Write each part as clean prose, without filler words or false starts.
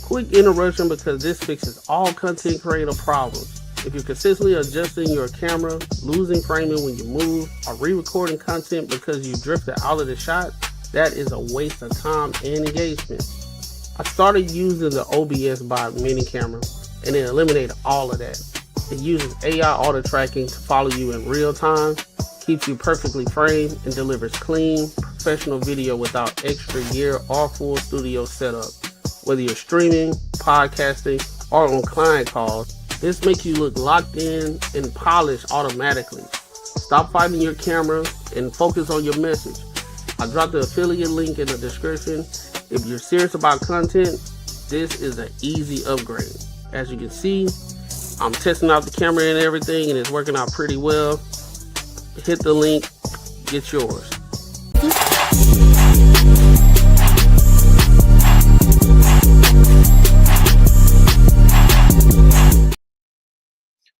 Quick interruption because this fixes all content creator problems. If you're consistently adjusting your camera, losing framing when you move, or re-recording content because you drifted out of the shot, that is a waste of time and engagement. I started using the OBS Bot mini camera and it eliminated all of that. It uses AI auto tracking to follow you in real time, keeps you perfectly framed, and delivers clean, professional video without extra gear or full studio setup. Whether you're streaming, podcasting, or on client calls, this makes you look locked in and polished automatically. Stop fighting your camera and focus on your message. I dropped the affiliate link in the description. If you're serious about content, this is an easy upgrade. As you can see, I'm testing out the camera and everything, and it's working out pretty well. Hit the link, get yours.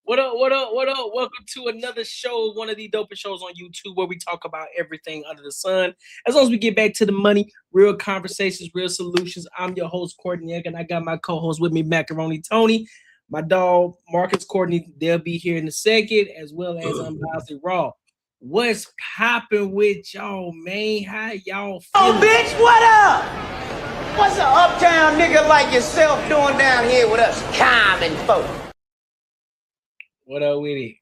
What up, what up, what up? Welcome to another show, one of the dopest shows on YouTube where we talk about everything under the sun. As long as we get back to the money, real conversations, real solutions. I'm your host, Courtney Egg, and I got my co-host with me, Macaroni Tony. My dog, Marcus Courtney, they'll be here in a second, as well as Unbounded Raw. What's popping with y'all, man? How y'all feeling? Oh, bitch, what up? What's an uptown nigga like yourself doing down here with us common folk? What up with it?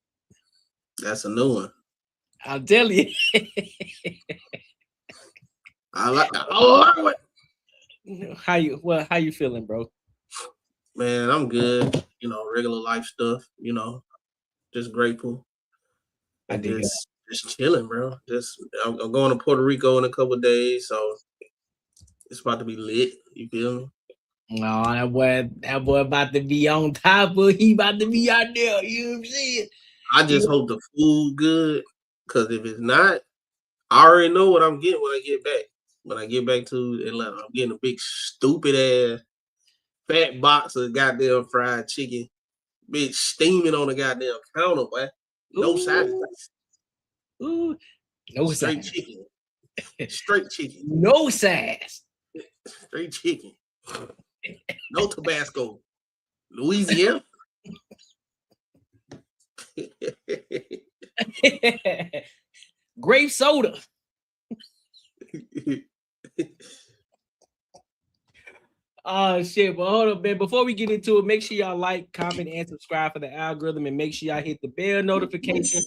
That's a new one. I'll tell you. I like it. How you feeling, bro? Man, I'm good. You know, regular life stuff. You know, just grateful. I dig just chilling, bro. I'm going to Puerto Rico in a couple of days, so it's about to be lit. You feel me? No, that boy about to be on top of. He about to be out there. You know what I'm saying? I just hope the food good, because if it's not, I already know what I'm getting when I get back. When I get back to Atlanta, I'm getting a big stupid ass fat box of goddamn fried chicken, bitch, steaming on the goddamn counter, boy. No sides. Ooh, no Straight size. chicken. Straight chicken. No size. Straight chicken. No Tabasco. Louisiana. Grape soda. Oh shit, but hold up, man. Before we get into it, make sure y'all like, comment, and subscribe for the algorithm, and make sure y'all hit the bell notification,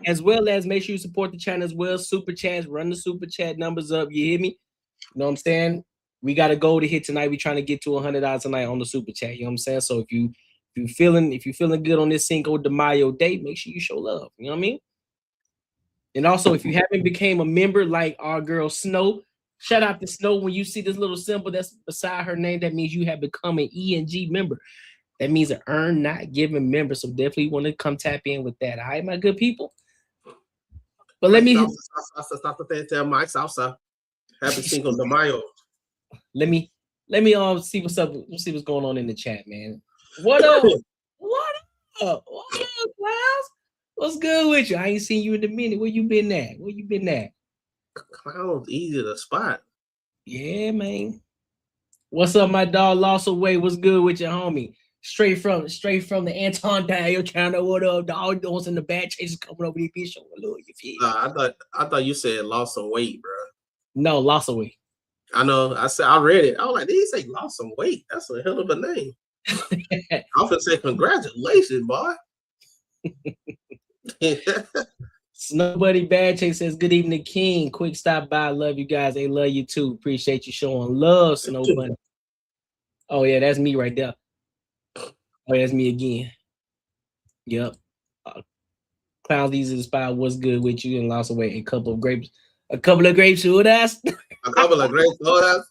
as well as make sure you support the channel as well. Super chats, run the super chat numbers up. You hear me? You know what I'm saying? We got a goal to hit tonight. We're trying to get to $100 tonight on the super chat. You know what I'm saying? So if you feeling good on this Cinco de Mayo day, make sure you show love. You know what I mean? And also, if you haven't became a member like our girl Snow, shout out to Snow. When you see this little symbol that's beside her name, that means you have become an ENG member. That means an earn not given member. So definitely want to come tap in with that. All right, my good people. But let me Happy Cinco de Mayo. let me see what's up. Let's see what's going on in the chat, man. What up? What up? What up, Klaus? What's good with you? I ain't seen you in a minute. Where you been at? Clown's easy to spot. Yeah, man. What's up, my dog? Lost away. What's good with your homie? Straight from the Anton Daniel channel. What up? Dog doing in the bad chases coming over the bitch. I thought you said lost some weight, bro. No, lost away. I know. I read it. I was like, did he say lost some weight? That's a hell of a name. I'm gonna say congratulations, boy. Snowbuddy Bad Chase says, good evening, King. Quick stop by. Love you guys. They love you too. Appreciate you showing love, Snowbuddy. Oh, yeah, that's me right there. Oh, that's me again. Yep. Clowns easy to spot. What's good with you? And lost away a couple of grapes. Who that's? A couple of great sodas.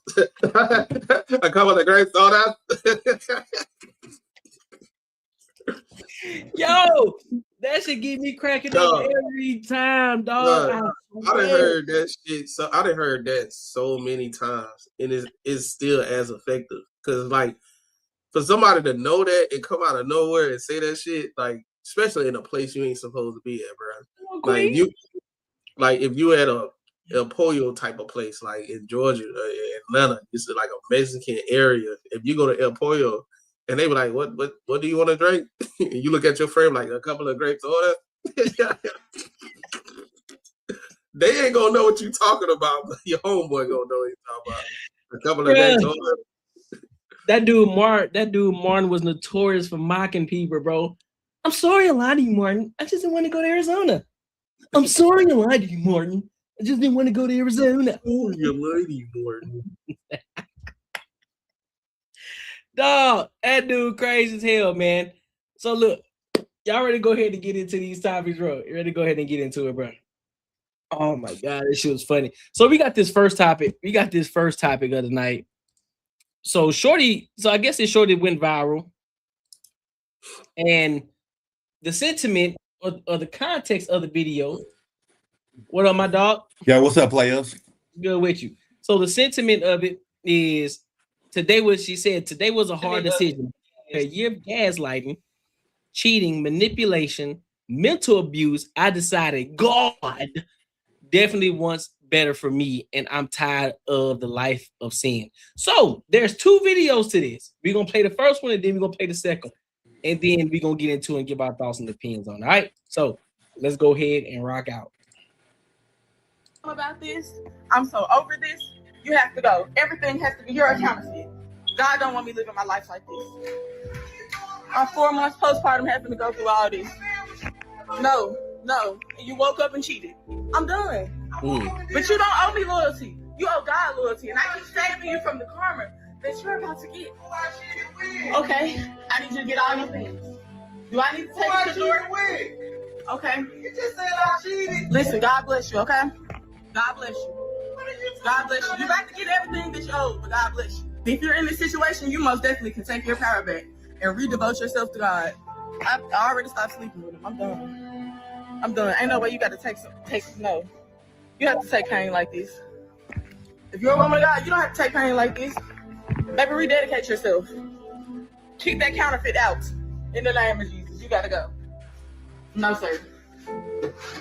A couple of great sodas. Yo, that should get me cracking up every time, dog. I done heard that shit. So I done heard that so many times, and it's still as effective. Cause like for somebody to know that and come out of nowhere and say that shit, like especially in a place you ain't supposed to be at, bro. Like if you at a El Pollo type of place, like in Georgia, Atlanta. It's like a Mexican area. If you go to El Pollo, and they be like, "What do you want to drink?" And you look at your friend like a couple of grapes order. They ain't gonna know what you talking about, but your homeboy gonna know what you talking about. A couple of grapes order. That dude Martin was notorious for mocking people, bro. I'm sorry I lied to you, Martin. I just didn't want to go to Arizona. I'm sorry I lied to you, Martin. I just didn't want to go to Arizona. Oh, you lady, Martin. Dog, that dude crazy as hell, man. So look, y'all ready to go ahead and get into these topics, bro? You ready to go ahead and get into it, bro? Oh my God, this shit was funny. So we got this first topic. of the night. So I guess this Shorty went viral. And the sentiment or the context of the video. What up, my dog? Yeah, what's up, players? Good with you. So the sentiment of it is today was a hard decision. A year of gaslighting, cheating, manipulation, mental abuse. I decided God definitely wants better for me, and I'm tired of the life of sin. So there's 2 videos to this. We're gonna play the first one, and then we're gonna play the second, and then we're gonna get into it and give our thoughts and opinions on it. All right. So let's go ahead and rock out. About this, I'm so over this. You have to go. Everything has to be your counterfeit. God don't want me living my life like this. I'm 4 months postpartum having to go through all this. No. You woke up and cheated. I'm done. But you don't owe me loyalty. You owe God loyalty. And I keep saving you from the karma that you're about to get. Okay. I need you to get all your things. Do I need to take it to the Lord? Okay. You just said I cheated. Listen, God bless you, okay? God bless you. God bless you. You got to get everything that you owe, but God bless you. If you're in this situation, you most definitely can take your power back and redevote yourself to God. I already stopped sleeping with him. I'm done. Ain't no way you got to no. You have to take pain like this. If you're a woman of God, you don't have to take pain like this. Baby, rededicate yourself. Keep that counterfeit out. In the name of Jesus, you got to go. No, sir.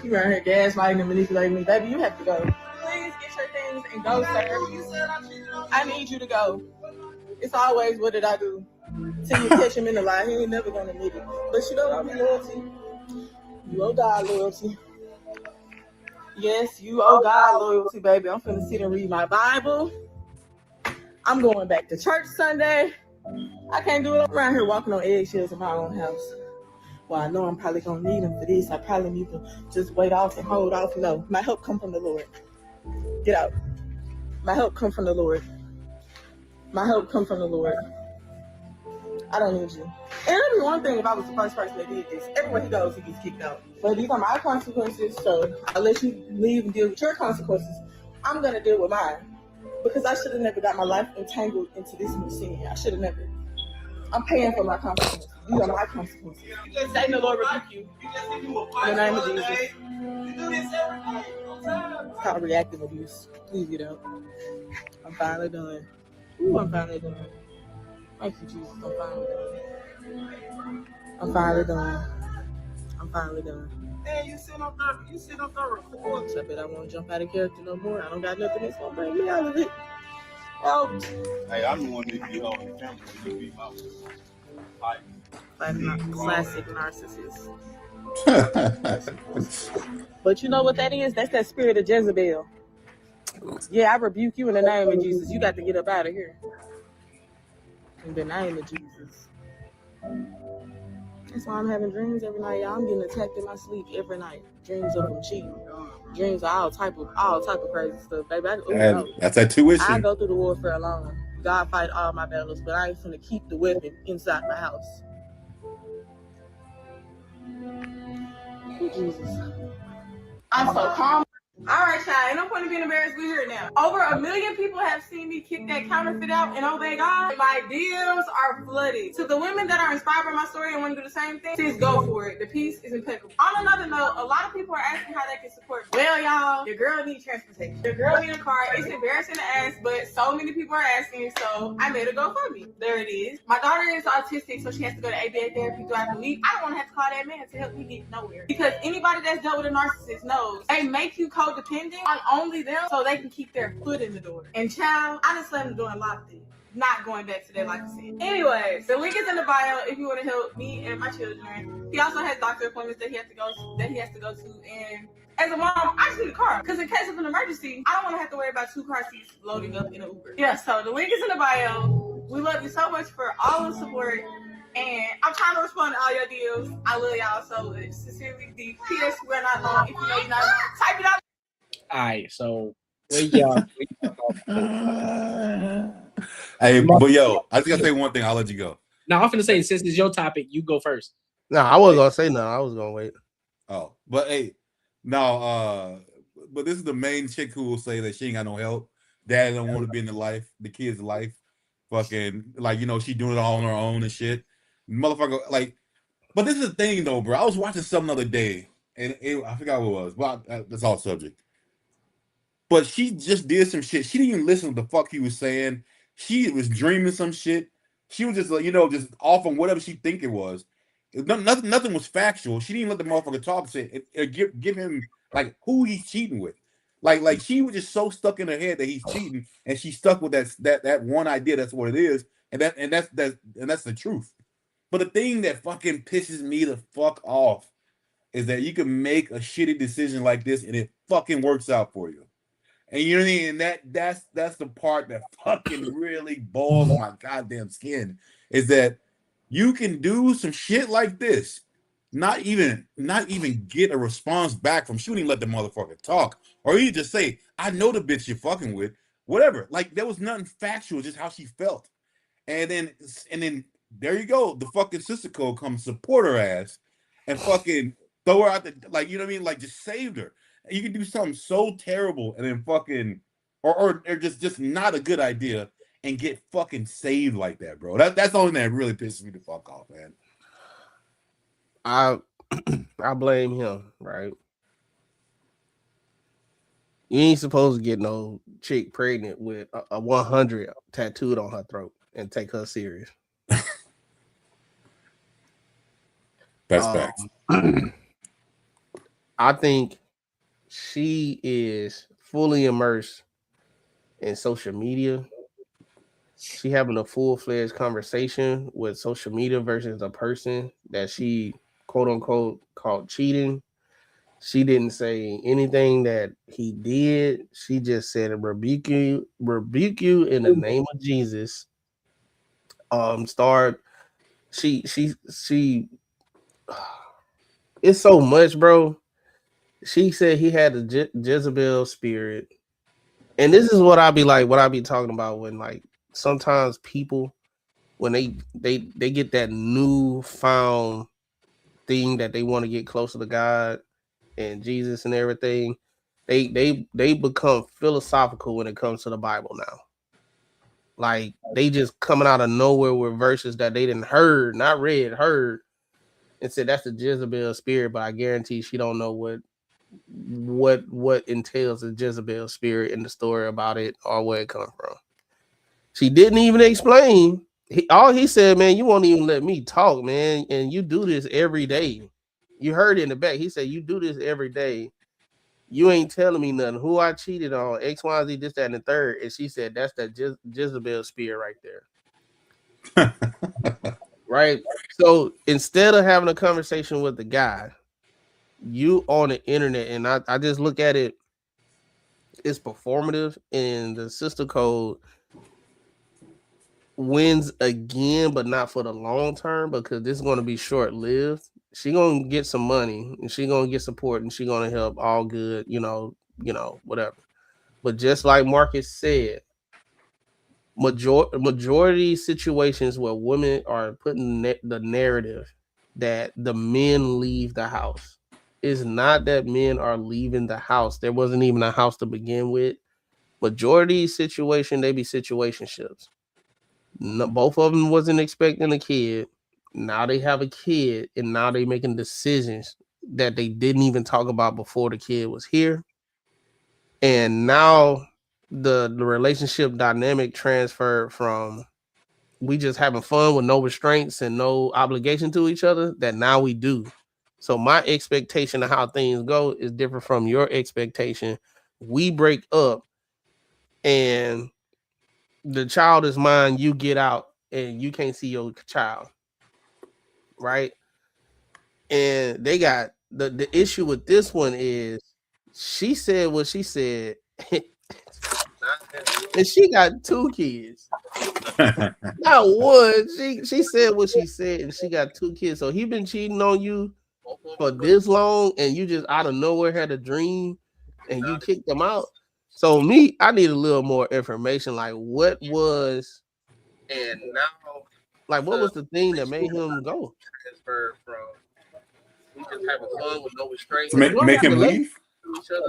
You around here gaslighting and manipulating me. Baby, you have to go. Please get your things and go, sir. I need you to go. It's always, what did I do? Till you catch him in the lie, he ain't never gonna admit it. But you don't owe me loyalty. You owe God loyalty. Yes, you owe God loyalty, baby. I'm finna sit and read my Bible. I'm going back to church Sunday. I can't do it around here walking on eggshells in my own house. Well, I know I'm probably gonna need him for this. I probably need to just wait off and hold off. No, my help come from the Lord. Get out. My help come from the Lord. My help come from the Lord. I don't need you. And it'd be one thing if I was the first person that did this. Everywhere he goes, he gets kicked out. But these are my consequences, so I'll let you leave and deal with your consequences. I'm gonna deal with mine. Because I should have never got my life entangled into this new sin. I should have never. I'm paying for my consequences. These are my consequences. Satan, the Lord rebuke you. In the name of Jesus. It's called reactive abuse. Please get out. I'm finally done. Ooh, I'm finally done. Thank you, Jesus. I'm finally done. I'm finally done. I'm finally done. Man, you sit up there recording. I bet I won't jump out of character no more. I don't got nothing that's gonna bring me out of it. Help. Hey, I'm the one that be on the camera. You be my Classic narcissist. But you know what that is? That's that spirit of Jezebel. Yeah, I rebuke you in the name of Jesus. You got to get up out of here. In the name of Jesus. That's why I'm having dreams every night, y'all. I'm getting attacked in my sleep every night. Dreams of them cheating. Dreams of all type of crazy stuff, baby. That's that tuition. I go through the warfare alone. God fight all my battles, but I ain't finna keep the weapon inside my house. Oh, Jesus. I'm so calm. All right, child. Ain't no point in being embarrassed. We're here now. Over 1 million people have seen me kick that counterfeit out and obey God. My DMs are flooded. To the women that are inspired by my story and want to do the same thing, please go for it. The piece is impeccable. On another note, a lot of people are asking how they can support me. Well, y'all, your girl needs transportation. Your girl needs a car. It's embarrassing to ask, but so many people are asking, so I made a GoFundMe. There it is. My daughter is autistic, so she has to go to ABA therapy throughout the week. I don't want to have to call that man to help me get nowhere. Because anybody that's dealt with a narcissist knows they make you codependent codependent on only them so they can keep their foot in the door. And child, I just slammed the door and locked it. Not going back to that, like I said. Anyways, the link is in the bio if you want to help me and my children. He also has doctor appointments that he has to go to. And as a mom, I just need a car because in case of an emergency, I don't want to have to worry about 2 car seats loading up in an Uber. Yeah, so the link is in the bio. We love you so much for all the support. And I'm trying to respond to all your deals. I love y'all so sincerely. The PS, we're not long. If you know you're not long, type it out. All right, so where y'all Hey, but yo, I just gotta say one thing. I'll let you go. Now I'm finna say, since it's your topic, you go first. No, I wasn't gonna say nothing. I was gonna wait. Oh, but hey, no, but this is the main chick who will say that she ain't got no help. Dad don't want to be in the kid's life. Fucking like, you know, she doing it all on her own and shit. Motherfucker, like, but this is the thing though, bro. I was watching something the other day, and I forgot what it was, but that's all subject. But she just did some shit. She didn't even listen to the fuck he was saying. She was dreaming some shit. She was just like, you know, just off on whatever she think it was. Nothing was factual. She didn't let the motherfucker talk. Say give him like who he's cheating with. Like she was just so stuck in her head that he's cheating, and she stuck with that one idea. That's what it is, and that's the truth. But the thing that fucking pisses me the fuck off is that you can make a shitty decision like this and it fucking works out for you. And you know what I mean? And that's the part that fucking really boils my goddamn skin, is that you can do some shit like this, not even get a response back from shooting, let the motherfucker talk. Or you just say, I know the bitch you're fucking with, whatever. Like there was nothing factual, just how she felt. And then there you go. The fucking sister code comes support her ass and fucking throw her out the, like, you know what I mean? Like just saved her. You can do something so terrible and then fucking or just not a good idea and get fucking saved like that, bro. That's the only thing that really pisses me the fuck off, man. I blame him, right? You ain't supposed to get no chick pregnant with a 100 tattooed on her throat and take her serious. That's facts. I think she is fully immersed in social media. She having a full-fledged conversation with social media versus a person that she quote unquote called cheating. She didn't say anything that he did. She just said, rebuke you in the name of Jesus. She it's so much, bro. She said he had a Jezebel spirit. And this is what I be talking about when, like, sometimes people, when they get that newfound thing that they want to get closer to God and Jesus and everything, they become philosophical when it comes to the Bible now. Like they just coming out of nowhere with verses that they didn't heard, not read, heard, and said that's the Jezebel spirit, but I guarantee she don't know what entails a Jezebel spirit in the story about it or where it come from. She didn't even explain. All he said, man, you won't even let me talk, man, and you do this every day. You heard it in the back. He said, you do this every day. You ain't telling me nothing. Who I cheated on, X, Y, Z, this, that, and the third. And she said, that's that Jezebel spirit right there. Right? So instead of having a conversation with the guy, you on the internet, and I just look at it, it's performative, and the sister code wins again, but not for the long term, because this is going to be short-lived. She gonna get some money and she gonna get support and she gonna help, all good, you know, whatever. But just like Marcus said, majority situations where women are putting the narrative that the men leave the house. It's not that men are leaving the house. There wasn't even a house to begin with. Majority situation, they be situationships. No, both of them wasn't expecting a kid. Now they have a kid, and now they making decisions that they didn't even talk about before the kid was here. And now the relationship dynamic transferred from we just having fun with no restraints and no obligation to each other, that now we do. So my expectation of how things go is different from your expectation. We break up and the child is mine, you get out and you can't see your child. Right? And they got the issue with this one is she said what she said. And she got 2 kids. Not one. She said what she said, and she got 2 kids. So he been cheating on you for this long, and you just out of nowhere had a dream, and you kicked them out. So me, I need a little more information. Like what was, and now, like what was the thing that made him go? Transfer from we just having fun with no restraint. To make him leave.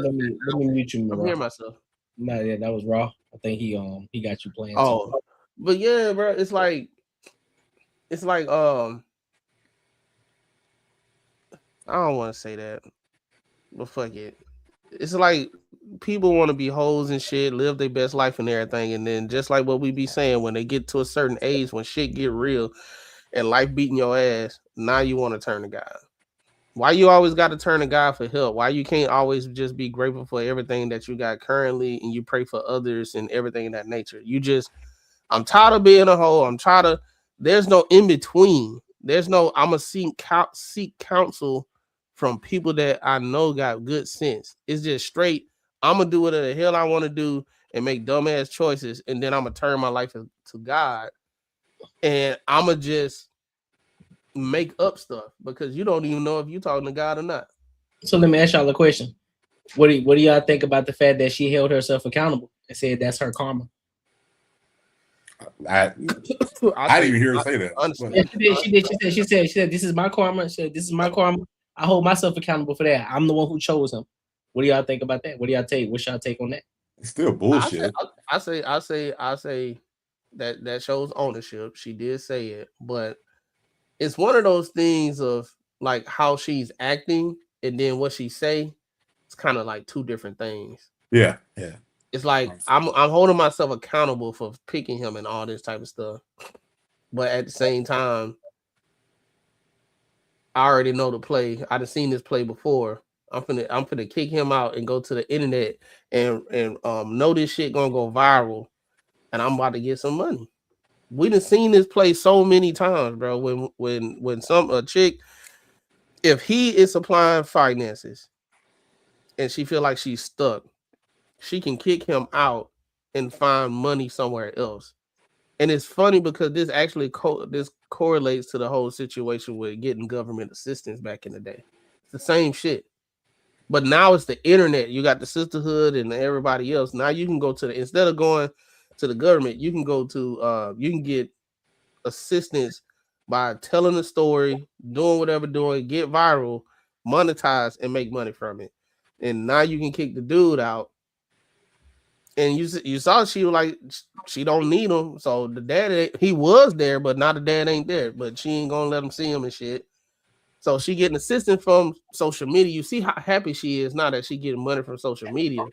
Let me mute you. I'm hearing myself. No, yeah, that was raw. I think he got you playing. Oh, too. But yeah, bro, it's like I don't want to say that, but fuck it. It's like people want to be hoes and shit, live their best life and everything, and then just like what we be saying, when they get to a certain age, when shit get real and life beating your ass, now you want to turn to God. Why you always got to turn to God for help? Why you can't always just be grateful for everything that you got currently and you pray for others and everything in that nature? I'm tired of being a hoe. I'm tired of, there's no in between. There's no, I'm going to seek counsel from people that I know got good sense. It's just straight, I'm going to do whatever the hell I want to do and make dumbass choices. And then I'm going to turn my life to God. And I'm going to just make up stuff because you don't even know if you're talking to God or not. So let me ask y'all a question. What do y'all think about the fact that she held herself accountable and said that's her karma? I didn't even hear her say that. She said this is my karma. She said this is my karma. I hold myself accountable for that. I'm the one who chose him. What do y'all think about that? What do y'all take? What's y'all take on that? It's still bullshit. I say that shows ownership. She did say it, but it's one of those things of like how she's acting and then what she say. It's kind of like 2 different things. Yeah. It's like I'm holding myself accountable for picking him and all this type of stuff, but at the same time, I already know the play. I done seen this play before. I'm finna kick him out and go to the internet and know this shit gonna go viral, and I'm about to get some money. We done seen this play so many times, bro. When a chick, if he is supplying finances and she feel like she's stuck, she can kick him out and find money somewhere else. And it's funny because this actually this correlates to the whole situation with getting government assistance back in the day. It's the same shit. But now it's the internet. You got the sisterhood and everybody else. Now you can go to instead of going to the government, you can go to you can get assistance by telling a story, doing whatever doing, get viral, monetize, and make money from it. And now you can kick the dude out. And you saw she was like, she don't need him. So the dad, he was there, but now the dad ain't there. But she ain't gonna let him see him and shit. So she getting assistance from social media. You see how happy she is now that she getting money from social media.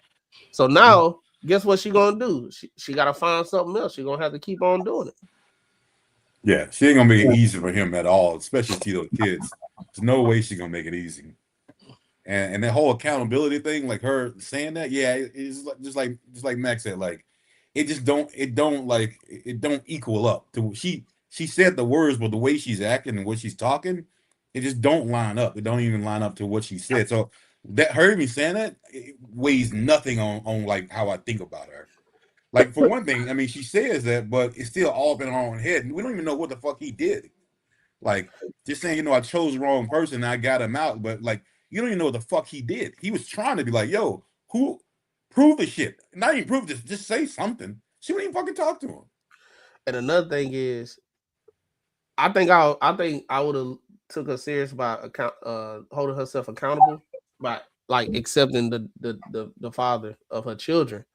So now, guess what she gonna do? She gotta find something else. She gonna have to keep on doing it. Yeah, she ain't gonna make it easy for him at all, especially to those kids. There's no way she's gonna make it easy. And that whole accountability thing, like her saying that, yeah, it's just like Max said, like it don't equal up to she said the words, but the way she's acting and what she's talking, it just don't line up. It don't even line up to what she said. So that her even saying that it weighs nothing on like how I think about her. Like for one thing, I mean, she says that, but it's still all in her own head. We don't even know what the fuck he did. Like just saying, I chose the wrong person and I got him out, but like you don't even know what the fuck he did. He was trying to be like, yo, who prove the shit? Not even prove this, just say something. She wouldn't even fucking talk to him. And another thing is, I think I would have took her serious by holding herself accountable by like accepting the father of her children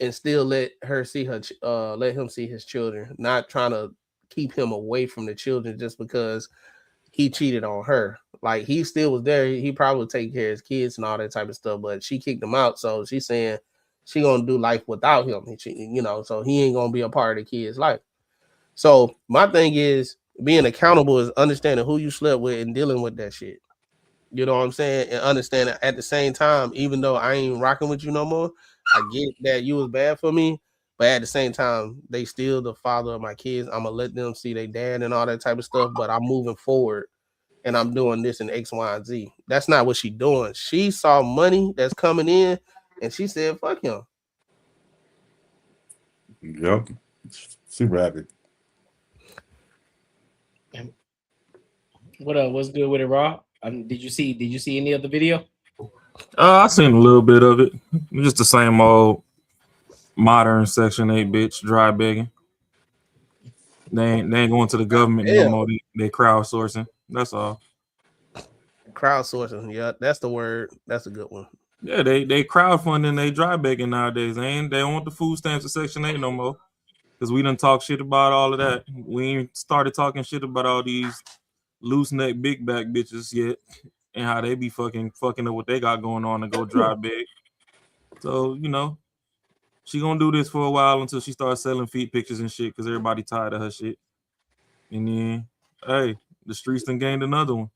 and still let him see his children, not trying to keep him away from the children just because he cheated on her. Like he still was there. He probably would take care of his kids and all that type of stuff, but she kicked him out. So she's saying she gonna do life without him. So he ain't gonna be a part of the kid's life. So my thing is being accountable is understanding who you slept with and dealing with that shit. You know what I'm saying? And understand that at the same time, even though I ain't rocking with you no more, I get that you was bad for me. But at the same time, they still the father of my kids. I'm gonna let them see their dad and all that type of stuff. But I'm moving forward and I'm doing this in X, Y, and Z. That's not what she doing. She saw money that's coming in and she said, fuck him. Yep. Super happy. What what's good with it, Raw? Did you see any of the video? I seen a little bit of it. Just the same old modern Section 8 bitch dry begging. They ain't going to the government no more. They crowdsourcing. That's all. Crowdsourcing, yeah, that's the word. That's a good one. Yeah, they crowdfunding. They dry begging nowadays. They don't want the food stamps of Section 8 no more. Because we done talk shit about all of that. We ain't started talking shit about all these loose neck big back bitches yet, and how they be fucking up what they got going on to go dry beg. So she gonna do this for a while until she starts selling feet pictures and shit because everybody tired of her shit. And then, hey, the streets done gained another one.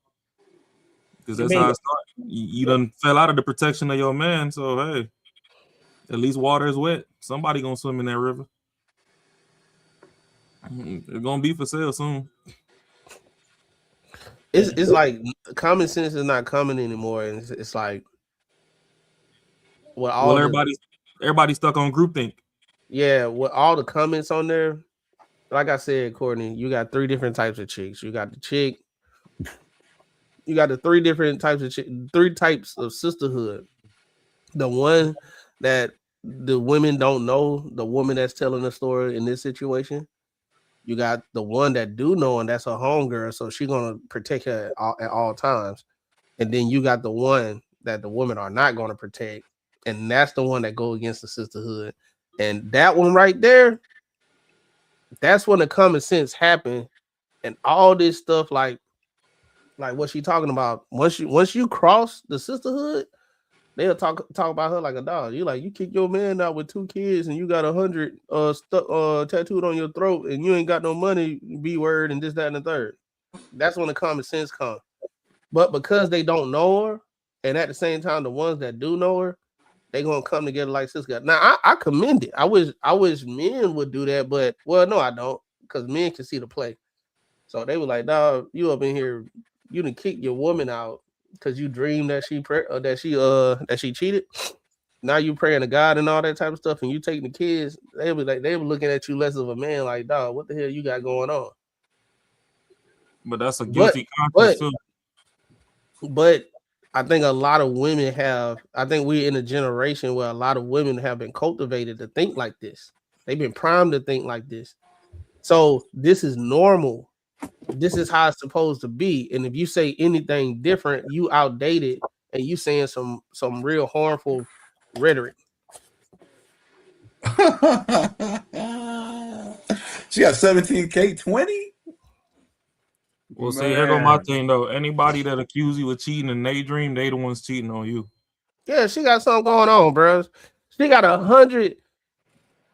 Because that's how it started. You done fell out of the protection of your man, so hey, at least water is wet. Somebody gonna swim in that river. It's gonna be for sale soon. It's like common sense is not coming anymore, and it's like, well, everybody's stuck on groupthink. Yeah, with all the comments on there, like I said, Courtney, you got three different types of chicks. You got the chick, you got the three different types of three types of sisterhood. The one that the women don't know, the woman that's telling the story in this situation. You got the one that do know, and that's her homegirl, so she's gonna protect her at all times. And then you got the one that the women are not gonna protect, and that's the one that go against the sisterhood. And that one right there, that's when the common sense happened, and all this stuff like what she talking about. Once you cross the sisterhood, they'll talk about her like a dog. You kick your man out with 2 kids and you got 100 tattooed on your throat and you ain't got no money, B word, and this, that, and the third. That's when the common sense comes. But because they don't know her, and at the same time, the ones that do know her, they gonna come together like sister. Now I commend it. I wish men would do that, but no, I don't, because men can see the play. So they were like, dog, you up in here, you done kick your woman out because you dreamed that she cheated. Now you praying to God and all that type of stuff, and you taking the kids. They were looking at you less of a man, like, dog, what the hell you got going on? But that's a guilty conscience too. But I think a lot of women I think we're in a generation where a lot of women have been cultivated to think like this. They've been primed to think like this. So this is normal. This is how it's supposed to be. And if you say anything different, you outdated and you saying some real harmful rhetoric. She got 17K 20. Well, see, here go my thing though. Anybody that accuse you of cheating and they dream, they the ones cheating on you. Yeah, she got something going on, bro. She got 100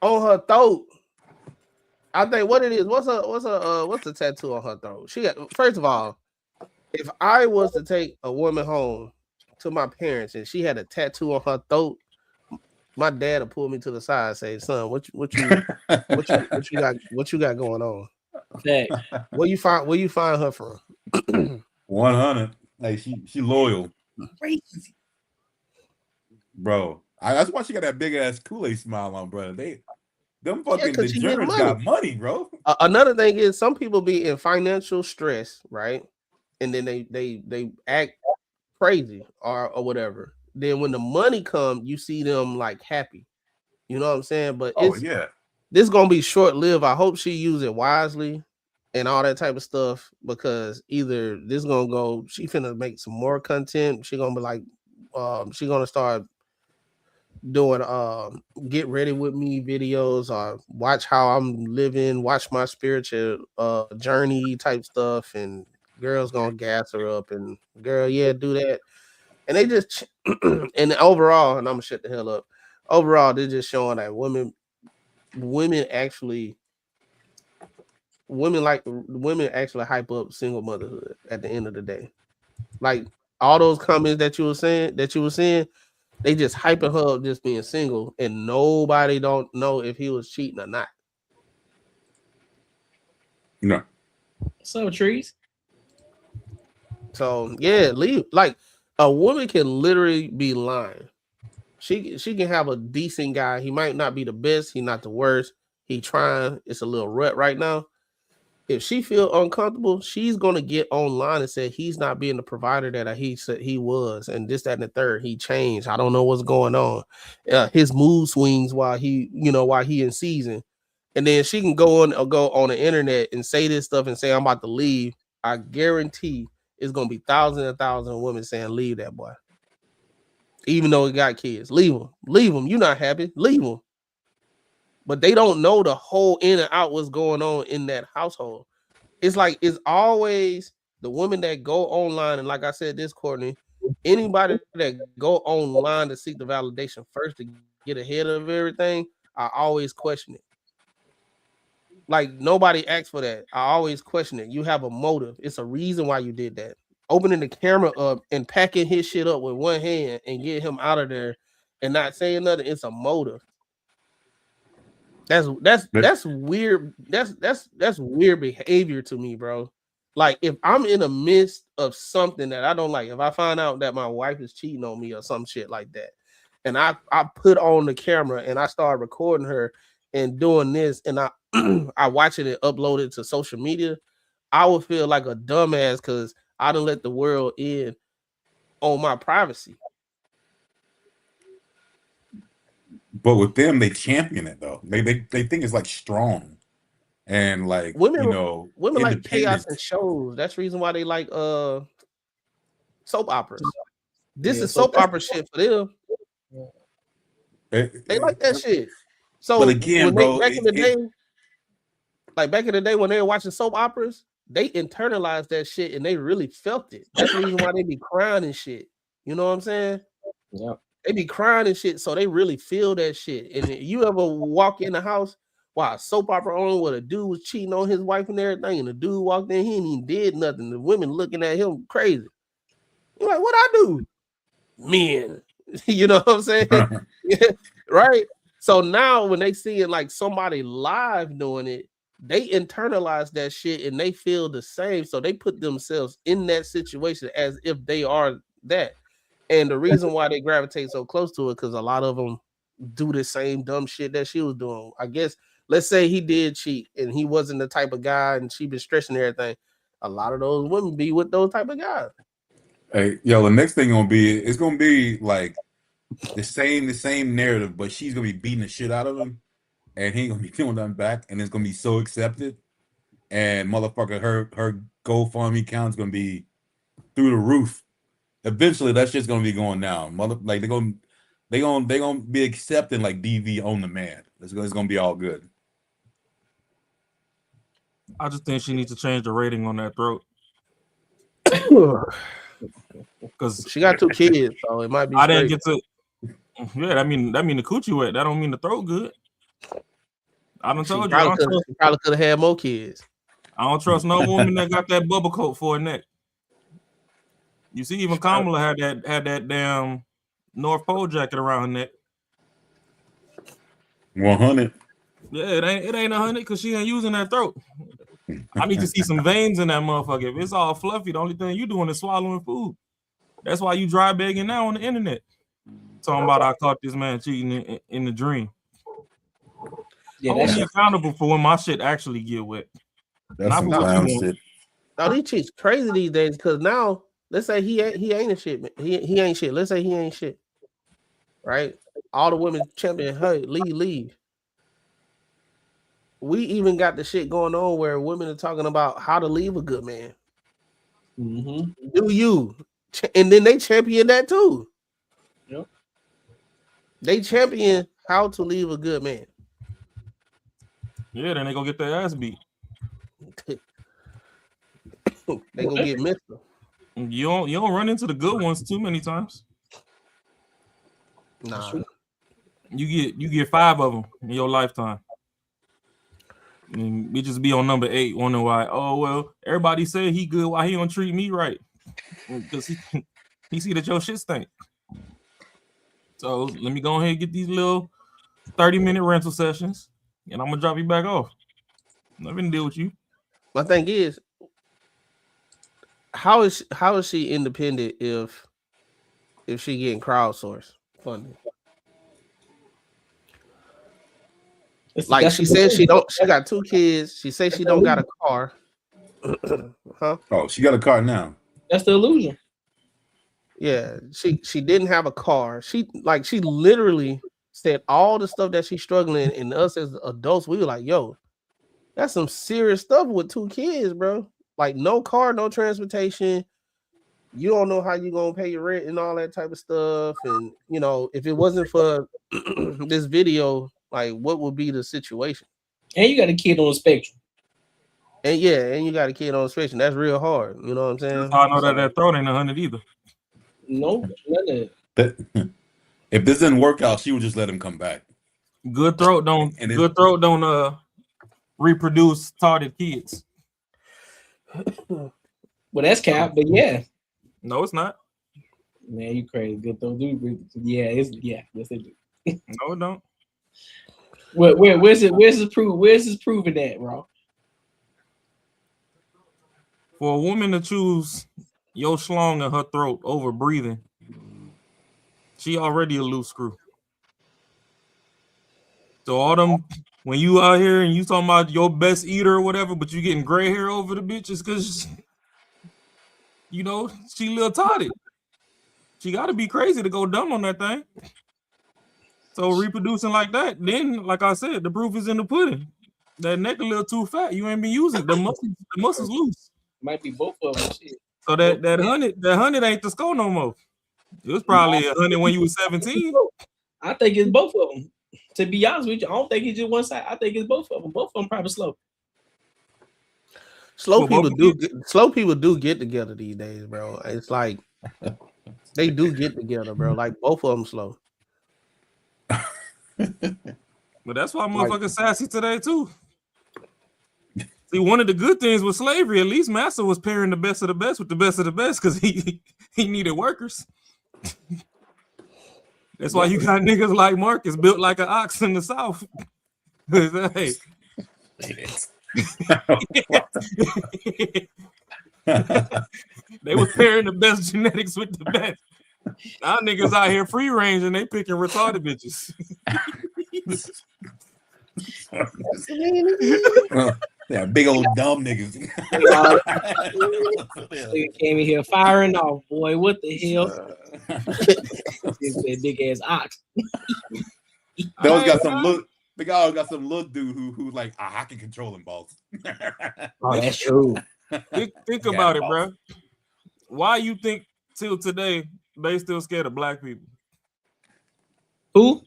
on her throat. I think what it is. What's the tattoo on her throat? She got. First of all, if I was to take a woman home to my parents and she had a tattoo on her throat, my dad would pull me to the side and say, "Son, what you got going on? Okay. Where you find her from?" 100. Like she loyal. Crazy. Bro. That's why she got that big ass Kool-Aid smile on, bro. Them fucking degenerates got money, bro. Another thing is some people be in financial stress, right? And then they act crazy or whatever. Then when the money comes, you see them like happy. You know what I'm saying? But this gonna be short lived. I hope she use it wisely and all that type of stuff, because either this gonna go, she finna make some more content. She gonna be like, she gonna start doing get ready with me videos or watch how I'm living, watch my spiritual journey type stuff, and girls gonna gas her up and girl, yeah, do that. And they just and overall, and I'm gonna shut the hell up. Overall, they're just showing that women actually hype up single motherhood at the end of the day. Like all those comments that you were saying, they just hyping her up just being single, and nobody don't know if he was cheating or not. No. So trees. So yeah, leave. Like a woman can literally be lying. She can have a decent guy. He might not be the best. He not the worst. He trying. It's a little rut right now. If she feel uncomfortable, she's gonna get online and say he's not being the provider that he said he was, and this, that, and the third. He changed. I don't know what's going on. His mood swings while he in season, and then she can go on the internet and say this stuff and say I'm about to leave. I guarantee it's gonna be thousands and thousands of women saying leave that boy, even though he got kids. Leave him. You're not happy. Leave him. But they don't know the whole in and out what's going on in that household. It's like it's always the women that go online, and like I said, this Courtney, anybody that go online to seek the validation first to get ahead of everything, I always question it. Like nobody asks for that. I always question it. You have a motive. It's a reason why you did that. Opening the camera up and packing his shit up with one hand and get him out of there and not saying nothing. It's a motive. That's weird. That's weird behavior to me, bro. Like if I'm in the midst of something that I don't like, if I find out that my wife is cheating on me or some shit like that, and I put on the camera and I start recording her and doing this, and I I watch it and upload it to social media, I would feel like a dumbass because I done let the world in on my privacy. But with them, they champion it though. They think it's like strong and like women like chaos independent. and shows. That's the reason why they like soap operas. This is soap opera shit for them. They like that shit. So But again, bro, back in the day when they were watching soap operas, they internalized that shit and they really felt it. That's the reason why they be crying and shit. You know what I'm saying? Yeah. They be crying and shit, so they really feel that shit. And you ever walk in the house while a soap opera on where the dude was cheating on his wife and everything, and the dude walked in, he ain't even did nothing. The women looking at him crazy. You're like, what I do? Men. You know what I'm saying? Right? So now when they see it like somebody live doing it, they internalize that shit and they feel the same. So they put themselves in that situation as if they are that. And the reason why they gravitate so close to it, because a lot of them do the same dumb shit that she was doing. I guess, let's say he did cheat and he wasn't the type of guy and she been stressing everything. A lot of those women be with those type of guys. Hey, yo, the next thing it's gonna be like the same narrative, but she's gonna be beating the shit out of him, and he ain't gonna be doing nothing back, and it's gonna be so accepted, and motherfucker, her GoFundMe count's gonna be through the roof. Eventually, that shit's gonna be going down. Like they're gonna be accepting like DV on demand. It's gonna be all good. I just think she needs to change the rating on that throat. Because she got 2 kids, so it might be. I didn't get to. Yeah, I mean the coochie wet. That don't mean the throat good. I done told you. She probably could have had more kids. I don't trust no woman that got that bubble coat for a neck. You see, even Kamala had that damn North Pole jacket around her neck. 100. Yeah, it ain't 100 because she ain't using that throat. I need to see some veins in that motherfucker. If it's all fluffy, the only thing you doing is swallowing food. That's why you dry begging now on the internet. Talking about I caught this man cheating in the dream. Yeah, I'm accountable for when my shit actually get wet. That's some clown shit. Now these chicks crazy these days because now let's say he ain't a shit. He ain't shit. Let's say he ain't shit. Right? All the women champion, hey, leave. We even got the shit going on where women are talking about how to leave a good man. Mm-hmm. Do you? And then they champion that too. Yep. They champion how to leave a good man. Yeah, then they go get their ass beat. They gonna get missed. You don't run into the good ones too many times. Nah. You get 5 of them in your lifetime. And we just be on number 8, wondering why. Oh well, everybody say he good. Why he don't treat me right? Because He see that your shit stink. So let me go ahead and get these little 30-minute rental sessions, and I'm gonna drop you back off. I'm not gonna deal with you. My thing is, how is she independent if she getting crowdsourced funding? Like she said, she got 2 kids. She says she don't got a car. Huh? Oh, she got a car now. That's the illusion. Yeah, she didn't have a car. She literally said all the stuff that she's struggling, and us as adults, we were like, yo, that's some serious stuff with 2 kids, bro. Like no car, no transportation. You don't know how you gonna pay your rent and all that type of stuff. And you know, if it wasn't for this video, like what would be the situation? And you got a kid on the spectrum. And yeah, and you got a kid on the spectrum. That's real hard. You know what I'm saying? I know that throat ain't 100 either. No, none of that. If this didn't work out, she would just let him come back. Good throat don't reproduce retarded kids. Well, that's cap, but yeah. No, it's not. Man, you crazy. Good throat do. Yes, they do. No, it don't. Where's this proof? Where's this proving that, bro? For a woman to choose your schlong in her throat over breathing, she already a loose screw. So all them, when you out here and you talking about your best eater or whatever, but you getting gray hair over the bitches because, you know, she little totted. She got to be crazy to go dumb on that thing. So reproducing like that, then, like I said, the proof is in the pudding. That neck a little too fat. You ain't been using it. The muscles loose. Might be both of them. Shit. So that 100 ain't the score no more. It was probably 100 when you was 17. I think it's both of them. To be honest with you, I don't think it's just one side. I think it's both of them. Both of them probably slow. Slow people do get together these days, bro. It's like they do get together, bro. Like both of them slow. But that's why motherfuckers sassy today too. See, one of the good things with slavery, at least Massa was pairing the best of the best with the best of the best because he needed workers. That's why you got niggas like Marcus built like an ox in the South. Hey. They was pairing the best genetics with the best. Now niggas out here free range and they picking retarded bitches. Yeah, big old dumb niggas. Nigga came in here firing off, boy. What the hell? That big ass ox. They always got some look. They always got some little dude who's like, I can control him, boss. Oh, that's true. Think about it, bro. Why you think till today they still scared of black people? Who?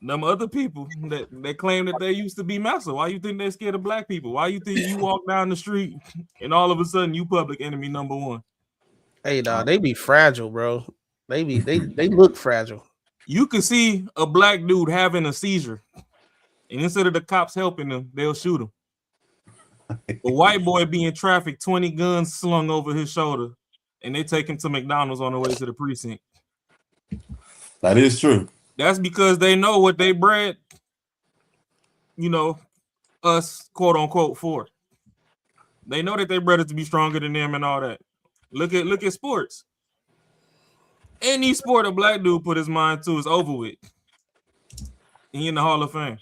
Them other people that they claim that they used to be massa. Why you think they're scared of black people? Why you think you walk down the street and all of a sudden you public enemy number one? Hey, dog, they be fragile, bro. They look fragile. You can see a black dude having a seizure, and instead of the cops helping him, they'll shoot him. A white boy be in traffic, 20 guns slung over his shoulder, and they take him to McDonald's on the way to the precinct. That is true. That's because they know what they bred, you know, us quote unquote for. They know that they bred us to be stronger than them and all that. Look at sports. Any sport a black dude put his mind to is over with. He in the Hall of Fame.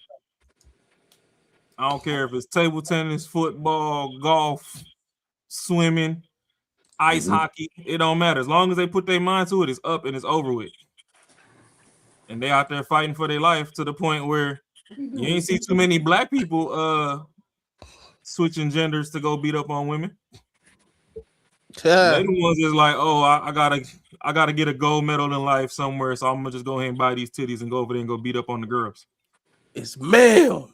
I don't care if it's table tennis, football, golf, swimming, ice hockey. It don't matter. As long as they put their mind to it, it's up and it's over with. And they out there fighting for their life to the point where you ain't see too many black people switching genders to go beat up on women. They the ones that's like, oh, I gotta get a gold medal in life somewhere, so I'm gonna just go ahead and buy these titties and go over there and go beat up on the girls. It's male.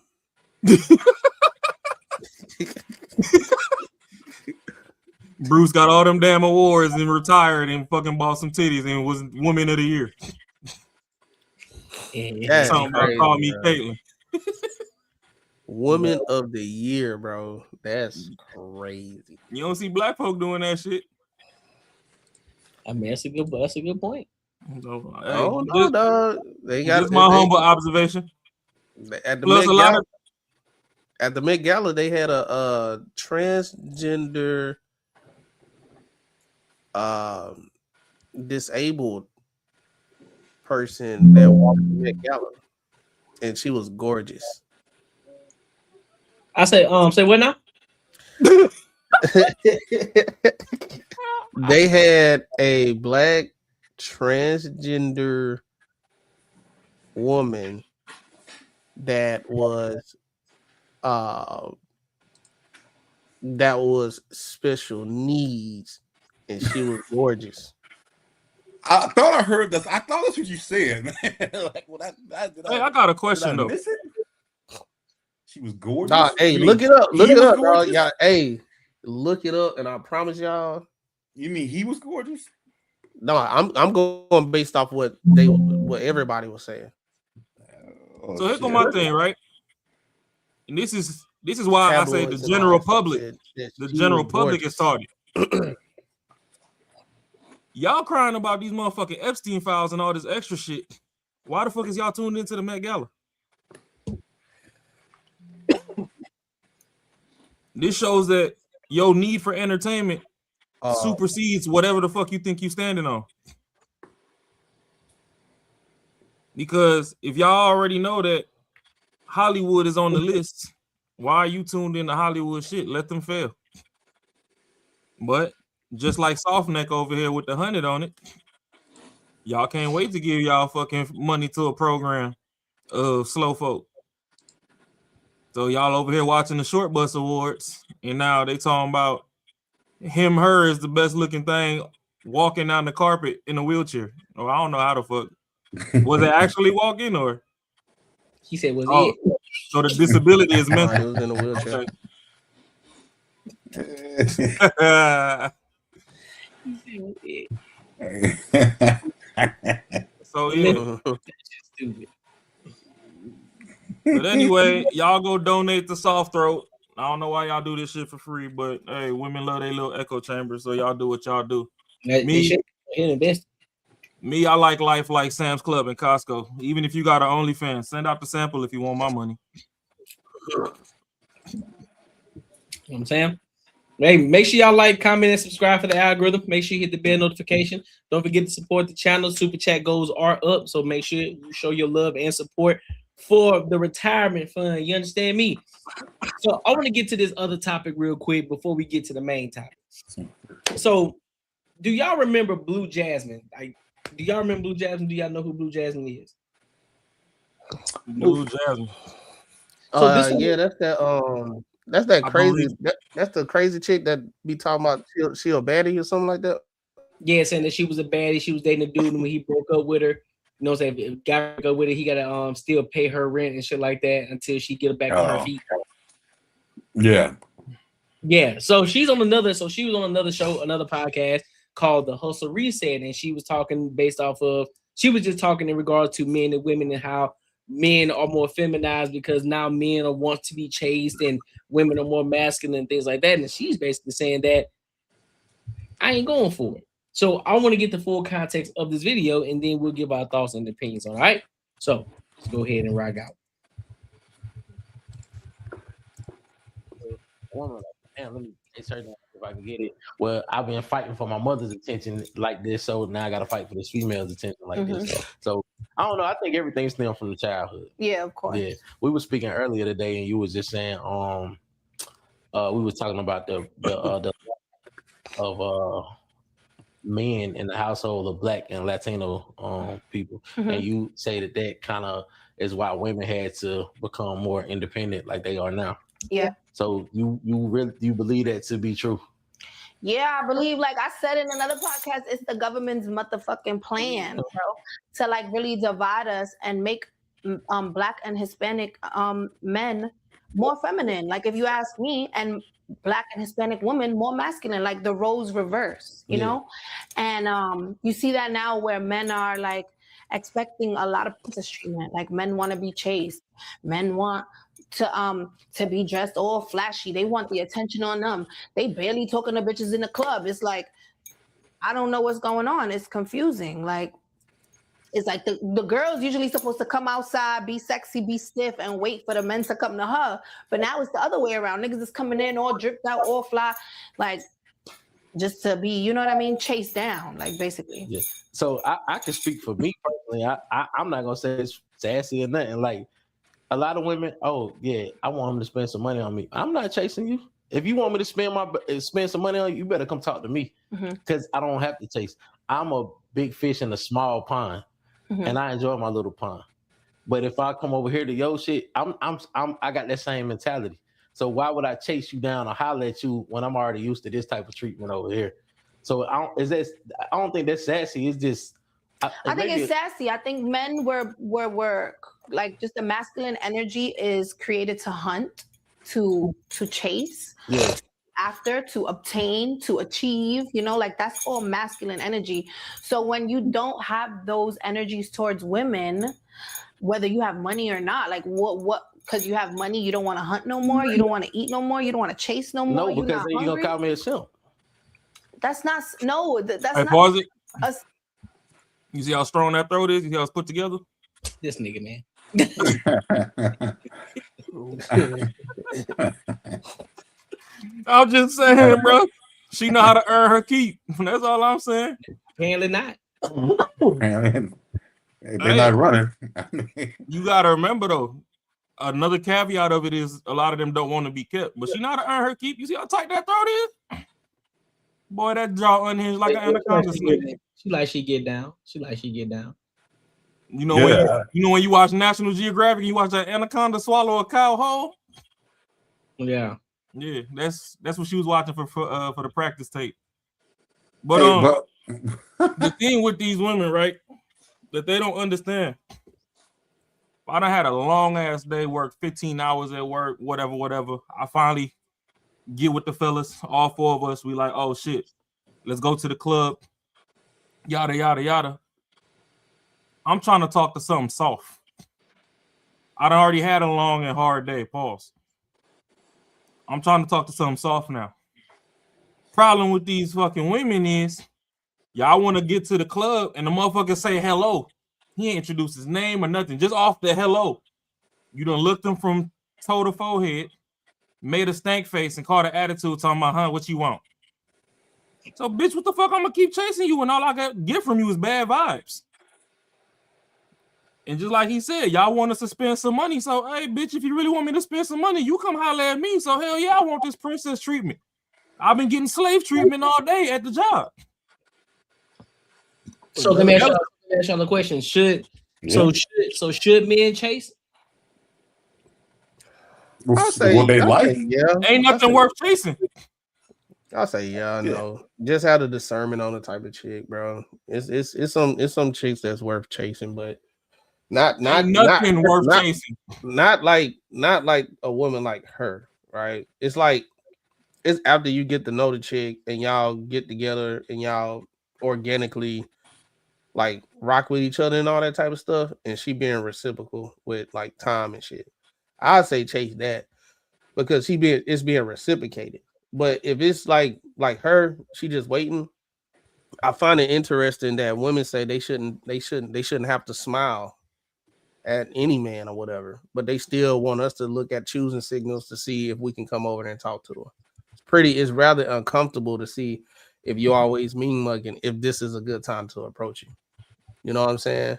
Bruce got all them damn awards and retired and fucking bought some titties and was Woman of the Year. That's something about crazy, call me bro. Caitlin. Woman of the Year, bro. That's crazy. You don't see black folk doing that shit. I mean, that's a good point. So, hey, Oh no, dog. They got just my humble observation. at the Plus, Met a lot Gala. of At the Met Gala, they had a transgender, disabled person that walked the Met Gala, and she was gorgeous. I say what now? They had a black transgender woman that was special needs, and she was gorgeous. I thought I heard this. I thought that's what you said, man. Like, well, I got a question though. She was gorgeous. Nah, hey, look it up. Look it up, dog. Yeah, hey, look it up, and I promise y'all. You mean he was gorgeous? No, I'm going based off what everybody was saying. So here's my thing, right? And this is why I say the general public, is targeted. Y'all crying about these motherfucking Epstein files and all this extra shit. Why the fuck is y'all tuned into the Met Gala? This shows that your need for entertainment supersedes whatever the fuck you think you standing on. Because if y'all already know that Hollywood is on the list, why are you tuned into Hollywood shit? Let them fail. But just like Softneck over here with the 100 on it, y'all can't wait to give y'all fucking money to a program of slow folk. So y'all over here watching the Short Bus Awards, and now they talking about her is the best looking thing walking down the carpet in a wheelchair. Oh, I don't know how the fuck. Was it actually walking or? He said, was it? So the disability is mental. He was in a wheelchair. So yeah. Stupid. But anyway, y'all go donate to Soft Throat. I don't know why y'all do this shit for free, but hey, women love their little echo chamber, so y'all do what y'all do. Me, I like life like Sam's Club and Costco. Even if you got an OnlyFans, send out the sample if you want my money. You know what I'm saying? Hey, make sure y'all like, comment, and subscribe for the algorithm. Make sure you hit the bell notification. Don't forget to support the channel. Super chat goals are up, so make sure you show your love and support for the retirement fund. You understand me? So I want to get to this other topic real quick before we get to the main topic. So, do y'all remember Blue Jasmine? Do y'all remember Blue Jasmine? Do y'all know who Blue Jasmine is? Blue Jasmine. Yeah, that's that. That's that crazy. That's the crazy chick that be talking about she a baddie or something like that. Yeah, saying that she was a baddie. She was dating a dude, and when he broke up with her, you know what I'm saying? If got to go with it, he gotta still pay her rent and shit like that until she get back on her feet. Yeah. Yeah. So she was on another show, another podcast called The Hustle Reset, and she was talking she was just talking in regards to men and women and how men are more feminized because now men want to be chased and women are more masculine and things like that. And she's basically saying that I ain't going for it. So I want to get the full context of this video, and then we'll give our thoughts and opinions. All right. So let's go ahead and rock out. Damn, let me insert that if I can get it. Well, I've been fighting for my mother's attention like this, so now I got to fight for this female's attention like this. So I don't know. I think everything stems from the childhood. Yeah, of course. Yeah, we were speaking earlier today, and you was just saying, we was talking about the men in the household of Black and Latino people, and you say that kind of is why women had to become more independent, like they are now. Yeah. So you believe that to be true? Yeah, I believe, like I said in another podcast, it's the government's motherfucking plan, bro, to like really divide us and make Black and Hispanic men more feminine. Like if you ask me, and Black and Hispanic women more masculine, like the roles reverse, you know? And you see that now where men are like expecting a lot of princess treatment. Like men want to be chased. Men want to be dressed all flashy. They want the attention on them. They barely talking to bitches in the club. It's like, I don't know what's going on. It's confusing. Like, it's like the girl's usually supposed to come outside, be sexy, be stiff, and wait for the men to come to her. But now it's the other way around. Niggas is coming in all dripped out, all fly, like just to be, you know what I mean, chased down, like basically. Yeah. So I can speak for me personally. I'm not gonna say it's sassy or nothing. Like a lot of women, oh yeah, I want him to spend some money on me. I'm not chasing you. If you want me to spend some money on you, you better come talk to me because I don't have to chase. I'm a big fish in a small pond. And I enjoy my little pond. But if I come over here to your shit, I got that same mentality. So why would I chase you down or holler at you when I'm already used to this type of treatment over here? So I don't think that's sassy. It's just I think it's sassy. I think men were like, just the masculine energy is created to hunt, to chase. Yeah. After, to obtain, to achieve, you know, like that's all masculine energy. So when you don't have those energies towards women, whether you have money or not, like what because you have money, you don't want to hunt no more, you don't want to eat no more, you don't want to chase no more. No, because then you're gonna call me a simp. That's not that's hey, not pause it. Us. You see how strong that throat is? You see how it's put together? This nigga, man. I'm just saying, bro. She know how to earn her keep. That's all I'm saying. Apparently not. They're not running. You gotta remember though. Another caveat of it is a lot of them don't want to be kept, but she know how to earn her keep. You see how tight that throat is? Boy, that jaw unhinged like an anaconda snake. She like she get down. She like she get down. You know when you watch National Geographic, you watch that anaconda swallow a cow whole. Yeah. Yeah, that's what she was watching for the practice tape. But the thing with these women, right, that they don't understand. I done had a long ass day, work 15 hours at work, whatever. I finally get with the fellas, all four of us. We like, oh shit, let's go to the club. Yada yada yada. I'm trying to talk to something soft. I done already had a long and hard day. Pause. I'm trying to talk to something soft now. Problem with these fucking women is y'all want to get to the club and the motherfucker say hello. He ain't introduced his name or nothing. Just off the hello. You done looked him from toe to forehead, made a stank face and called an attitude talking about, huh, what you want? So, bitch, what the fuck? I'm going to keep chasing you and all I got get from you is bad vibes. And just like he said, y'all want us to spend some money. So, hey, bitch, if you really want me to spend some money, you come holler at me. So, hell yeah, I want this princess treatment. I've been getting slave treatment all day at the job. So let me ask y'all the question: Should men chase? I say, what they like? Yeah, ain't nothing worth chasing. I'll say no. Just have the discernment on the type of chick, bro. It's some chicks that's worth chasing, but not worth chasing. Not like a woman like her, right? It's like it's after you get to know the chick and y'all get together and y'all organically like rock with each other and all that type of stuff, and she being reciprocal with like time and shit. I'd say chase that because it's being reciprocated. But if it's like her, she just waiting. I find it interesting that women say they shouldn't have to smile at any man or whatever, but they still want us to look at choosing signals to see if we can come over there and talk to her. It's rather uncomfortable to see if you always mean mugging, if this is a good time to approach you. You know what I'm saying?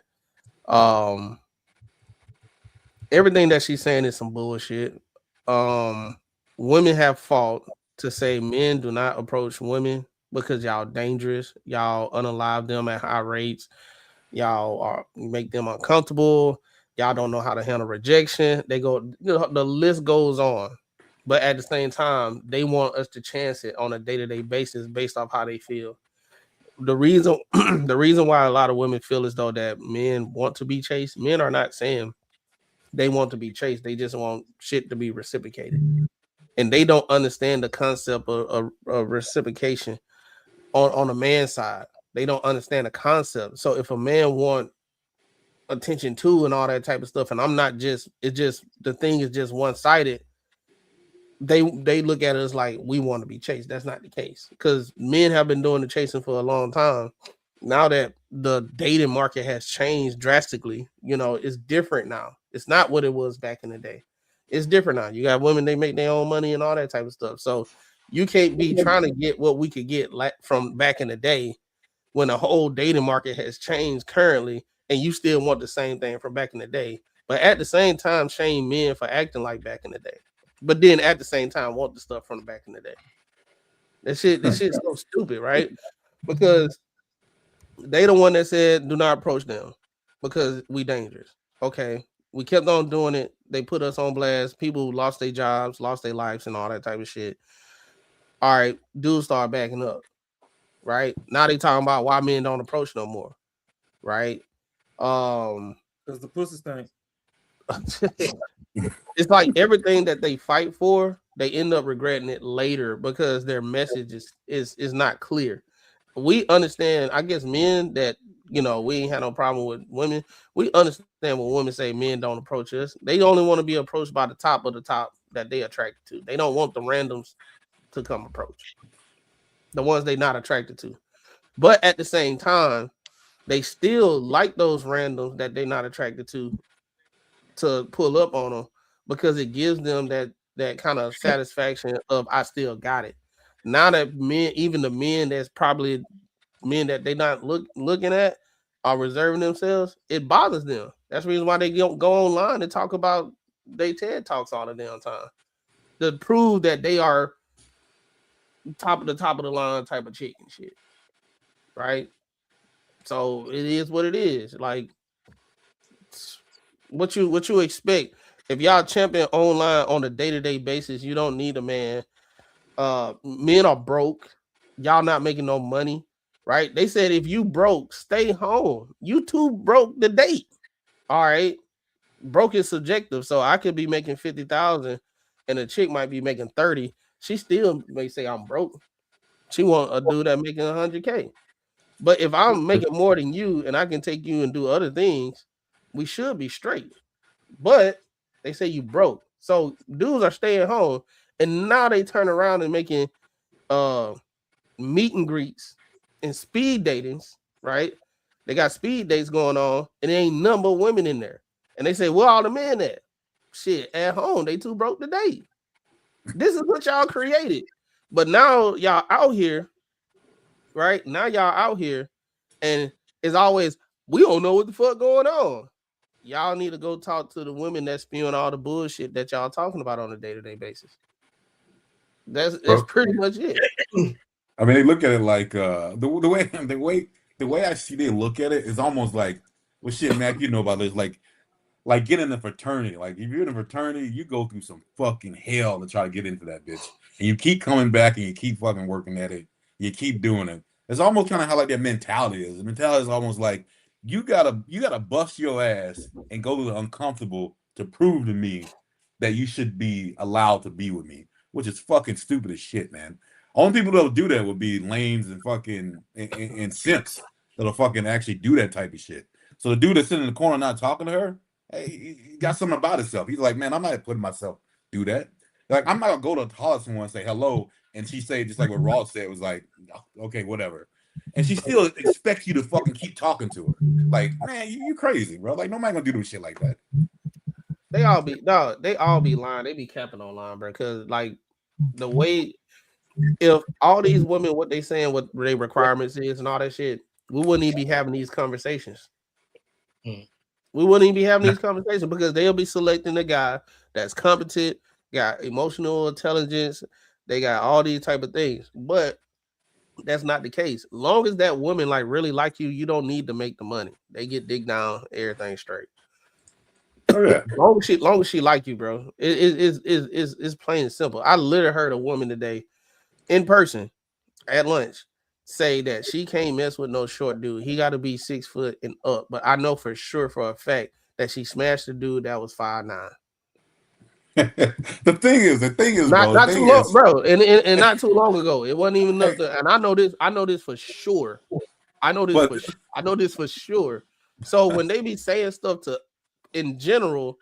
Everything that she's saying is some bullshit. Women have fought to say men do not approach women because y'all dangerous. Y'all unalive them at high rates. Y'all make them uncomfortable. Y'all don't know how to handle rejection. They go, the list goes on. But at the same time, they want us to chance it on a day-to-day basis based off how they feel. The reason why a lot of women feel as though that men want to be chased, men are not saying they want to be chased. They just want shit to be reciprocated. And they don't understand the concept of reciprocation on a man's side. They don't understand the concept. So if a man want attention too and all that type of stuff, and I'm not just, the thing is just one-sided, they look at us like we want to be chased. That's not the case, because men have been doing the chasing for a long time. Now that the dating market has changed drastically, it's different now. It's not what it was back in the day. It's different now. You got women, they make their own money and all that type of stuff. So you can't be trying to get what we could get from back in the day, when the whole dating market has changed currently, and you still want the same thing from back in the day. But at the same time, shame men for acting like back in the day. But then at the same time, want the stuff from the back in the day. This shit's so stupid, right? Because they the one that said do not approach them because we dangerous. Okay, we kept on doing it. They put us on blast. People lost their jobs, lost their lives, and all that type of shit. All right, dudes start backing up. Right now, they talking about why men don't approach no more. Right? Because the pussy stink. It's like everything that they fight for, they end up regretting it later because their message is not clear. We understand, I guess, men that we ain't had no problem with women. We understand when women say men don't approach us. They only want to be approached by the top of the top that they attracted to. They don't want the randoms to come approach the ones they not attracted to. But at the same time, they still like those randoms that they're not attracted to pull up on them, because it gives them that kind of satisfaction of I still got it. Now that men, even the men that's probably men that they not looking at, are reserving themselves, it bothers them. That's the reason why they don't go online and talk about they TED Talks all the damn time, to prove that they are top of the line type of chick and shit. Right? So it is what it is. Like, what you expect? If y'all champion online on a day-to-day basis, you don't need a man. Men are broke. Y'all not making no money, right? They said if you broke, stay home. You too broke the date. All right. Broke is subjective. So I could be making 50,000 and a chick might be making 30. She still may say I'm broke. She want a dude that making 100K. But if I'm making more than you and I can take you and do other things, we should be straight. But they say you broke. So dudes are staying home, and now they turn around and making meet and greets and speed datings, right? They got speed dates going on, and there ain't number of women in there. And they say, where all the men at? Shit, at home, they too broke to date. This is what y'all created. But now y'all out here, right? Now y'all out here, and it's always, we don't know what the fuck going on. Y'all need to go talk to the women that's spewing all the bullshit that y'all talking about on a day-to-day basis. That's pretty much it. I mean, they look at it like the way I see they look at it is almost like, well, shit, Mac, you know about this, like getting in a fraternity. Like if you're in a fraternity, you go through some fucking hell to try to get into that bitch, and you keep coming back and you keep fucking working at it. You keep doing it. It's almost kind of how like their mentality is. The mentality is almost like you gotta bust your ass and go to the uncomfortable to prove to me that you should be allowed to be with me, which is fucking stupid as shit, man. Only people that'll do that would be lames and fucking and simps that'll fucking actually do that type of shit. So the dude that's sitting in the corner not talking to her, hey, he got something about himself. He's like, man, I'm not putting myself through that. Like, I'm not gonna go to holler at someone and say hello, and she say just like what Ross said, was like, okay, whatever. And she still expects you to fucking keep talking to her. Like, man, you crazy, bro. Like, nobody gonna do shit like that. They all be lying. They be capping online, bro. Because like the way, if all these women, what they saying, what their requirements is, and all that shit, we wouldn't even be having these conversations. We wouldn't even be having these conversations because they'll be selecting a guy that's competent, got emotional intelligence, they got all these type of things. But that's not the case. Long as that woman like really like you, you don't need to make the money. They get digged down, everything straight. Oh yeah. long as she like you, bro. It's plain and simple. I literally heard a woman today in person at lunch say that she can't mess with no short dude. He got to be 6 foot and up. But I know for sure, for a fact, that she smashed a dude that was 5'9". The thing is, not too long, bro, and not too long ago. It wasn't even nothing. And I know this for sure. I know this for sure. So when they be saying stuff in general,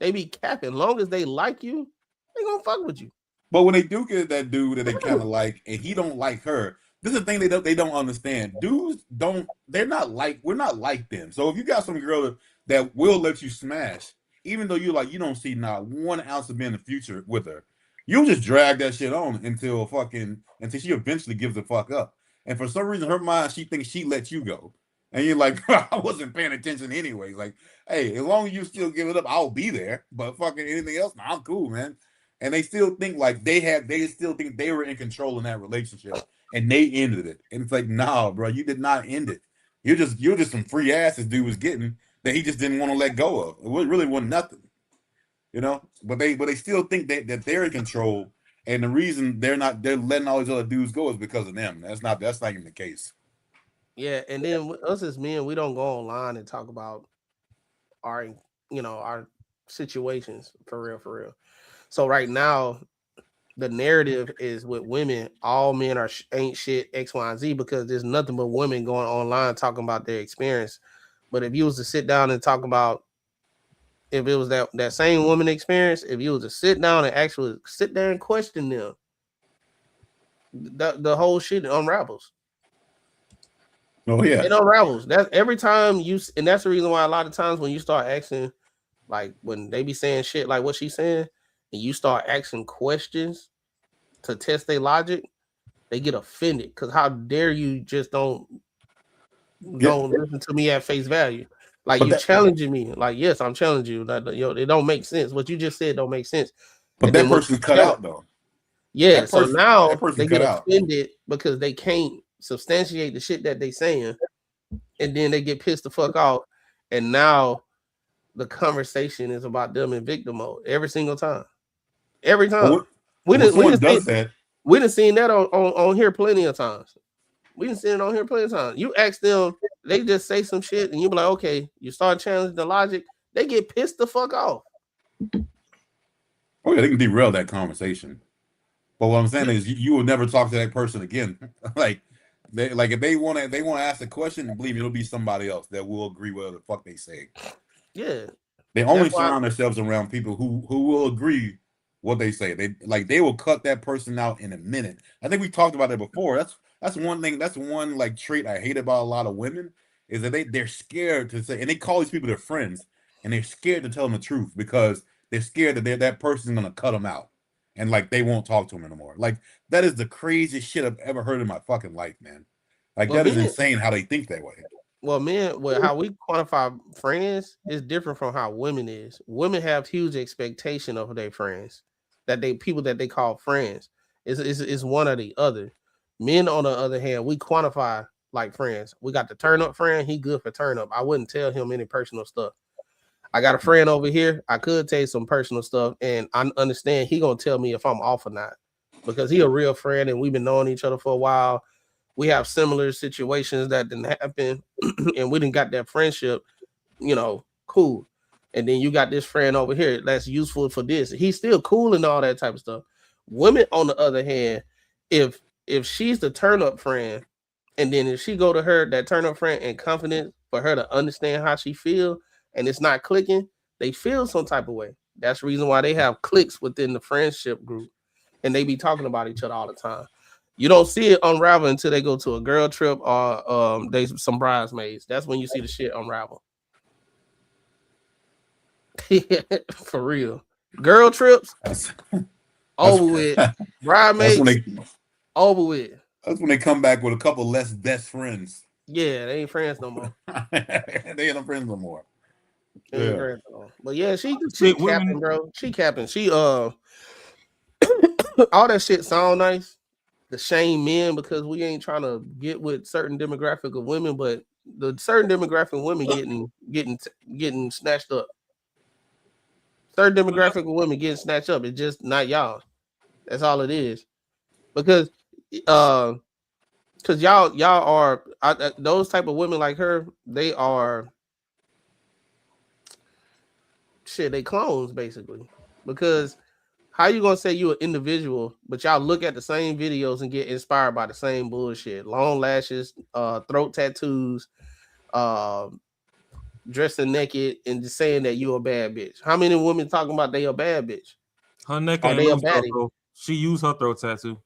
they be capping. Long as they like you, they gonna fuck with you. But when they do get that dude that they kind of like, and he don't like her, this is the thing they don't understand. Dudes we're not like them. So if you got some girl that will let you smash, even though you don't see not 1 ounce of being in the future with her, you'll just drag that shit on until she eventually gives the fuck up. And for some reason, her mind, she thinks she let you go. And you're like, I wasn't paying attention anyway. Like, hey, as long as you still give it up, I'll be there. But fucking anything else, nah, I'm cool, man. And they still think like they still think they were in control in that relationship, and they ended it. And it's like, nah, bro, you did not end it. You're just some free ass this dude was getting that he just didn't want to let go of. It really wasn't nothing, you know. But they still think that they're in control, and the reason they're letting all these other dudes go is because of them. That's not even the case. Yeah, and then us as men, we don't go online and talk about our situations for real. So right now, the narrative is with women, all men ain't shit X, Y, and Z, because there's nothing but women going online talking about their experience. But if you was to sit down and talk about, if it was that same woman experience, if you was to sit down and actually sit there and question them, the whole shit unravels. Oh yeah, it unravels. That's every time and that's the reason why a lot of times when you start asking, like when they be saying shit like what she's saying, and you start asking questions to test their logic, they get offended. Because how dare you just don't listen to me at face value? Like, but you challenging me. Like, yes, I'm challenging you. Like, it don't make sense. What you just said don't make sense. But and that person cut out though. Yeah, so now they get offended because they can't substantiate the shit that they saying, and then they get pissed the fuck off, and now the conversation is about them in victim mode every single time. Every time. We didn't seen that on here plenty of times. We didn't see it on here plenty of times. You ask them, they just say some shit, and you be like, okay, you start challenging the logic, they get pissed the fuck off. Oh yeah, they can derail that conversation. But what I'm saying is, you will never talk to that person again. If they want to ask a question, believe me, it'll be somebody else that will agree with what the fuck they say. Yeah, they only surround themselves around people who will agree what they say. They will cut that person out in a minute. I think we talked about that before. That's one thing. That's one like trait I hate about a lot of women is that they're scared to say, and they call these people their friends, and they're scared to tell them the truth because they're scared that that person's gonna cut them out. And like they won't talk to him anymore. Like that is the craziest shit I've ever heard in my fucking life, man. Like that is insane how they think that way. Well, how we quantify friends is different from how women is. Women have huge expectation of their friends, people that they call friends. It's one or the other. Men, on the other hand, we quantify like friends. We got the turn up friend. He good for turn up. I wouldn't tell him any personal stuff. I got a friend over here. I could tell you some personal stuff, and I understand he gonna tell me if I'm off or not, because he a real friend, and we've been knowing each other for a while. We have similar situations that didn't happen, and we didn't got that friendship, cool. And then you got this friend over here that's useful for this. He's still cool and all that type of stuff. Women, on the other hand, if she's the turn up friend, and then if she go to her, that turn up friend, and confident for her to understand how she feel, and it's not clicking, they feel some type of way. That's the reason why they have cliques within the friendship group, and they be talking about each other all the time. You don't see it unravel until they go to a girl trip or they some bridesmaids. That's when you see the shit unravel. For real. Girl trips, over with. Bridesmaids, over with. That's when they come back with a couple less best friends. Yeah, they ain't friends no more. They ain't no friends no more. Yeah. But yeah, she capping, bro. She capping. She all that shit sound nice. The shame men because we ain't trying to get with certain demographic of women, but the certain demographic of women getting snatched up. Certain demographic of women getting snatched up. It's just not y'all. That's all it is. Because y'all are those type of women like her. They are they clones basically. Because how you gonna say you an individual, but y'all look at the same videos and get inspired by the same bullshit? Long lashes, throat tattoos, dressing naked, and just saying that you a bad bitch. How many women talking about they a bad bitch? Her neck ain't they a baddie. She used her throat tattoo.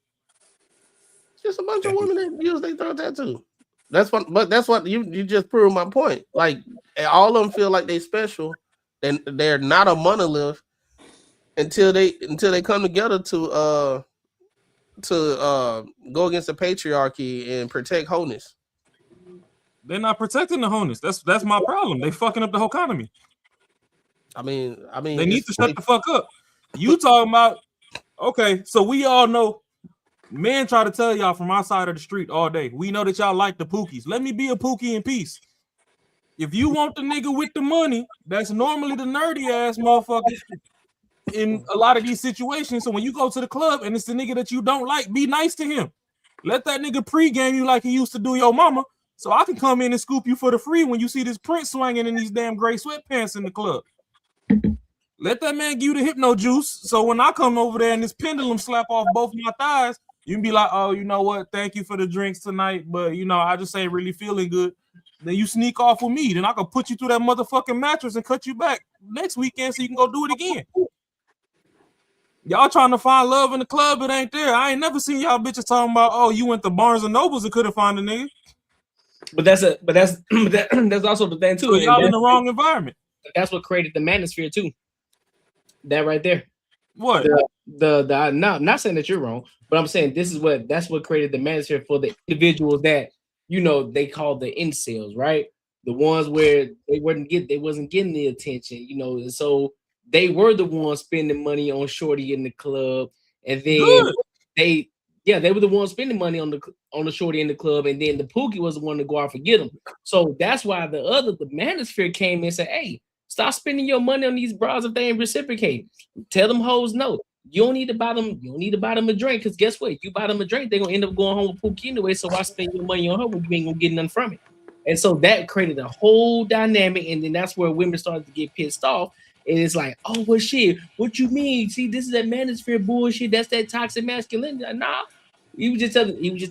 Just a bunch of women that use their throat tattoo. That's what you just proved my point. Like all of them feel like they special, and they're not a monolith until they come together to go against the patriarchy and protect wholeness. They're not protecting the wholeness. That's my problem. They fucking up the whole economy. I mean, they need to shut the fuck up. You talking about? Okay, so we all know. Men try to tell y'all from our side of the street all day. We know that y'all like the pookies. Let me be a pookie in peace. If you want the nigga with the money, that's normally the nerdy ass motherfuckers in a lot of these situations. So when you go to the club and it's the nigga that you don't like, be nice to him. Let that nigga pregame you like he used to do your mama, so I can come in and scoop you for the free when you see this Prince swinging in these damn gray sweatpants in the club. Let that man give you the hypno juice, so when I come over there and this pendulum slap off both my thighs, you can be like, oh, you know what? Thank you for the drinks tonight, but you know, I just ain't really feeling good. Then you sneak off with me. Then I can put you through that motherfucking mattress and cut you back next weekend so you can go do it again. Y'all trying to find love in the club, it ain't there. I ain't never seen y'all bitches talking about, oh, you went to Barnes and Nobles and couldn't find a nigga. But that's also the thing too. So y'all in the wrong environment. That's what created the manosphere too. That right there. What? I'm not saying that you're wrong, but I'm saying that's what created the manosphere for the individuals that, you know, they call the incels, right? The ones where they wasn't getting the attention, you know, and so they were the ones spending money on shorty in the club, and then they were the ones spending money on the shorty in the club, and then the pookie was the one to go out and get them. So that's why the manosphere came in and said, hey, stop spending your money on these bras if they ain't reciprocate. Tell them hoes no. You don't need to buy them a drink, because guess what? You buy them a drink, they're gonna end up going home with pookie anyway. So why spend your money on her when you ain't gonna get nothing from it? And so that created a whole dynamic, and then that's where women started to get pissed off. And it's like, oh well, shit. What you mean? See, this is that manosphere bullshit. That's that toxic masculinity. Like, nah, he was just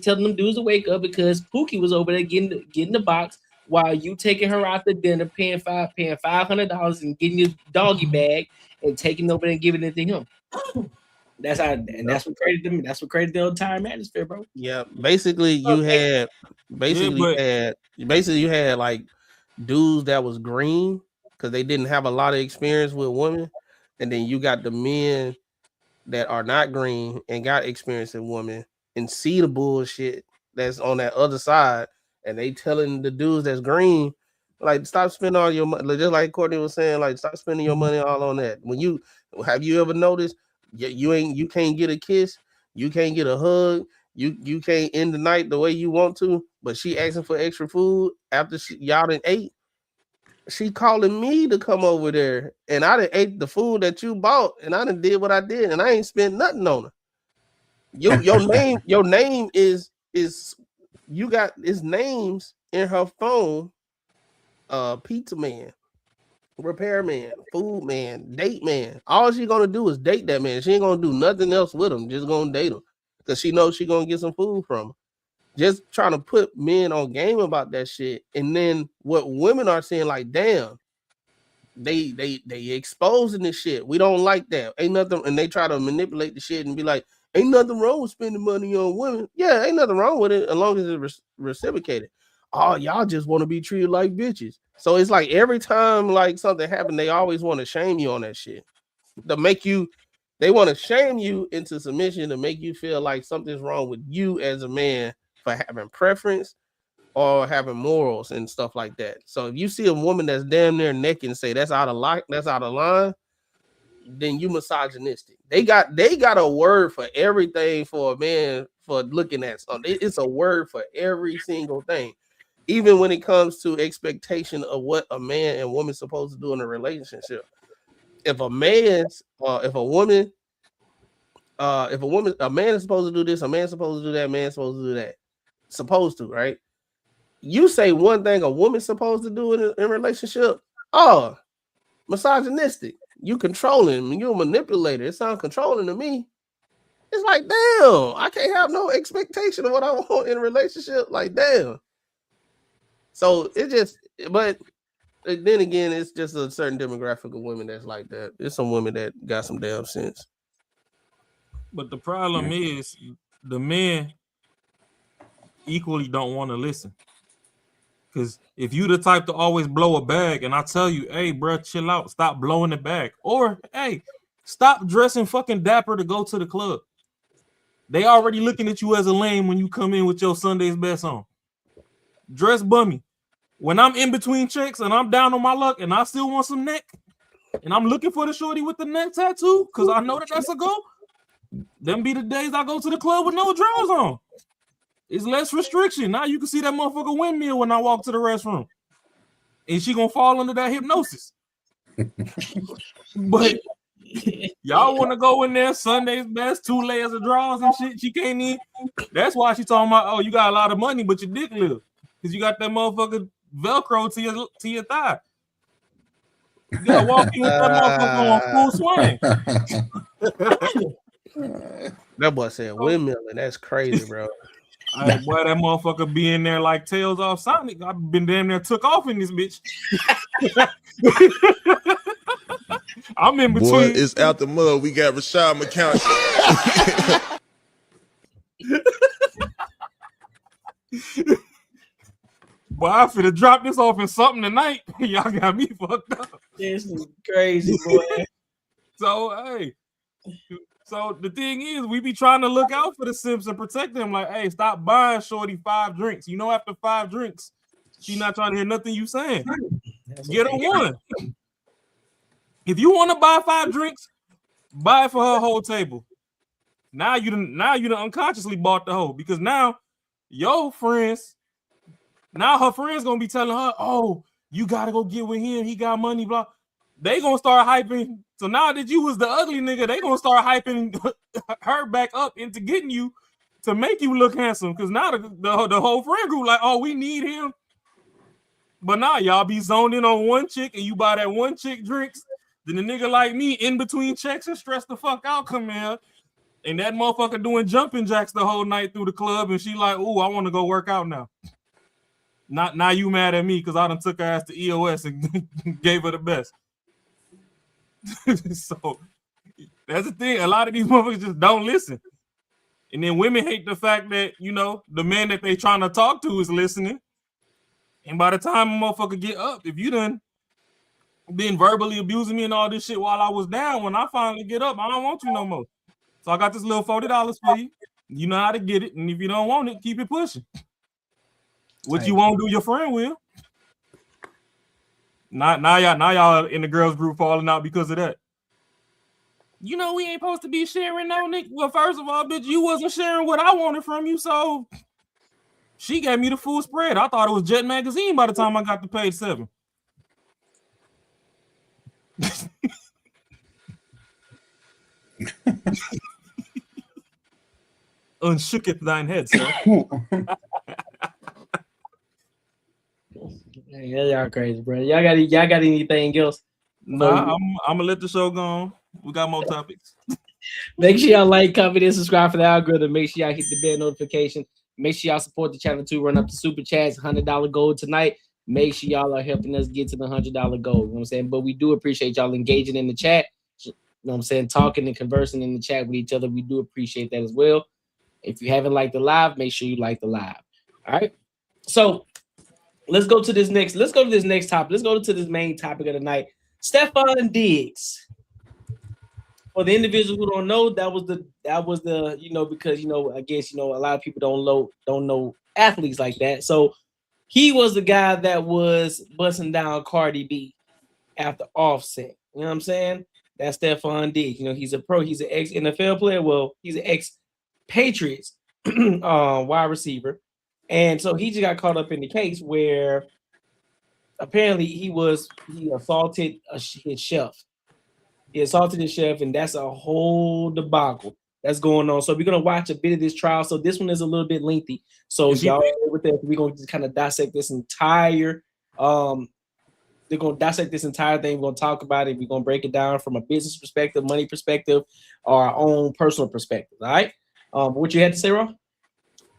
telling them dudes to wake up because Pookie was over there getting the box while you taking her out to dinner, paying $500 and getting your doggy bag and taking over there and giving it to him. That's what created them. That's what created the entire manosphere, bro. Yeah, basically you had like dudes that was green because they didn't have a lot of experience with women, and then you got the men that are not green and got experience in women and see the bullshit that's on that other side, and they telling the dudes that's green, like, stop spending all your money. Just like Courtney was saying, like, stop spending your money all on that. When you have you ever noticed you can't get a kiss, you can't get a hug, you can't end the night the way you want to, but she asking for extra food after y'all done ate. She calling me to come over there, and I done ate the food that you bought, and I done did what I did, and I ain't spent nothing on her. Your name is you got his names in her phone. Pizza man, repair man, food man, date man. All she gonna do is date that man. She ain't gonna do nothing else with him. Just gonna date him because she knows she gonna get some food from him. Just trying to put men on game about that shit. And then what women are saying, like, damn, they exposing this shit. We don't like that. Ain't nothing, and they try to manipulate the shit and be like, ain't nothing wrong with spending money on women. Yeah, ain't nothing wrong with it as long as it's reciprocated. Oh, y'all just want to be treated like bitches. So it's like every time like something happened, they always want to shame you on that shit. They want to shame you into submission to make you feel like something's wrong with you as a man for having preference or having morals and stuff like that. So if you see a woman that's damn near naked and say that's out of line, then you misogynistic. They got a word for everything for a man for looking at something. It's a word for every single thing. Even when it comes to expectation of what a man and woman supposed to do in a relationship. If a man is supposed to do this, a man is supposed to do that, a man is supposed to do that. Supposed to, right? You say one thing a woman's supposed to do in a relationship. Oh, misogynistic. You controlling, you a manipulator. It sounds controlling to me. It's like, damn, I can't have no expectation of what I want in a relationship. Like, damn. So but then again, it's just a certain demographic of women that's like that. There's some women that got some damn sense. But the problem is the men equally don't want to listen. Because if you the type to always blow a bag, and I tell you, hey, bro, chill out, stop blowing the bag, or hey, stop dressing fucking dapper to go to the club. They already looking at you as a lame when you come in with your Sunday's best on. Dress bummy. When I'm in between checks and I'm down on my luck and I still want some neck, and I'm looking for the shorty with the neck tattoo because I know that's a go, them be the days I go to the club with no drawers on. It's less restriction. Now you can see that motherfucker windmill when I walk to the restroom. And she gonna fall under that hypnosis. But y'all want to go in there, Sunday's best, 2 layers of drawers and shit. She can't even. That's why she talking about, oh, you got a lot of money, but your dick little. Because you got that motherfucker Velcro to your thigh. You gotta walk in with that motherfucker on full swing. That boy said windmill, and that's crazy, bro. Boy, that motherfucker be in there like tails off Sonic. I've been damn near took off in this bitch. I'm in between. Boy, it's out the mud. We got Rashad McCown. Boy, I finna drop this off in something tonight. Y'all got me fucked up. This is crazy, boy. So, hey. So the thing is, we be trying to look out for the simps and protect them. Like, hey, stop buying shorty 5 drinks. You know, after 5 drinks, she not trying to hear nothing you saying. Get her one. If you want to buy 5 drinks, buy it for her whole table. Now you done unconsciously bought the hoe because now your friends, now her friends gonna be telling her, oh, you gotta go get with him. He got money, blah. They gonna start hyping. So now that you was the ugly nigga, they gonna start hyping her back up into getting you to make you look handsome. Because now the whole friend group like, oh, we need him. But now y'all be zoned in on one chick and you buy that one chick drinks. Then the nigga like me in between checks and stress the fuck out come in. And that motherfucker doing jumping jacks the whole night through the club. And she like, ooh, I want to go work out now. Now you mad at me because I done took her ass to EOS and gave her the best. So that's the thing. A lot of these motherfuckers just don't listen. And then women hate the fact that, you know, the man that they trying to talk to is listening. And by the time a motherfucker get up, if you done been verbally abusing me and all this shit while I was down, when I finally get up, I don't want you no more. So I got this little $40 for you. You know how to get it. And if you don't want it, keep it pushing. What you won't do, your friend will. Now y'all in the girls group falling out because of that. You know we ain't supposed to be sharing no nigga. Well, first of all, bitch, you wasn't sharing what I wanted from you, so she gave me the full spread. I thought it was Jet Magazine by the time I got to page 7. Unshooketh thine head, sir. Yeah, y'all crazy, bro. Y'all got anything else? Nah, I'm gonna let the show go on. We got more topics. Make sure y'all like, comment, and subscribe for the algorithm. Make sure y'all hit the bell notification. Make sure y'all support the channel too. Run up the super chats, $100 goal tonight. Make sure y'all are helping us get to the $100 goal. You know what I'm saying? But we do appreciate y'all engaging in the chat. You know what I'm saying? Talking and conversing in the chat with each other. We do appreciate that as well. If you haven't liked the live, make sure you like the live. All right. So let's go to this next topic. Let's go to this main topic of the night. Stefon Diggs. For the individuals who don't know, that was the you know, because you know, I guess you know a lot of people don't know athletes like that. So he was the guy that was busting down Cardi B after Offset. You know what I'm saying? That's Stefon Diggs. You know, he's a pro, he's an ex-NFL player. Well, he's an ex-Patriots wide receiver. And so he just got caught up in the case where apparently he assaulted his chef. He assaulted his chef, and that's a whole debacle that's going on. So we're gonna watch a bit of this trial. So this one is a little bit lengthy. So y'all with that, we're gonna just kind of dissect this entire. They're gonna dissect this entire thing. We're gonna talk about it. We're gonna break it down from a business perspective, money perspective, or our own personal perspective. All right. What you had to say, Ron?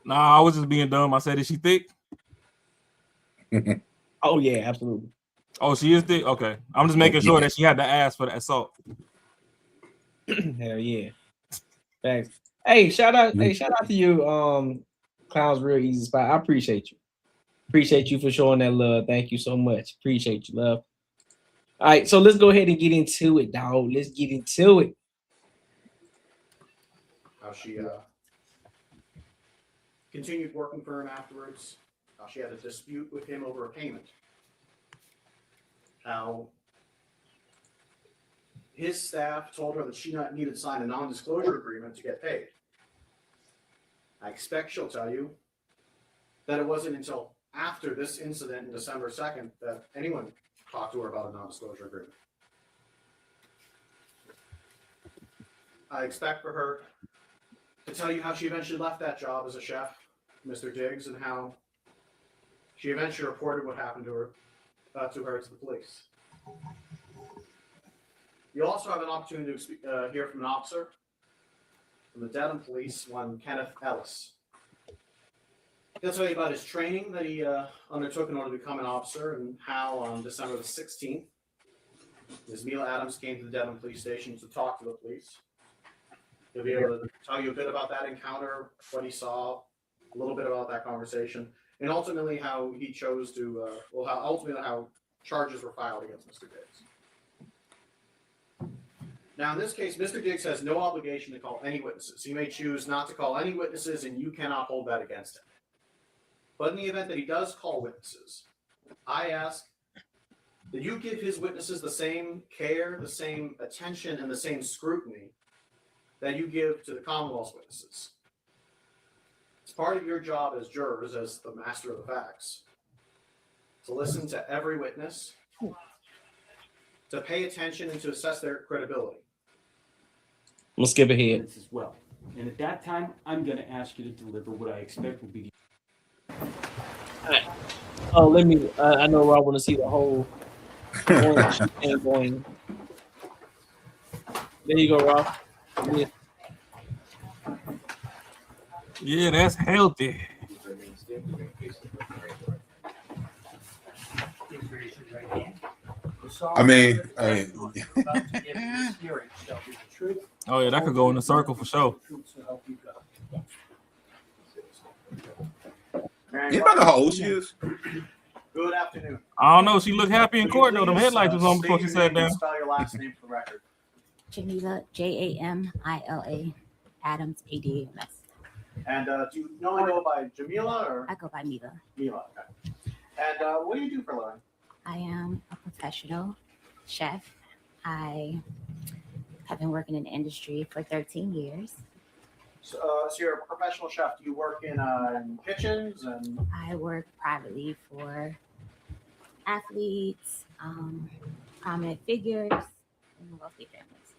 Nah, I was just being dumb. I said, is she thick? Oh yeah, absolutely. Oh, she is thick? Okay. I'm just making sure that she had to ask for the assault. Hell yeah. Thanks. Hey, shout out to you, Clown's Real Easy Spot. I appreciate you. Appreciate you for showing that love. Thank you so much. Appreciate you, love. All right, so let's go ahead and get into it, dog. Let's get into it. How she continued working for him afterwards. How she had a dispute with him over a payment. How his staff told her that she needed to sign a non-disclosure agreement to get paid. I expect she'll tell you that it wasn't until after this incident in December 2nd that anyone talked to her about a non-disclosure agreement. I expect for her to tell you how she eventually left that job as a chef, Mr. Diggs, and how she eventually reported what happened to her to the police. You'll also have an opportunity to hear from an officer from the Dedham police, one Kenneth Ellis. He'll tell you about his training that he undertook in order to become an officer and how on December the 16th, Ms. Jamila Adams came to the Dedham police station to talk to the police. He'll be able to tell you a bit about that encounter, what he saw, a little bit about that conversation, and ultimately how he chose to, how charges were filed against Mr. Diggs. Now, in this case, Mr. Diggs has no obligation to call any witnesses. He may choose not to call any witnesses, and you cannot hold that against him. But in the event that he does call witnesses, I ask that you give his witnesses the same care, the same attention, and the same scrutiny that you give to the Commonwealth's witnesses. It's part of your job as jurors, as the master of the facts, to listen to every witness, to pay attention, and to assess their credibility. Let's skip ahead. As well. And at that time, I'm going to ask you to deliver what I expect will be. All right. Oh, let me. I know I want to see the whole thing going. There you go, Rob. Yeah, that's healthy. I mean, oh yeah, that could go in a circle for sure. You know how old she is? Good afternoon. I don't know. She looked happy in court though. Them headlights was on before she sat down. Spell your last name for the record. Jamila, Jamila, Adams, ADAMS. And do you normally go by Jamila or? I go by Mila. Mila, okay. And what do you do for a living? I am a professional chef. I have been working in the industry for 13 years. So you're a professional chef. Do you work in kitchens? And I work privately for athletes, prominent figures, and wealthy families.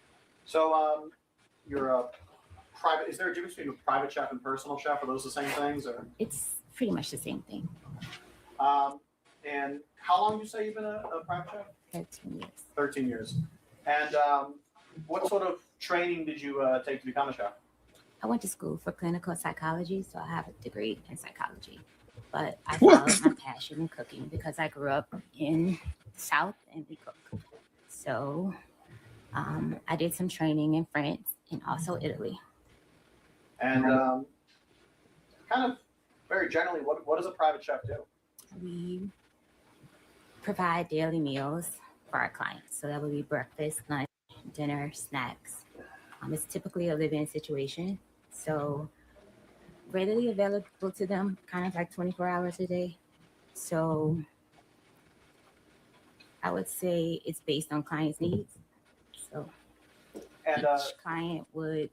So you're a private. Is there a difference between a private chef and personal chef? Are those the same things? Or? It's pretty much the same thing. And how long you say you've been a private chef? 13 years. 13 years. And what sort of training did you take to become a chef? I went to school for clinical psychology, so I have a degree in psychology. But I followed my passion in cooking because I grew up in the South and we cook. So I did some training in France and also Italy. And kind of very generally, what does a private chef do? We provide daily meals for our clients. So that would be breakfast, lunch, dinner, snacks. It's typically a live-in situation. So readily available to them, kind of like 24 hours a day. So I would say it's based on clients' needs. So and, each client would,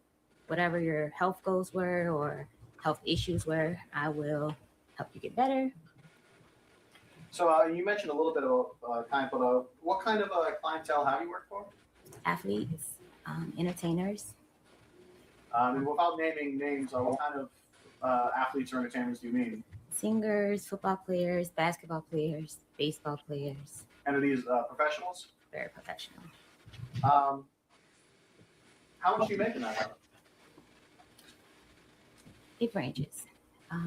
whatever your health goals were or health issues were, I will help you get better. So you mentioned a little bit about what kind of clientele have you worked for? Athletes, entertainers. And without naming names, what kind of athletes or entertainers do you mean? Singers, football players, basketball players, baseball players. And are these professionals? Very professional. How much do you make in that? It ranges,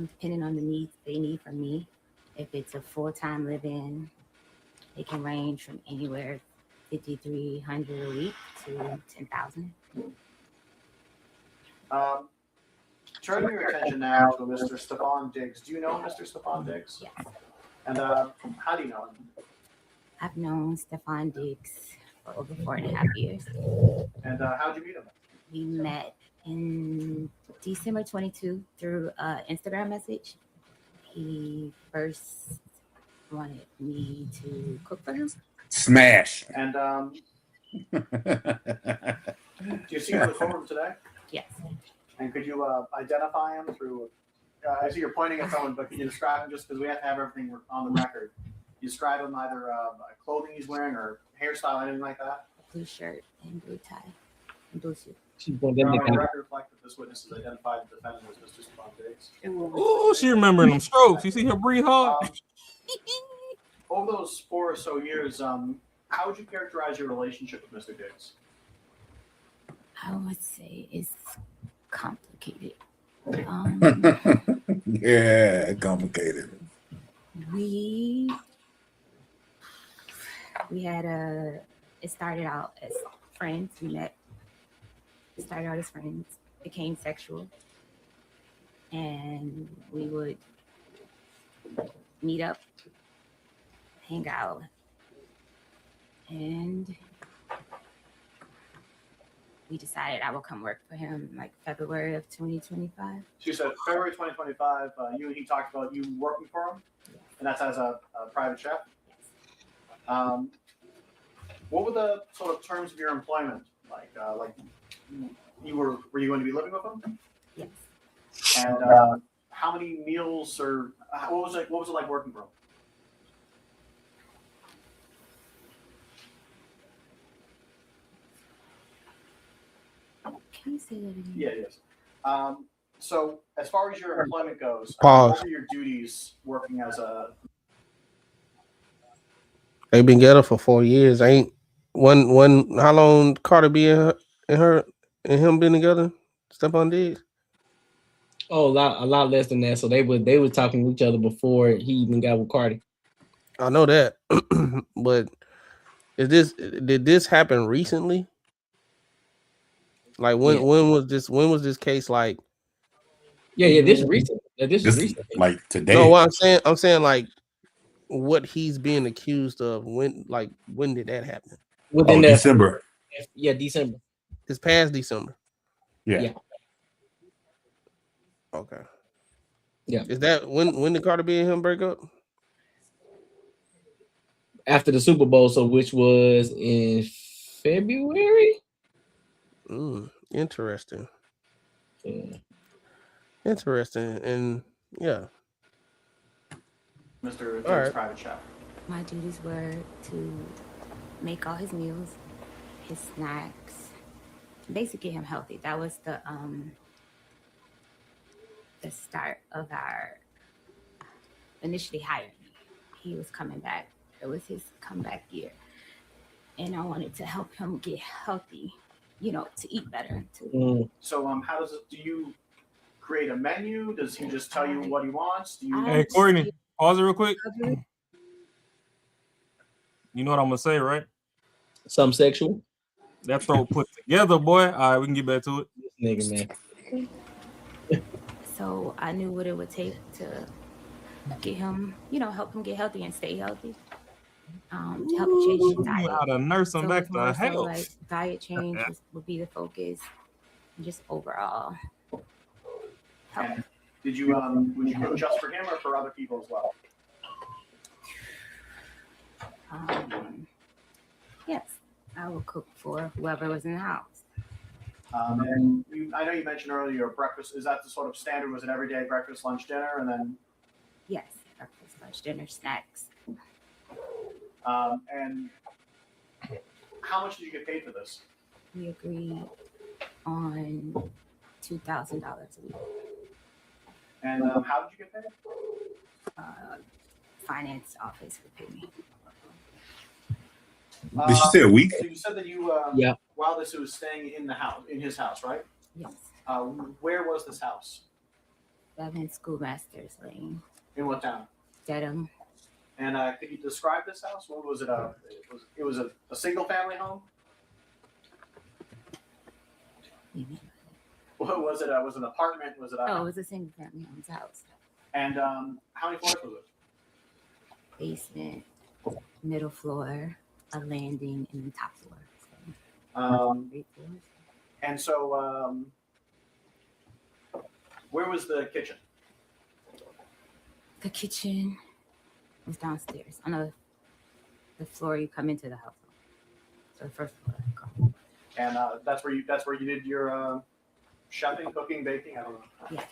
depending on the needs they need from me. If it's a full-time live-in, it can range from anywhere $5,300 a week to $10,000. Turning your attention now to Mr. Stefon Diggs. Do you know Mr. Stefon Diggs? Yes. And how do you know him? I've known Stefon Diggs for over 4.5 years. And how'd you meet him? We met in December 22 through an Instagram message. He first wanted me to cook for him. Smash. And do you see him in the courtroom today? Yes. And could you identify him through? I see you're pointing at someone, but can you describe him just because we have to have everything on the record? You describe him either clothing he's wearing or hairstyle, anything like that? Blue shirt and blue tie and blue suit. On the record reflect that this witness has identified the defendant as Mr. Stefon Diggs. Oh, she remembering them strokes. You see her breathe hard. Over those 4 or so years, how would you characterize your relationship with Mr. Diggs? I would say it's complicated. Yeah, complicated. We had it started out as friends. We met. It started out as friends, became sexual, and we would meet up, hang out, and we decided I would come work for him like February of 2025. She said February 2025, you and he talked about you working for him, and that's as a private chef. What were the sort of terms of your employment? Like were you going to be living with him? Yes. And how many meals or what was it like working for him? Can you say that again? Yeah, it is. So as far as your employment goes, Pause. what are your duties working as a? They've been together for 4 years. Ain't one how long Carter B and him been together? Stefon Diggs? Oh, a lot less than that. So they were talking to each other before he even got with Cardi. I know that. But did this happen recently? Like when was this case like? Yeah, this is recent. This is recent. Like today. No, what I'm saying like what he's being accused of. When did that happen? Within December. Yeah, December. It's past December. Yeah. Okay. Yeah. Is that when did Carter B and him break up? After the Super Bowl, so which was in February. Interesting. Yeah. Interesting, and yeah. Mr. All right. Private chef. My duties were to make all his meals, his snacks, basically get him healthy. That was the start of our initially hiring me. He was coming back. It was his comeback year. And I wanted to help him get healthy, to eat better. So how does it? Do you create a menu? Does he just tell you what he wants? Do you? Hey, Courtney, pause it real quick. You know what I'm gonna say, right? Some sexual. That throat put together, boy. All right, we can get back to it. This nigga, man. So I knew what it would take to get him, help him get healthy and stay healthy. To help him change his diet. How to nurse him back to health. Like diet change would be the focus, and just overall health. Did you would you cook just for him or for other people as well? Yes, I will cook for whoever was in the house. And I know you mentioned earlier breakfast. Is that the sort of standard? Was it every day breakfast, lunch, dinner, and then? Yes, breakfast, lunch, dinner, snacks. And how much did you get paid for this? We agreed on $2,000 a week. And how did you get paid? Finance office would pay me. Did she say a week? So you said that you while this was staying in his house, right? Yes. Where was this house? 7 Schoolmasters Lane. In what town? Dedham. And could you describe this house? What was it? It was a single family home. What was it? Was it an apartment? Was it? Oh, it was a single family house. And how many floors was it? Basement, middle floor, a landing, and then top floor. So, 3 floors. And so, where was the kitchen? The kitchen was downstairs on the floor you come into the house. So the first floor. And that's where you did your chefing, cooking, baking. I don't know. Yes,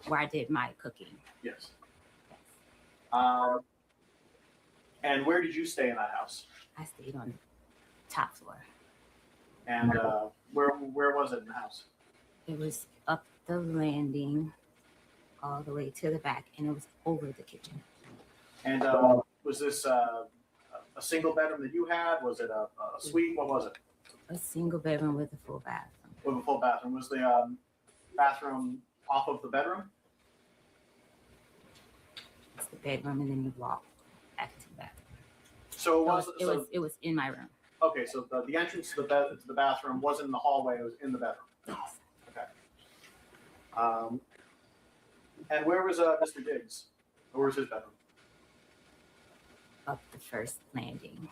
where I did my cooking. Yes. And where did you stay in that house? I stayed on the top floor. And where was it in the house? It was up the landing, all the way to the back, and it was over the kitchen. And was this a single bedroom that you had? Was it a suite? What was it? A single bedroom with a full bathroom. With a full bathroom. Was the bathroom off of the bedroom? It's the bedroom, and then you walk back to the bathroom. So it was in my room. Okay, so the entrance to the bathroom wasn't in the hallway; it was in the bedroom. Yes. Okay. And where was Mr. Diggs? Where was his bedroom? Up the first landing.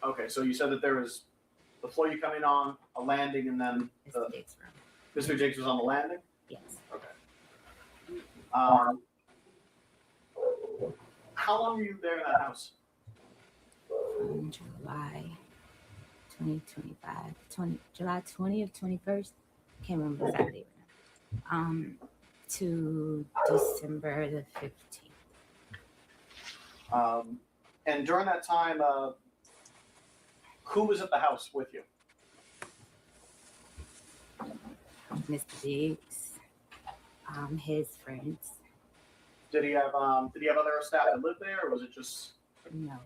Okay, so you said that there was the floor you come in on, a landing, and then Mr. Diggs' room. Mr. Diggs was on the landing? Yes. Okay. How long were you there in that house? From July 2025, July 20th, 21st, can't remember exactly. To December the 15th. And during that time, who was at the house with you? Mr. Diggs, his friends. Did he have other staff that lived there, or was it just? No,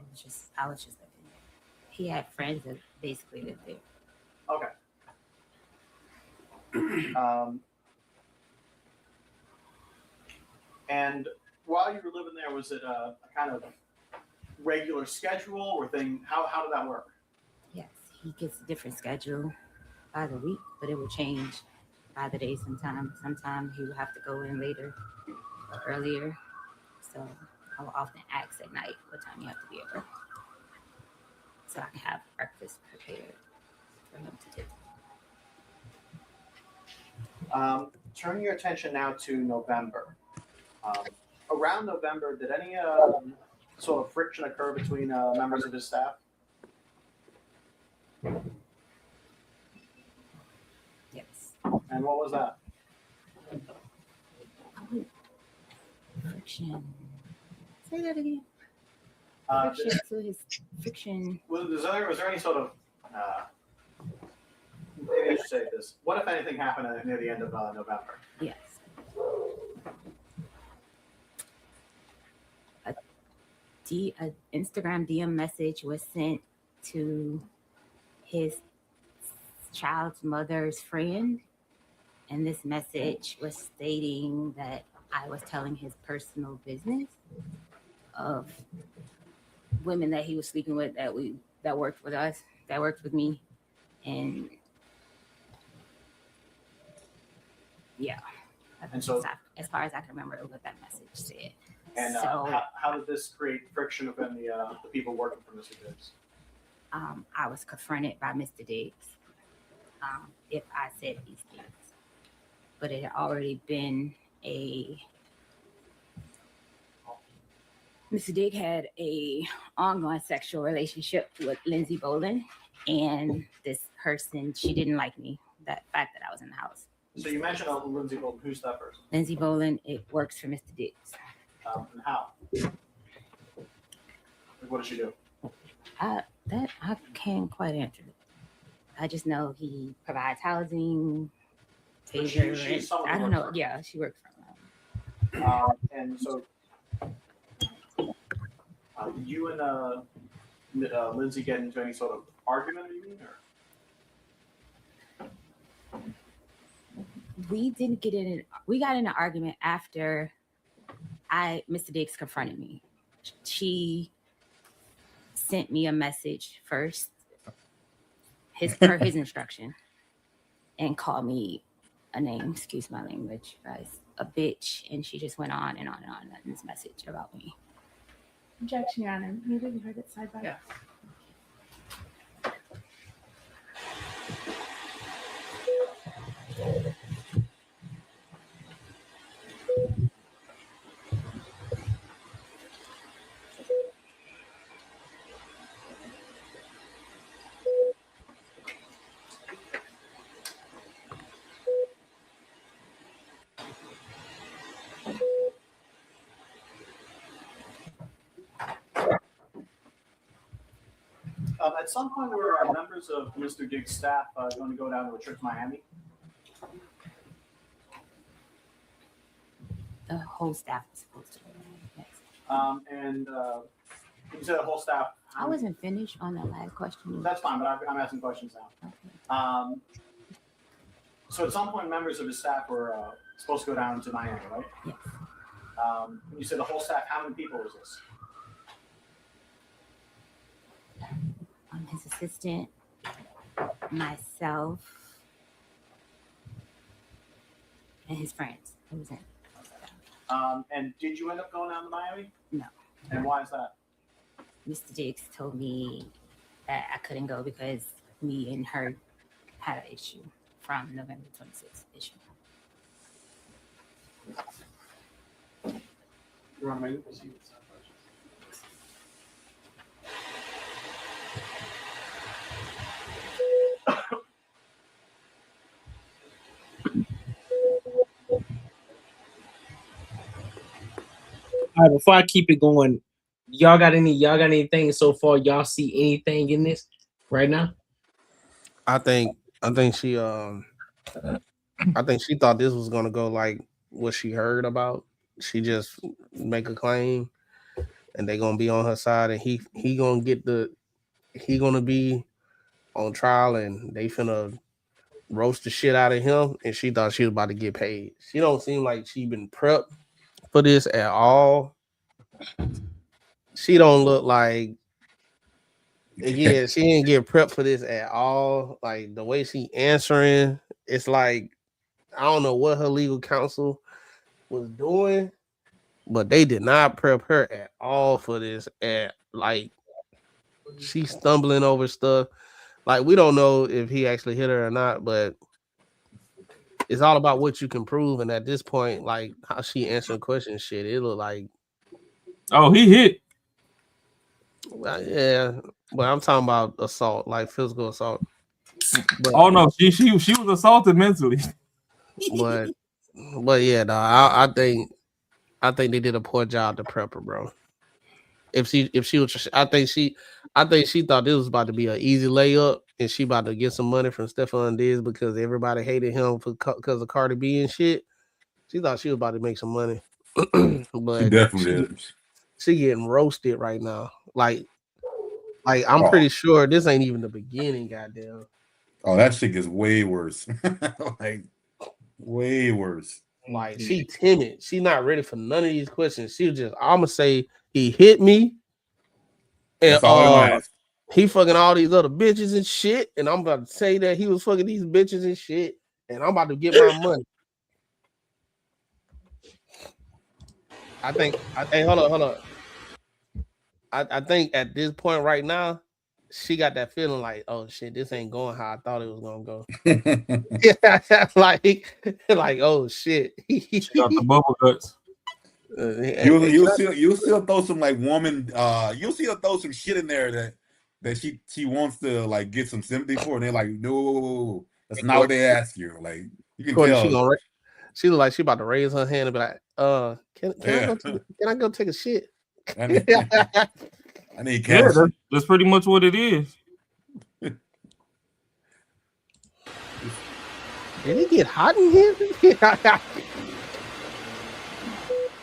I was just living there. He had friends that basically lived there. Okay. And while you were living there, was it a kind of regular schedule or thing? How did that work? Yes, he gets a different schedule by the week, but it will change by the day sometimes. Sometimes he will have to go in later or earlier. So I will often ask at night what time you have to be at work, so I can have breakfast prepared for him to do. Turning your attention now to November. Around November, did any sort of friction occur between members of his staff? Yes. And what was that? Friction. Say that again. Friction. Was there any sort of maybe I should say this. What, if anything, happened near the end of November? Yes. A Instagram DM message was sent to his child's mother's friend, and this message was stating that I was telling his personal business of women that he was sleeping with that worked with us, that worked with me, and yeah. And so, as far as I can remember, what that message said. And so, how did this create friction within the people working for Mr. Diggs? I was confronted by Mr. Diggs if I said these things, but it had already been Mr. Diggs had a ongoing sexual relationship with Lindsay Bolin, and this person, she didn't like me, that fact that I was in the house. So you mentioned Lindsay Bolin. Who's that person? Lindsay Bolin, it works for Mr. Diggs. And how? What does she do? I can't quite answer it. I just know he provides housing. She's I don't know. Yeah, she works for him. And so you and Lindsay get into any sort of argument, you mean? Or? We didn't get in. We got in an argument after Mr. Diggs confronted me. She sent me a message first, per his instruction, and called me a name, excuse my language, guys, a bitch, and she just went on and on and on in this message about me. Objection, Your Honor. Maybe we heard it side by side. At some point, were members of Mr. Diggs' staff going to go down to a trip to Miami? The whole staff was supposed to go. Yes. And you said the whole staff. I wasn't finished on that last question. That's fine, but I'm asking questions now. Okay. So at some point, members of his staff were supposed to go down to Miami, right? Yes. You said the whole staff. How many people was this? His assistant, myself, and his friends. Who was in? And did you end up going down to Miami? No. And why is that? Mr. Diggs told me that I couldn't go because me and her had an issue from November 26th issue. You want me to proceed with some questions? All right, before I keep it going, y'all got anything so far? Y'all see anything in this right now? I think she thought this was gonna go like what she heard about. She just make a claim and they gonna be on her side, and he gonna be on trial, and they finna roast the shit out of him, and she thought she was about to get paid. She don't seem like she been prepped for this at all. She don't look like, yeah, she didn't get prepped for this at all. Like the way she answering, it's like I don't know what her legal counsel was doing, but they did not prep her at all for this. And like she's stumbling over stuff. Like we don't know if he actually hit her or not, but it's all about what you can prove. And at this point, like how she answering questions, shit, it look like, oh, he hit. Yeah, but I'm talking about assault, like physical assault. But, oh no, she was assaulted mentally. But yeah, dog, I think they did a poor job to prep her, bro. If she was, I think she thought this was about to be an easy layup, and she about to get some money from Stefon Diggs because everybody hated him because of Cardi B and shit. She thought she was about to make some money, but She definitely is. She getting roasted right now. Like I'm pretty sure this ain't even the beginning. Goddamn. Oh, that shit gets way worse. Like way worse. Like she timid. She not ready for none of these questions. She was just, I'ma say he hit me. And that's all he fucking all these other bitches and shit. And I'm about to say that he was fucking these bitches and shit. And I'm about to get my money. Hold on. I think at this point right now, she got that feeling like, oh shit, this ain't going how I thought it was gonna go. like oh shit. She got the bubble guts. You'll still throw some like woman. You'll see her throw some shit in there that she wants to like get some sympathy for, and they're like, no, that's not what they ask you. Like you can tell. She look like she about to raise her hand and be like, can I go take a shit? I need cash. Yeah, that's pretty much what it is. Did it get hot in here?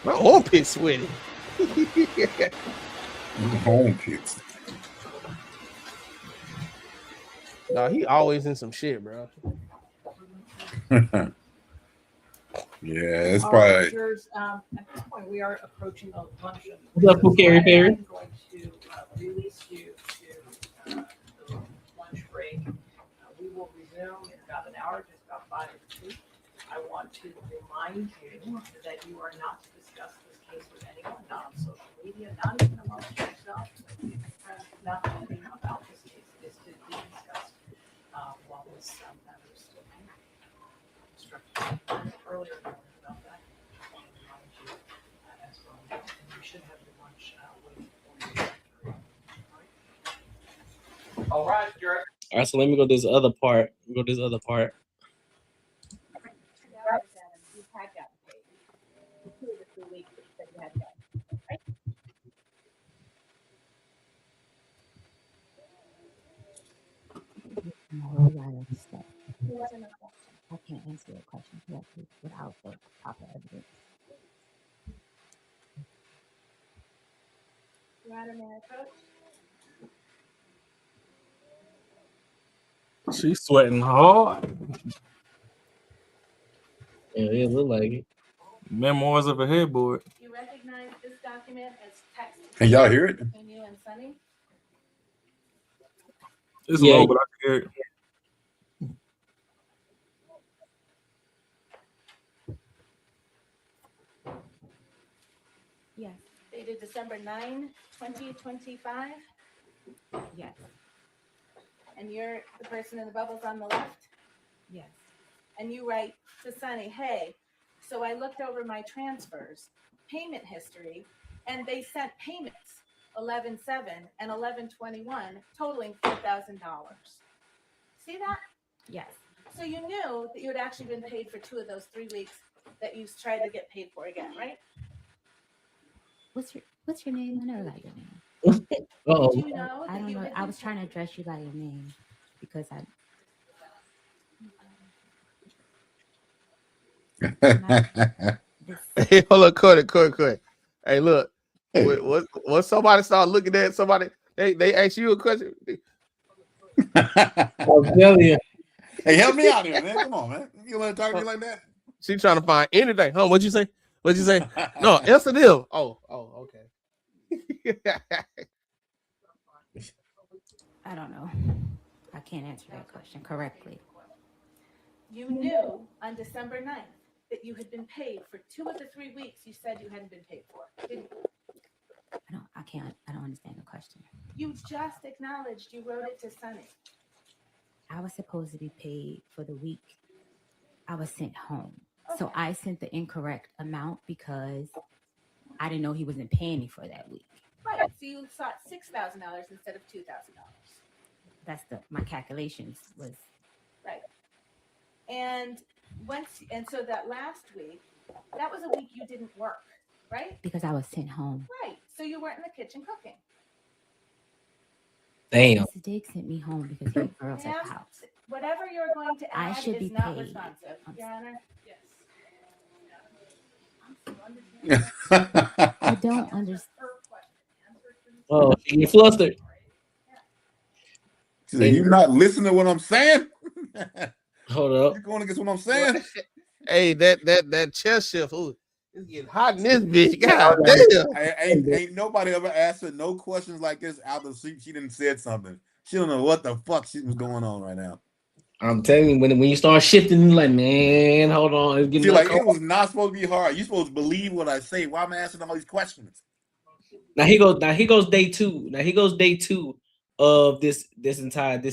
My armpit's sweaty. Armpits. No, he always in some shit, bro. Yeah, it's probably. Jurors, at this point, we are approaching the luncheon. What's up, Perry? I'm going to release you to the lunch break. We will resume in about an hour, just about 5 to 2. I want to remind you that you are not to discuss this case with anyone, not on social media, not even amongst yourself. Nothing about this case is to be discussed while this matter is still pending. Instructions earlier about that. I want to remind you as well. And you should have your lunch waiting for you. All right, so let me go to this other part. You had gotten paid. 2 to 3 weeks that you had gotten, right? A whole lot of stuff. It wasn't a question. I can't answer your question correctly without the proper evidence. You had a minute, coach? She's sweating hard. Yeah, it look like it. Memoirs of a headboard. You recognize this document as text Can y'all hear it? between you and Sonny? It's Yeah. low, but I can hear it. Yes. Dated December 9, 2025? Yes. And you're the person in the bubbles on the left? Yes. And you write to Sonny, hey, so I looked over my transfers, payment history, and they sent payments 11/7 and 11/21, totaling $4,000. See that? Yes. So you knew that you had actually been paid for 2 of those 3 weeks that you tried to get paid for again, right? What's your name? I never got your name. Uh-oh. Did you know I that don't you know. had I was trying to address you by your name because I. Hey, hold on, Corey. Hey, look. What somebody start looking at somebody, they ask you a question. I'm telling you. Hey, help me out here, man. Come on, man. You want to talk to me like that? She trying to find anything. Huh? What'd you say? No, answer them. Oh, okay. I don't know. I can't answer that question correctly. You knew on December 9th that you had been paid for 2 of the 3 weeks you said you hadn't been paid for, didn't you? I don't understand the question. You just acknowledged you wrote it to Sonny. I was supposed to be paid for the week I was sent home. So I sent the incorrect amount because I didn't know he wasn't paying me for that week. Right. So you sought $6,000 instead of $2,000. That's my calculations was Right. And so that last week, that was a week you didn't work, right? because I was sent home. Right. So you weren't in the kitchen cooking. Damn. Mrs. Diggs sent me home because he had girls at Ma'am, the house. whatever you're going to I add should is be not paid. responsive, Your Honor. Yes. I don't understand. Oh, she get flustered. She said, you not listening to what I'm saying? Hold up. You going against what I'm saying? Hey, that chest shift. Ooh, it's getting hot in this bitch. God damn. Ain't nobody ever asked her no questions like this after she didn't said something. She don't know what the fuck she was going on right now. I'm telling you, when you start shifting, you're like, man, hold on. It's getting See, like, cold. it was not supposed to be hard. You supposed to believe what I say. Why am I asking all these questions? Now he goes day 2. Now he goes day 2 of this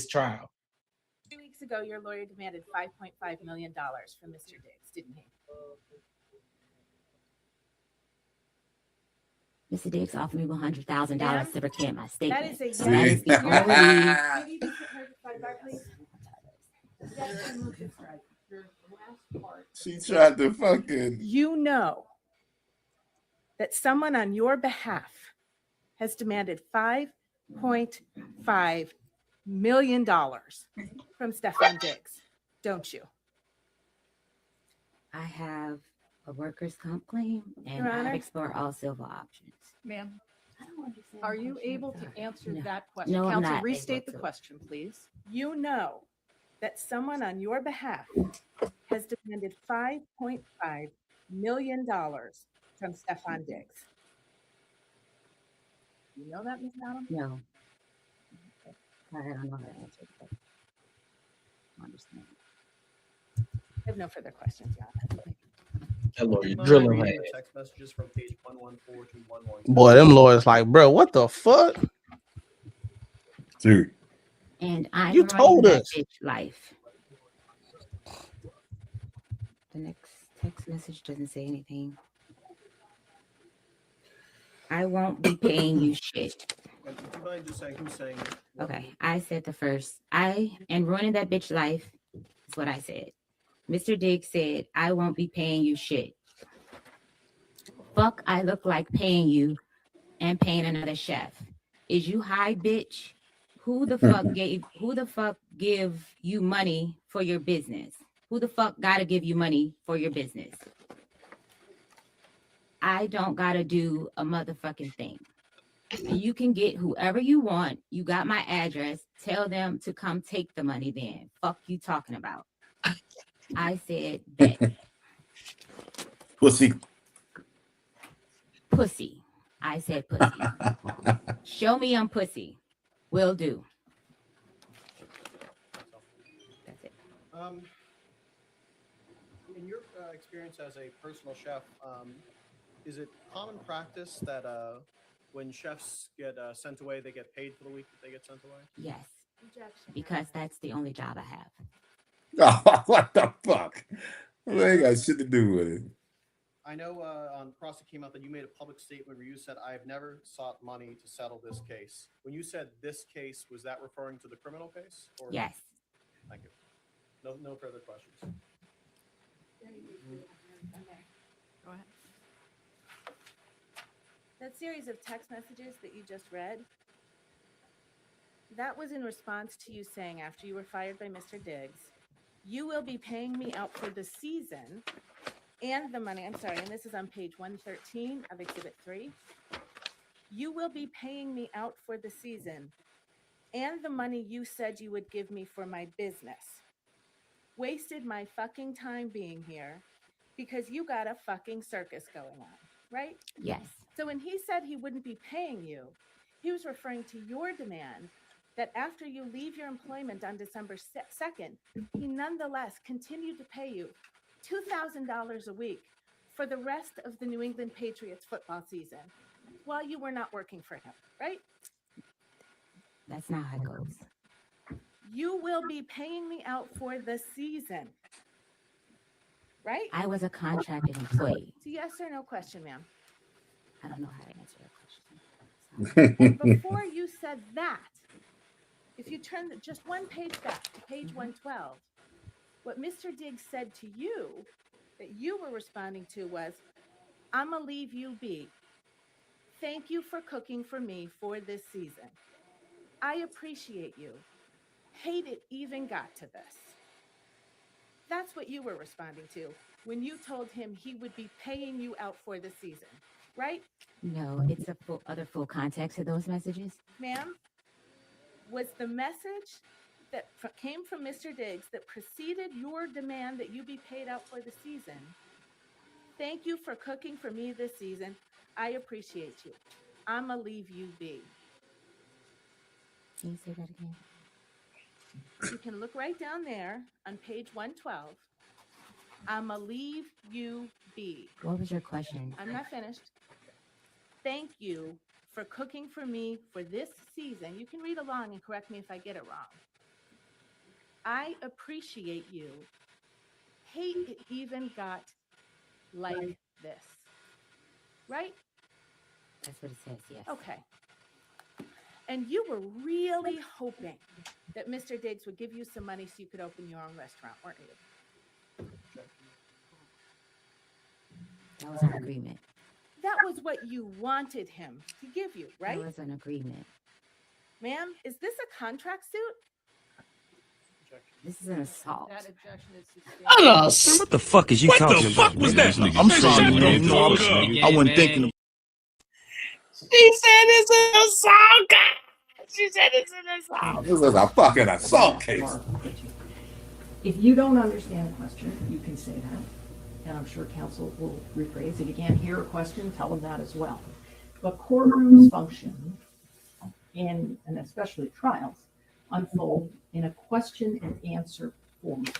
trial. 2 weeks ago, your lawyer demanded $5.5 million from Mr. Diggs, didn't he? Mr. Diggs offered me $100,000 to recant my statement. That is a So that is the only. Can you just sit her sidebar, please? She tried to fucking. You know that someone on your behalf has demanded $5.5 million from Stefon Diggs, don't you? I have a workers' comp claim, and Your Honor? I've explored all civil options. Ma'am, are you able to answer that question? No, I'm Counsel, not restate able the to. question, please. You know that someone on your behalf has demanded $5.5 million from Stefon Diggs. You know that, Ms. Adams? No. I don't know how to answer the question. I understand. have no further questions, That lawyer Am I drilling reading her the ass. text messages from page 114 to 119? Boy, them lawyers like, bro, what the fuck? Dude. And I'm You running told that us. bitch life. The next text message doesn't say anything. I won't be paying you shit. And do you mind just saying who's saying what? Okay, I said the first. And ruining that bitch life is what I said. Mr. Diggs said, I won't be paying you shit. Fuck, I look like paying you and paying another chef. Is you high, bitch? Who the fuck give you money for your business? Who the fuck gotta give you money for your business? I don't gotta do a motherfucking thing. You can get whoever you want. You got my address. Tell them to come take the money then. Fuck you talking about. I said bet. Pussy. Pussy. I said pussy. Show me I'm pussy. Will do. That's it. In your experience as a personal chef, is it common practice that when chefs get sent away, they get paid for the week that they get sent away? Yes. Because that's the only job I have. Oh, what the fuck? They ain't got shit to do with it. I know on Cross it came out that you made a public statement where you said, I've never sought money to settle this case. When you said this case, was that referring to the criminal case? Or... Yes. Thank you. No further questions. Go ahead. That series of text messages that you just read, that was in response to you saying after you were fired by Mr. Diggs, you will be paying me out for the season and the money. I'm sorry, and this is on page 113 of Exhibit 3. You will be paying me out for the season and the money you said you would give me for my business. Wasted my fucking time being here because you got a fucking circus going on, right? Yes. So when he said he wouldn't be paying you, he was referring to your demand that after you leave your employment on December 2nd, he nonetheless continued to pay you $2,000 a week for the rest of the New England Patriots football season while you were not working for him, right? That's not how it goes. You will be paying me out for the season, right? I was a contracted employee. It's a yes or no question, ma'am. I don't know how to answer that question. And before you said that, if you turn just one page back to page 112, what Mr. Diggs said to you that you were responding to was, I'm gonna leave you be. Thank you for cooking for me for this season. I appreciate you. Hate it even got to this. That's what you were responding to when you told him he would be paying you out for the season, right? No, it's a full context of those messages. Ma'am, was the message that came from Mr. Diggs that preceded your demand that you be paid out for the season? Thank you for cooking for me this season. I appreciate you. I'ma leave you be. Can you say that again? You can look right down there on page 112. I'ma leave you be. What was your question? I'm not finished. Thank you for cooking for me for this season. You can read along and correct me if I get it wrong. I appreciate you. Hate it even got like this. Right? That's what it says, yes. Okay. And you were really hoping that Mr. Diggs would give you some money so you could open your own restaurant, weren't you? That was an agreement. That was what you wanted him to give you, right? That was an agreement. Ma'am, is this a contract suit? This is an assault. That objection is Man, what the fuck is you talking about? What the fuck was that? I'm sorry, man. No, I wasn't thinking. She said it's an assault case. She said it's an assault. This is a fucking assault case. If you don't understand a question, you can say that. And I'm sure counsel will rephrase. If you can't hear a question, tell them that as well. But courtrooms function, and especially trials, unfold in a question and answer format.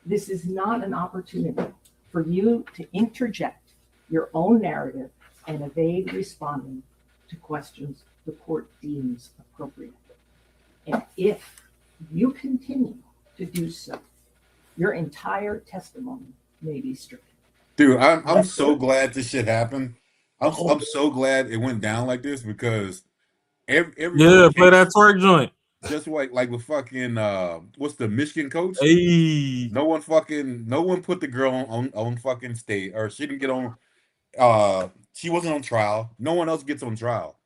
This is not an opportunity for you to interject your own narrative and evade responding to questions the court deems appropriate. And if you continue to do so, your entire testimony may be stricken. Dude, I'm so glad this shit happened. I'm so glad it went down like this because every other play that case, twerk joint. just like with fucking what's the Michigan coach? Hey, no one put the girl on fucking state, or she didn't get on. She wasn't on trial. No one else gets on trial.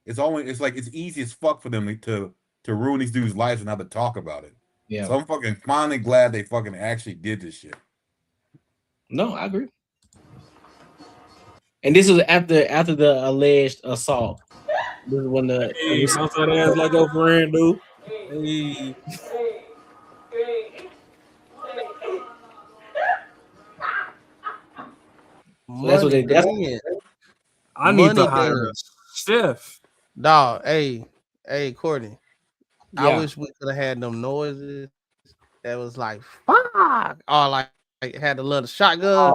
It's easy as fuck for them to ruin these dudes' lives and have to talk about it. Yeah. So I'm fucking finally glad they fucking actually did this shit. No, I agree. And this was after the alleged assault. This is when the bounce that ass like a friend, dude. Hey. So that's what they. I need to hire a chef. Dog, hey, Courtney. I Yeah. wish we could have had them noises that was like fuck, or like had the little shotgun.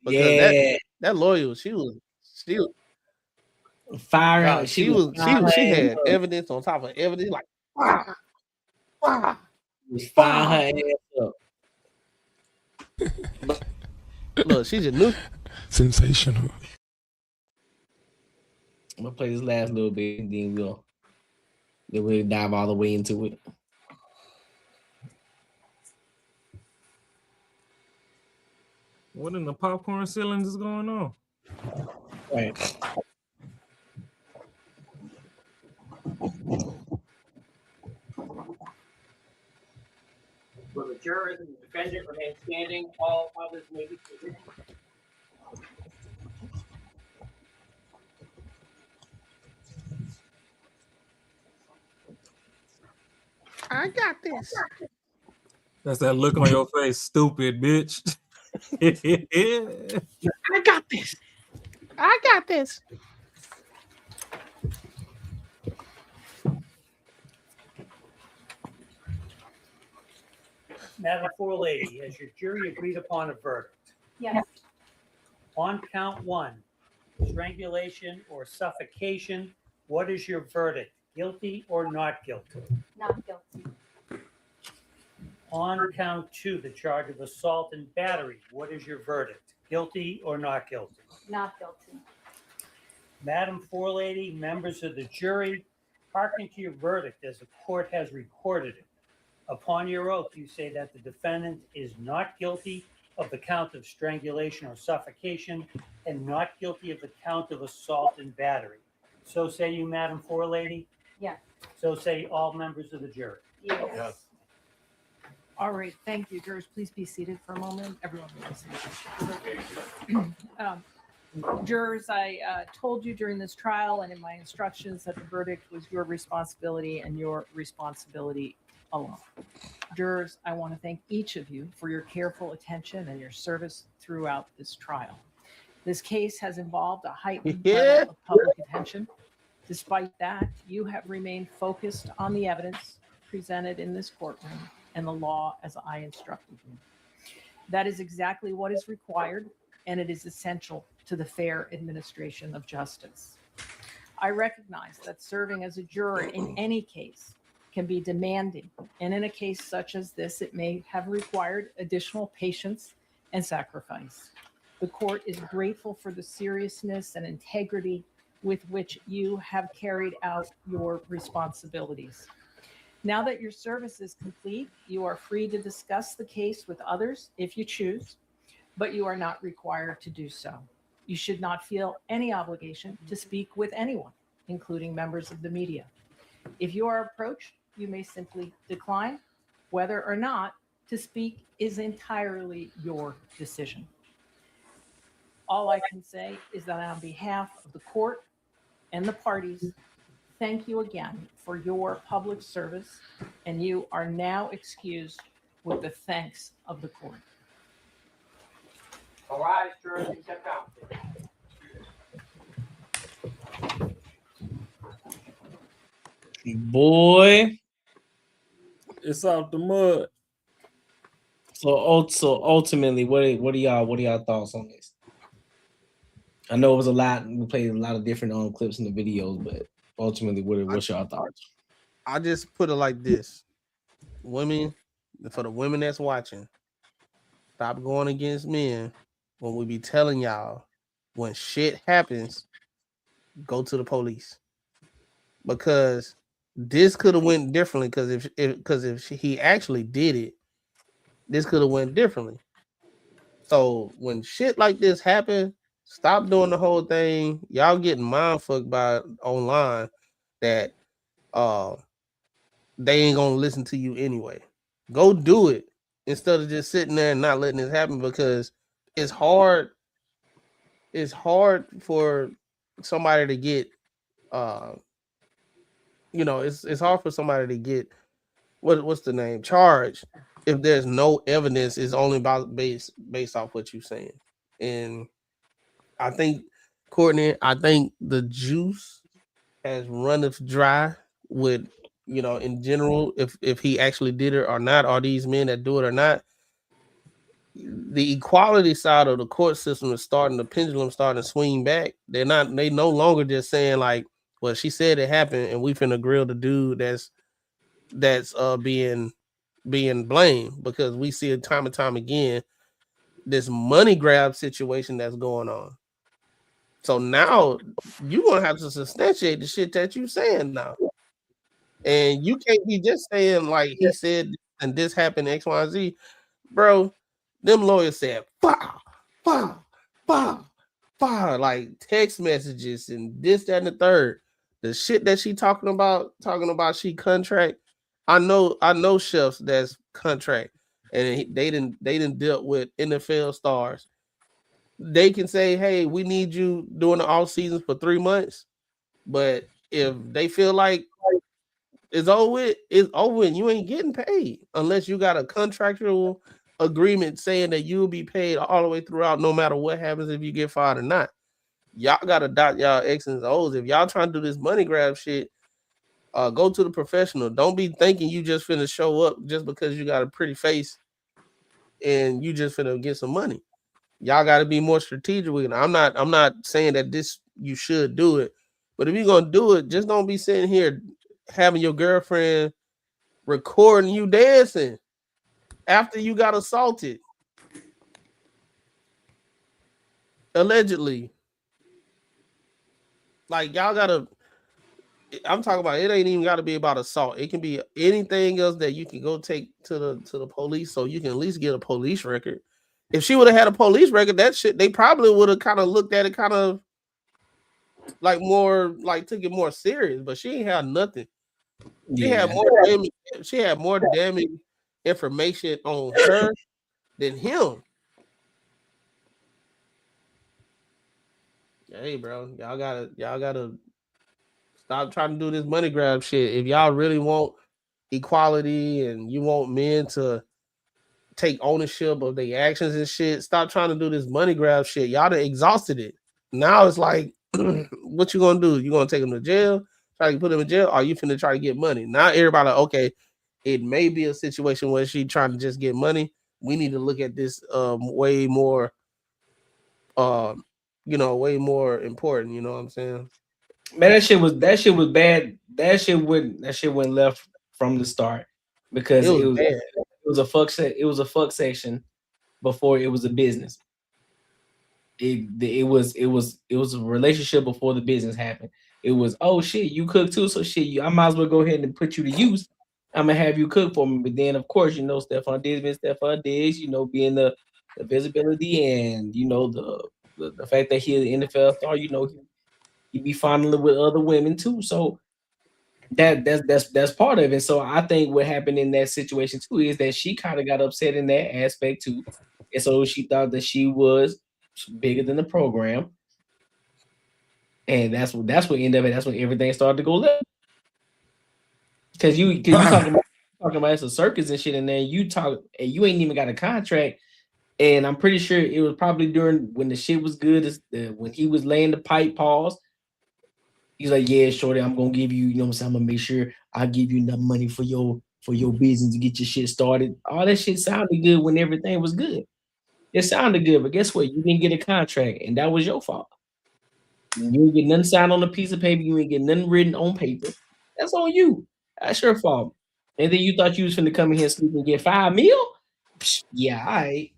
Because that lawyer, she was firing. Nah, she had evidence on top of evidence, like firing her ass up. Look, she just knew. Sensational. I'm gonna play this last little bit, and then we'll dive all the way into it. What in the popcorn ceilings is going on? Right. Will the jurors and the defendant remain standing? All others may be seated. I got this. That's that look on your face, stupid bitch. I got this. I got this. Madam Forelady, has your jury agreed upon a verdict? Yes. On count one, strangulation or suffocation, what is your verdict? Guilty or not guilty? Not guilty. On count two, the charge of assault and battery, what is your verdict? Guilty or not guilty? Not guilty. Madam Forelady, members of the jury, hearken to your verdict as the court has recorded it. Upon your oath, you say that the defendant is not guilty of the count of strangulation or suffocation and not guilty of the count of assault and battery. So say you, Madam Forelady? Yes. So say all members of the jury. Yes. All right, thank you. Jurors, please be seated for a moment. Everyone be seated. Jurors, I told you during this trial and in my instructions that the verdict was your responsibility and your responsibility alone. Jurors, I want to thank each of you for your careful attention and your service throughout this trial. This case has involved a heightened level of public attention. Despite that, you have remained focused on the evidence presented in this courtroom and the law as I instructed you. That is exactly what is required, and it is essential to the fair administration of justice. I recognize that serving as a juror in any case can be demanding, and in a case such as this, it may have required additional patience and sacrifice. The court is grateful for the seriousness and integrity with which you have carried out your responsibilities. Now that your service is complete, you are free to discuss the case with others if you choose, but you are not required to do so. You should not feel any obligation to speak with anyone, including members of the media. If you are approached, you may simply decline. Whether or not to speak is entirely your decision. All I can say is that on behalf of the court and the parties, thank you again for your public service, and you are now excused with the thanks of the court. All rise, jurors, and step down. Boy, it's out the mud. So ultimately, what are y'all thoughts on this? I know it was a lot. We played a lot of different clips in the videos, but ultimately, what's your thoughts? I just put it like this: women, for the women that's watching, stop going against men when we be telling y'all when shit happens, go to the police, because this could have went differently. Because if he actually did it, this could have went differently. So when shit like this happen, stop doing the whole thing. Y'all getting mind fucked by online that they ain't gonna listen to you anyway. Go do it instead of just sitting there and not letting this happen, because it's hard. It's hard for somebody to get it's hard for somebody to get what's the name charged if there's no evidence. It's only about based off what you're saying. And I think, Courtney, the juice has run its dry with, in general, if he actually did it or not, or these men that do it or not. The equality side of the court system is the pendulum starting to swing back. They no longer just saying like, well, she said it happened and we finna grill the dude that's being blamed, because we see it time and time again, this money grab situation that's going on. So now you're gonna have to substantiate the shit that you saying now. And you can't be just saying like he said and this happened X, Y, Z. Bro, them lawyers said like text messages and this, that, and the third. The shit that she talking about she contract. I know chefs that's contract, and they didn't dealt with NFL stars. They can say, hey, we need you during the off season for 3 months. But if they feel like it's over and you ain't getting paid unless you got a contractual agreement saying that you'll be paid all the way throughout, no matter what happens, if you get fired or not. Y'all gotta dot y'all X's and O's. If y'all trying to do this money grab shit, go to the professional. Don't be thinking you just finna show up just because you got a pretty face and you just finna get some money. Y'all got to be more strategic with it. I'm not saying that this you should do it, but if you're gonna do it, just don't be sitting here having your girlfriend recording you dancing after you got assaulted, allegedly. Like, y'all gotta. I'm talking about, it ain't even got to be about assault. It can be anything else that you can go take to the police, so you can at least get a police record. If she would have had a police record, that shit, they probably would have kind of looked at it kind of like more, like took it more serious. But she ain't had nothing. She had more damning information on her than him. Hey, bro, y'all gotta stop trying to do this money grab shit. If y'all really want equality and you want men to take ownership of their actions and shit, stop trying to do this money grab shit. Y'all done exhausted it. Now it's like, what you gonna do? You gonna take them to jail? Try to put them in jail? Or you finna try to get money? Now everybody like, okay, it may be a situation where she trying to just get money. We need to look at this way more way more important. You know what I'm saying? Man, that shit was bad. That shit went left from the start, because it was a fuck section before it was a business. It was a relationship before the business happened. It was, oh shit, you cook too, so shit, I might as well go ahead and put you to use. I'm gonna have you cook for me. But then, of course, Stefon Diggs, being the visibility and the fact that he's an NFL star, he be fondling with other women too. So that's part of it. So I think what happened in that situation too is that she kind of got upset in that aspect too, and so she thought that she was bigger than the program, and that's what ended up. That's when everything started to go left. Because you talking about it's a circus and shit, and then you ain't even got a contract. And I'm pretty sure it was probably during when the shit was good, when he was laying the pipe pause. He's like, yeah, shorty, I'm gonna give you, I'm gonna make sure I give you enough money for your for your business to get your shit started. All that shit sounded good when everything was good. It sounded good, but guess what? You didn't get a contract, and that was your fault. You didn't get nothing signed on a piece of paper. You didn't get nothing written on paper. That's on you. That's your fault. And then you thought you was finna come in here, sleep, and get $5 million? Psh, yeah, all right.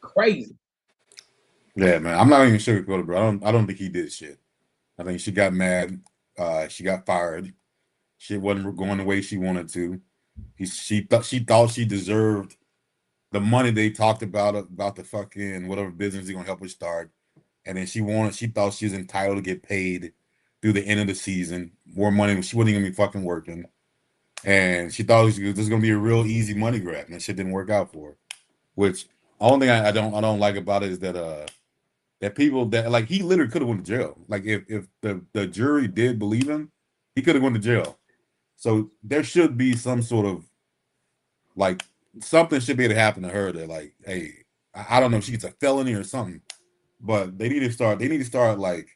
Crazy. Yeah, man. I'm not even sugarcoating, bro. I don't think he did shit. I think she got mad. She got fired. Shit wasn't going the way she wanted to. She thought she deserved the money they talked about the fucking whatever business they're gonna help her start. And then she thought she was entitled to get paid through the end of the season. More money. She wasn't even gonna be fucking working. And she thought this was gonna be a real easy money grab, and that shit didn't work out for her. Which only thing I don't like about it is that people that like he literally could have went to jail. Like if the jury did believe him, he could have went to jail. So there should be some sort of like something should be able to happen to her that like, hey, I don't know if she gets a felony or something, but they need to start like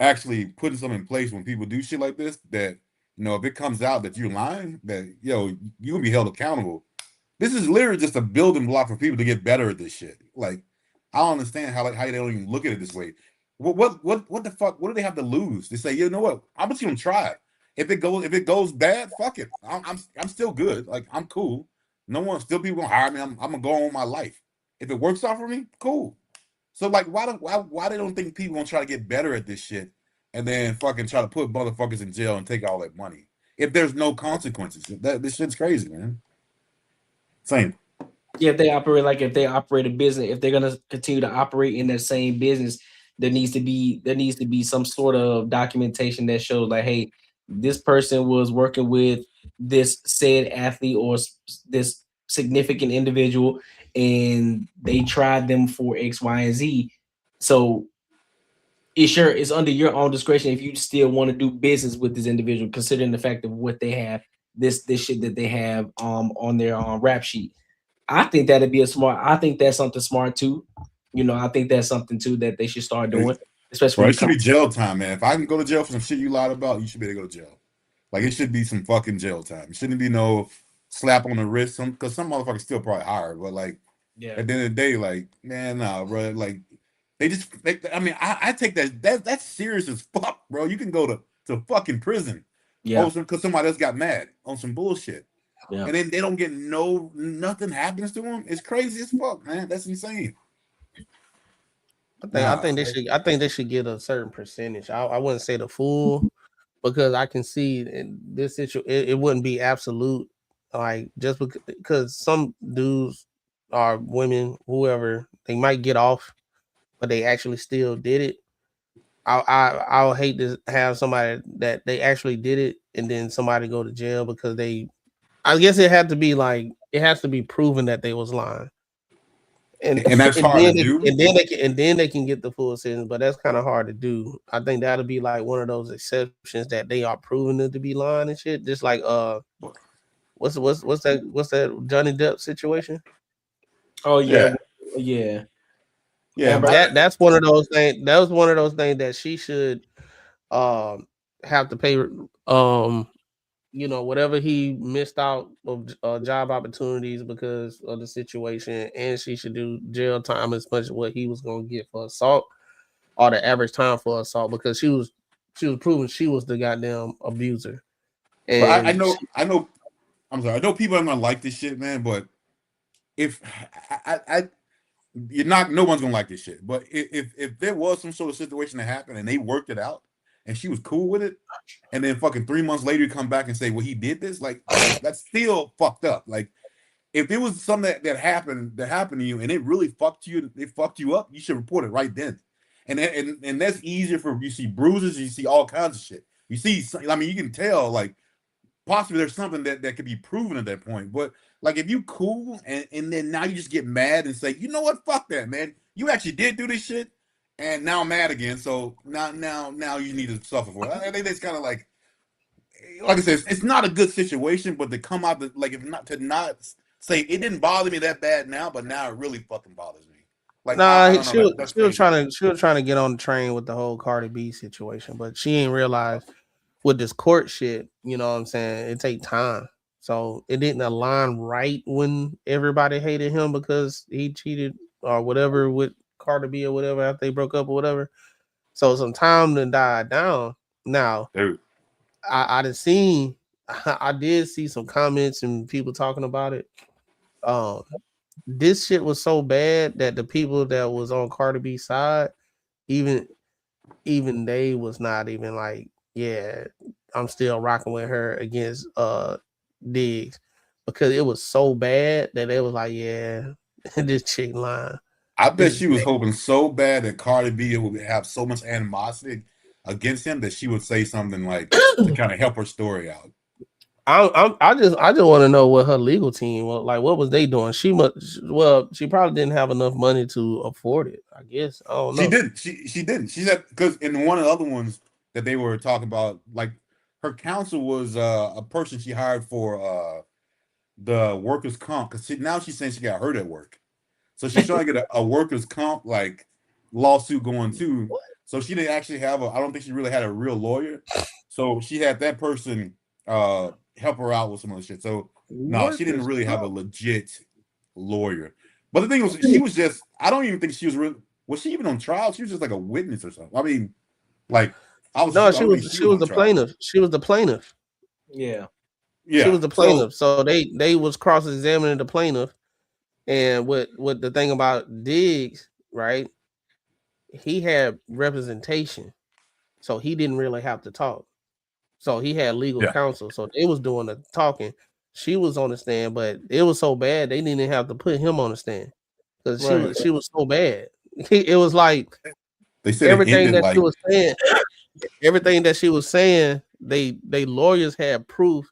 actually putting something in place when people do shit like this that if it comes out that you're lying, that you will be held accountable. This is literally just a building block for people to get better at this shit. Like, I don't understand how they don't even look at it this way. What the fuck? What do they have to lose? They say, you know what? I'm just gonna try it. If it goes bad, fuck it. I'm still good. Like, I'm cool. Still people gonna hire me. I'm gonna go on with my life. If it works out for me, cool. So like, why they don't think people gonna try to get better at this shit and then fucking try to put motherfuckers in jail and take all that money if there's no consequences? This shit's crazy, man. Same. Yeah, if they operate a business, if they're gonna continue to operate in that same business, there needs to be some sort of documentation that shows like, hey, this person was working with this said athlete or this significant individual, and they tried them for X, Y, and Z. So it's under your own discretion if you still want to do business with this individual, considering the fact of what they have, this shit that they have on their rap sheet. I think that'd be I think that's something smart too. I think that's something too that they should start doing. Especially it should be jail time, man. If I can go to jail for some shit you lied about, you should be able to go to jail. Like, it should be some fucking jail time. It shouldn't be no slap on the wrist. Because some motherfuckers still probably hired, but like, at the end of the day, like, man, nah, bro. Like, I take that's serious as fuck, bro. You can go to fucking prison, because somebody else got mad on some bullshit, and then they don't get nothing happens to them. It's crazy as fuck, man. That's insane. I think they should get a certain percentage. I wouldn't say the full, because I can see in this situation it wouldn't be absolute. Like, just because some dudes or women, whoever, they might get off, but they actually still did it. I'll hate to have somebody that they actually did it and then somebody go to jail because I guess it has to be proven that they was lying. And that's hard to do. And then they can get the full sentence, but that's kind of hard to do. I think that'll be like one of those exceptions that they are proving it to be lying and shit. Just like what's that Johnny Depp situation? Oh yeah. That's one of those things. That was one of those things that she should have to pay. Whatever he missed out of job opportunities because of the situation, and she should do jail time as much as what he was going to get for assault, or the average time for assault, because she was proving she was the goddamn abuser. And I know. I'm sorry. I know people aren't gonna like this shit, man. But if no one's gonna like this shit. But if there was some sort of situation that happened and they worked it out, and she was cool with it, and then fucking 3 months later you come back and say, well, he did this, like, that's still fucked up. Like, if it was something that happened to you and it really fucked you up, you should report it right then. And that's easier for, you see bruises, you see all kinds of shit. You see, I mean, you can tell, like, possibly there's something that could be proven at that point. But like, if you cool and then now you just get mad and say, you know what, fuck that, man. You actually did do this shit. And now I'm mad again, so now you need to suffer for it. I think that's kind of like I said, it's not a good situation, but to come out to not say it didn't bother me that bad now, but now it really fucking bothers me. Like, she was trying to get on the train with the whole Cardi B situation, but she ain't realized with this court shit, you know what I'm saying? It take time. So it didn't align right when everybody hated him because he cheated or whatever with Carter B or whatever after they broke up or whatever. So some time to die down. Now, I did see some comments and people talking about it. This shit was so bad that the people that was on Carter B's side, even they was not even like, yeah, I'm still rocking with her against Diggs, because it was so bad that they was like, yeah, this chick lying. I bet she was hoping so bad that Cardi B would have so much animosity against him that she would say something like to kind of help her story out. I just want to know what her legal team was like. What was they doing? She probably didn't have enough money to afford it. I guess I don't know. She didn't. She didn't. She said because in one of the other ones that they were talking about, like her counsel was a person she hired for the workers' comp, because now she's saying she got hurt at work, so she's trying to get a workers' comp like lawsuit going too. So she didn't actually have I don't think she really had a real lawyer. So she had that person help her out with some of the shit. So no, she didn't really have a legit lawyer. But the thing was, she was just, I don't even think she was really, was she even on trial? She was just like a witness or something. I mean, like, she was the plaintiff. She was the plaintiff. Yeah. She was the plaintiff. So they was cross-examining the plaintiff. And with the thing about Diggs, right? He had representation. So he didn't really have to talk. So he had legal counsel. So they was doing the talking. She was on the stand, but it was so bad they didn't even have to put him on the stand because she was so bad. It was like they said everything that she was saying. Everything that she was saying, they lawyers had proof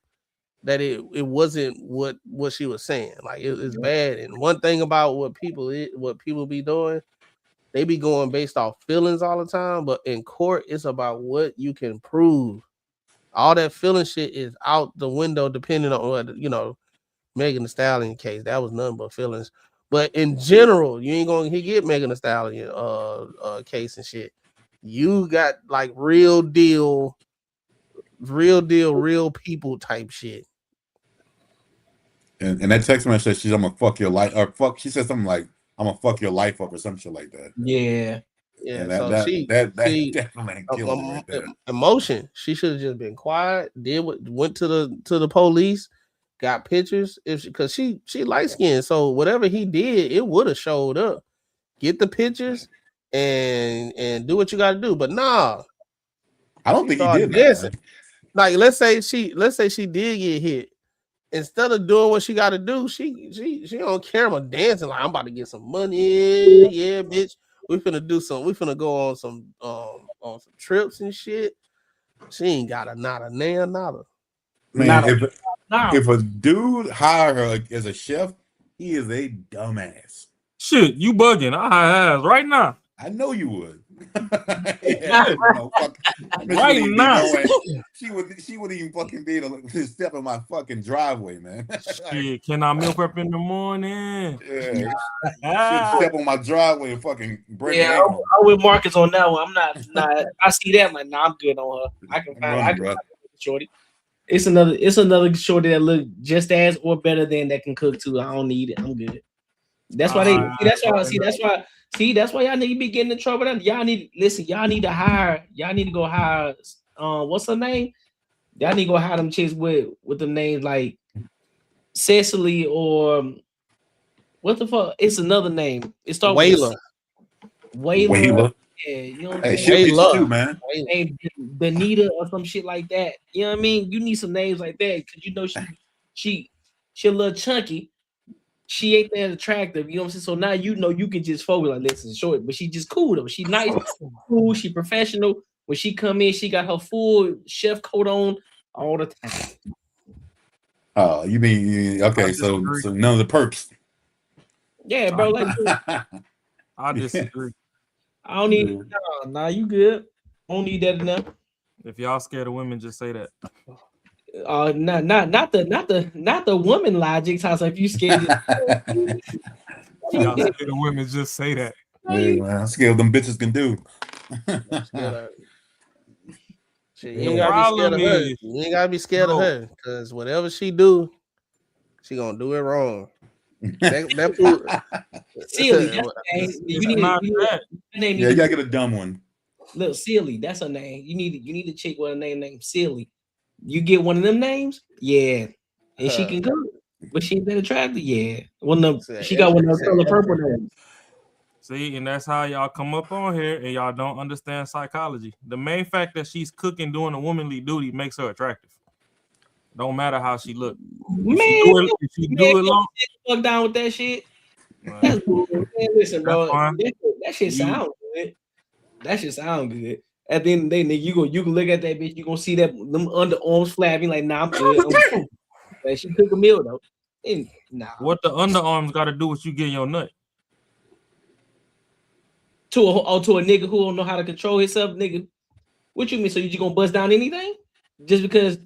that it wasn't what she was saying. Like it's bad. And one thing about what people be doing, they be going based off feelings all the time. But in court, it's about what you can prove. All that feeling shit is out the window, depending on what, you know, Megan Thee Stallion case. That was nothing but feelings. But in general, you ain't gonna get Megan Thee Stallion case and shit. You got like real deal, real people type shit. And that text message said I'm gonna fuck your life, or fuck. She said something like I'm gonna fuck your life up or some shit like that. Yeah. Yeah, and so she definitely killed her right there. Emotion. She should have just been quiet. Went to the police, got pictures. Because she light skinned, so whatever he did, it would have showed up. Get the pictures and do what you got to do. But nah, I don't think he did that. Like let's say she did get hit. Instead of doing what she got to do, she on camera dancing like I'm about to get some money. Yeah, bitch. We finna go on some trips and shit. She ain't got nada. Man, if a dude hire her as a chef, he is a dumbass. Shit, you bugging. I hire ass right now. I know you would. Right now. She wouldn't even fucking be able to step in my fucking driveway, man. Shit, can I milk up in the morning? Yeah. She'd step on my driveway and fucking break it. I'm with Marcus on that one. I'm not I see that like I'm good on her. I can find shorty. It's another shorty that look just as or better than that can cook too. I don't need it. I'm good. That's why that's why y'all need to be getting in trouble. Y'all need to hire. Y'all need to go hire. What's her name? Y'all need to go hire them chicks with the names like Cecily or what the fuck? It's another name. It starts with Wayla. Yeah, you know what I'm saying? Wayla too, man. Hey, Benita or some shit like that. You know what I mean? You need some names like that because you know she a little chunky. She ain't that attractive, you know what I'm saying? So now you know you can just focus like this is short, but she just cool though. She nice, cool, she professional. When she come in, she got her full chef coat on all the time. Oh, you mean okay? So none of the perks. Yeah, bro. Like I disagree. I don't need nah, you good. I don't need that enough. If y'all scared of women, just say that. Not the woman logic. How if you scared? Y'all scared of women, just say that. Hey, man, I'm scared of them bitches can do. Shit, you ain't gotta be scared of her. You ain't gotta be scared of her, because whatever she do, she gonna do it wrong. That fool, Silly. That's her name. You gotta get a dumb one. Look, Silly. That's her name. You need to check what her name named Silly. You get one of them names, yeah, and she can cook, but she ain't that attractive, yeah. She got one of those color purple names. See, and that's how y'all come up on here and y'all don't understand psychology. The main fact that she's cooking, doing a womanly duty makes her attractive. Don't matter how she look. If she do it long, fuck down with that shit. That's cool. Man, listen, bro, that shit sound good. That shit sound good. At the end of the day, nigga, you can look at that bitch, you gonna see that them underarms flapping like, nah, I'm good. Like, she cook a meal though. And, nah. What the underarms got to do with you getting your nut? To a nigga who don't know how to control himself, nigga. What you mean? So you just gonna bust down anything? Just because,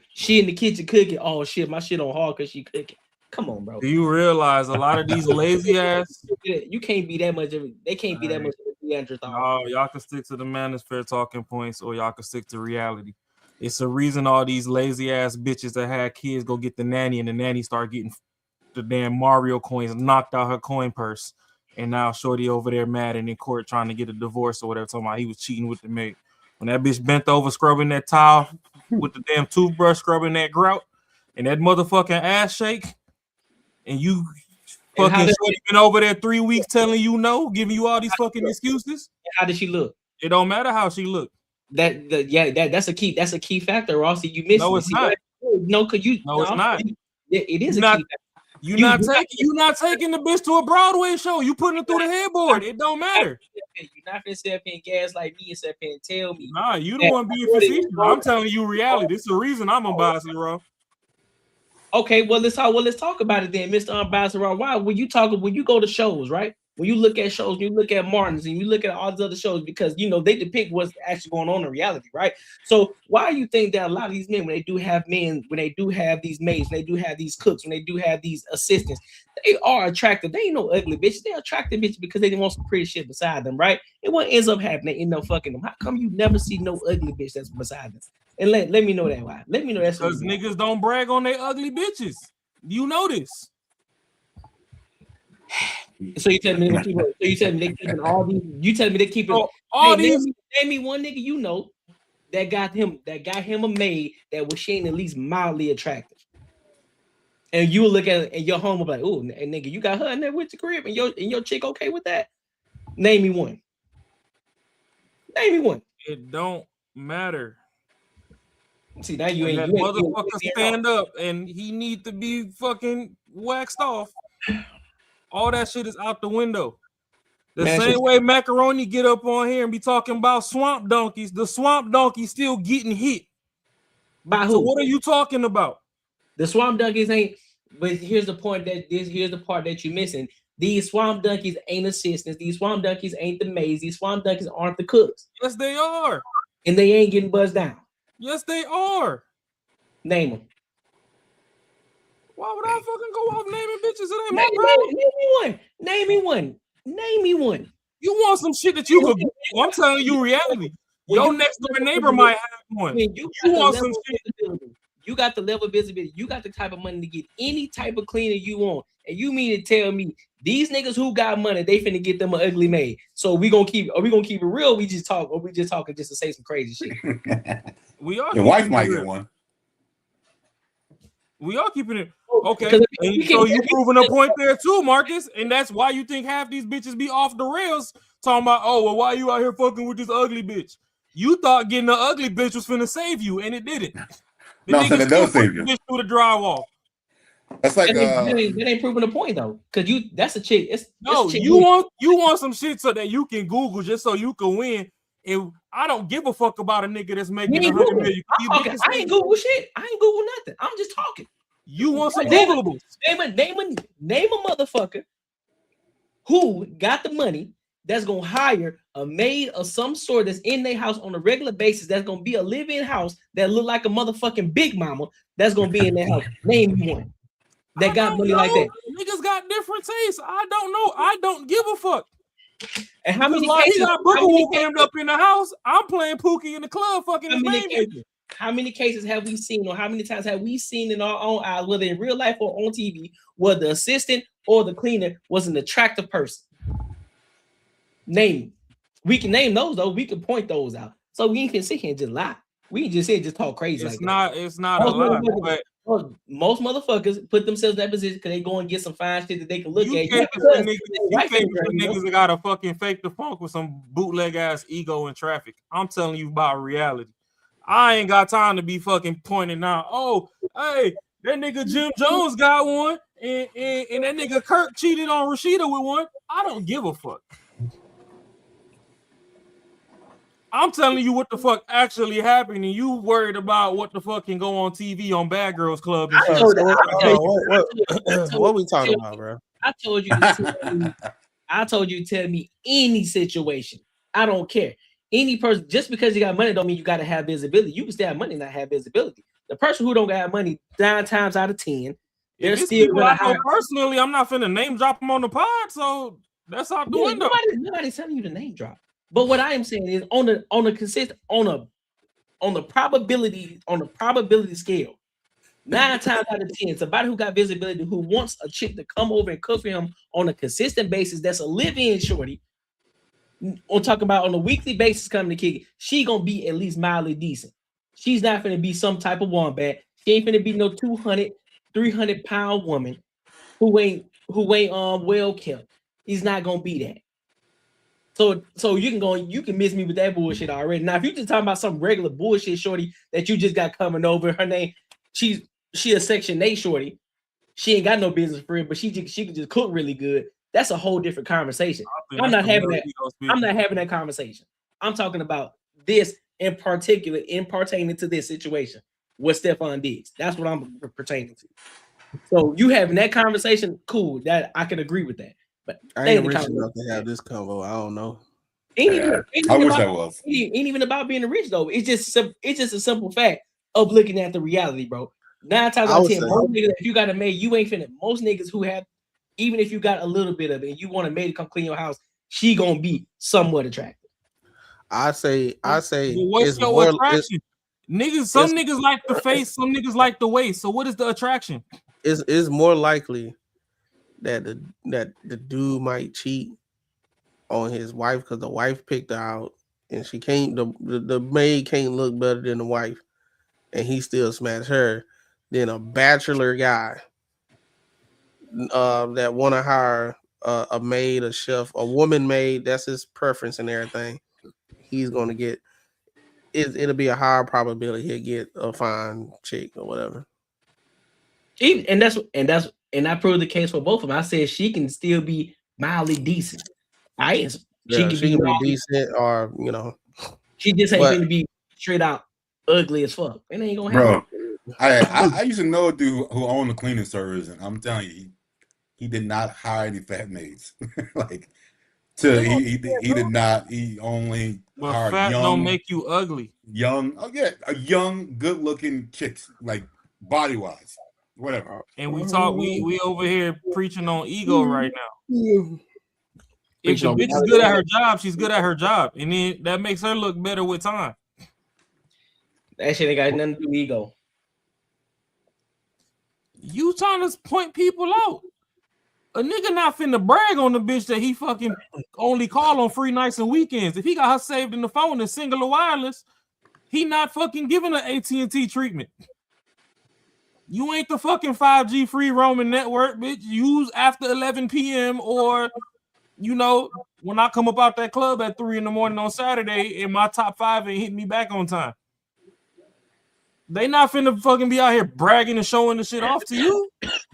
she in the kitchen cooking, shit, my shit on hard because she cooking. Come on, bro. Do you realize a lot of these lazy ass? You can't be that much of it. They can't be that much of a Neanderthal. Oh, y'all can stick to the manosphere talking points, or y'all can stick to reality. It's a reason all these lazy ass bitches that had kids go get the nanny, and the nanny start getting the damn Mario coins knocked out her coin purse. And now shorty over there mad and in court trying to get a divorce or whatever, talking about he was cheating with the maid. When that bitch bent over scrubbing that towel with the damn toothbrush, scrubbing that grout, and that motherfucking ass shake, and you fucking shorty been over there 3 weeks telling you no, giving you all these fucking excuses. How did she look? It don't matter how she looked. That's a key factor, Rossi. You missed. No, it's not. No, because you. No, it's not. It is a key factor. You're not taking the bitch to a Broadway show. You putting it through the headboard. It don't matter. You're not gonna sit up and gas like me and sit up and tell me. Nah, you don't want to be facetious. I'm telling you reality. This is the reason I'm unbiased, bro. Okay, well let's talk about it then, Mr. Unbiased. Why when you go to shows, right? When you look at shows, you look at Martin's and you look at all these other shows, because they depict what's actually going on in reality, right? So why do you think that a lot of these men, when they do have these maids, when they do have these cooks, when they do have these assistants, they are attractive. They ain't no ugly bitches. They're attractive bitches because they want some pretty shit beside them, right? And what ends up happening, they end up fucking them. How come you never see no ugly bitch that's beside them? And let me know that why. Let me know that's because niggas don't brag on their ugly bitches. You know this. So you tell me they keeping all these. You tell me they keeping all these. Name me one nigga you know that got him a maid that was shane at least mildly attractive. And you look at it and your home will be like, oh, nigga, you got her in there with the crib, and your chick okay with that? Name me one. Name me one. It don't matter. See, now you when ain't that motherfucker stand up and he need to be fucking waxed off. All that shit is out the window. The same way Macaroni get up on here and be talking about swamp donkeys, the swamp donkey's still getting hit. By who? So what are you talking about? The swamp donkeys ain't. But here's the part that you're missing. These swamp donkeys ain't assistants. These swamp donkeys ain't the maids. These swamp donkeys aren't the cooks. Yes, they are. And they ain't getting buzzed down. Yes, they are. Name them. Why would I fucking go off naming bitches? It ain't my problem. Name me one. You want some shit that you could Google. I'm telling you reality. Your next door neighbor might have one. You want some shit. You got the level of visibility. You got the type of money to get any type of cleaner you want. And you mean to tell me these niggas who got money, they finna get them an ugly maid. So we gonna keep it real? We just talking just to say some crazy shit. Your wife might get one. We are keeping it okay. And so you proving a point there too, Marcus. And that's why you think half these bitches be off the rails talking about, oh, well, why you out here fucking with this ugly bitch? You thought getting an ugly bitch was finna save you, and it didn't. No, so that does save you. Bitch through the drywall. That's like that ain't proving the point though, because that's a chick. You want some shit so that you can Google just so you can win. And I don't give a fuck about a nigga that's making 100 million. I ain't Google shit. I ain't Google nothing. I'm just talking. You want some Googleables? Name a motherfucker who got the money that's gonna hire a maid of some sort that's in their house on a regular basis. That's gonna be a live-in house that look like a motherfucking big mama. That's gonna be in their house. Name me one that got money like that. Niggas got different tastes. I don't know. I don't give a fuck. And how many Like cases? he got Boogaloo cammed up in the house. I'm playing Pookie in the club, fucking his main bitch. How many cases have we seen, or how many times have we seen in our own eyes, whether in real life or on TV, where the assistant or the cleaner was an attractive person? Name. We can name those though. We can point those out. So we ain't can sit here and just lie. We ain't just sit here and just talk crazy. It's not a lie. But most motherfuckers put themselves in that position because they go and get some fine shit that they can look at. You can't niggas that gotta fucking fake the funk with some bootleg ass ego in traffic. I'm telling you about reality. I ain't got time to be fucking pointing out. Oh, hey, that nigga Jim Jones got one, and that nigga Kirk cheated on Rashida with one. I don't give a fuck. I'm telling you what the fuck actually happened, and you worried about what the fuck can go on TV on Bad Girls Club and shit. What we talking about, bro? I told you to tell me any situation. I don't care. Any person, just because you got money don't mean you got to have visibility. You can still have money and not have visibility. The person who don't got money 9 times out of 10, they're still gonna have. Personally, I'm not finna name drop them on the pod, so that's out the window. Nobody's telling you to name drop. But what I am saying is on the probability scale, 9 times out of 10, somebody who got visibility who wants a chick to come over and cook for him on a consistent basis, that's a live-in shorty. I'm talking about on a weekly basis coming to kick it, she gonna be at least mildly decent. She's not gonna be some type of wombat. She ain't gonna be no 200, 300 pound woman who ain't well kept. He's not gonna be that. So you can miss me with that bullshit already. Now, if you just talking about some regular bullshit shorty that you just got coming over, her name, she a Section 8 shorty. She ain't got no business for it, but she can just cook really good. That's a whole different conversation. I'm not having that. I'm not having that conversation. I'm talking about this in particular, pertaining to this situation with Stefon Diggs. That's what I'm pertaining to. So you having that conversation, cool. That I can agree with that. But I ain't rich enough to have this convo. I don't know. I wish I was. Ain't even about being rich though. It's just a simple fact of looking at the reality, bro. 9 times out of 10, most niggas, if you got a maid, you ain't finna. Most niggas who have, even if you got a little bit of it, and you want a maid to come clean your house, she gonna be somewhat attractive. I say. What's your attraction? Some niggas like the face, some niggas like the waist. So what is the attraction? It's more likely that the dude might cheat on his wife because the wife picked her out, and she can't. The maid can't look better than the wife, and he still smashed her. Than a bachelor guy that want to hire a maid, a chef, a woman maid. That's his preference and everything. He's gonna get. It'll be a higher probability he'll get a fine chick or whatever. And I proved the case for both of them. I said she can still be mildly decent. Right? She can be decent, or she just ain't gonna be straight out ugly as fuck. It ain't gonna happen. Bro, I used to know a dude who owned a cleaning service, and I'm telling you, he did not hire any fat maids. He did not. He only hired fat young. Don't make you ugly. Young, a young, good-looking chicks, like body-wise, whatever. And we over here preaching on ego right now. If the bitch is good at her job, she's good at her job, and then that makes her look better with time. That shit ain't got nothing to do with ego. You trying to point people out. A nigga not finna brag on the bitch that he fucking only call on free nights and weekends. If he got her saved in the phone and single or wireless, he not fucking giving her AT&T treatment. You ain't the fucking 5G free roaming network, bitch. Use after 11 p.m. or, when I come up out that club at 3 a.m. on Saturday and my top 5 ain't hit me back on time. They not finna fucking be out here bragging and showing the shit off to you.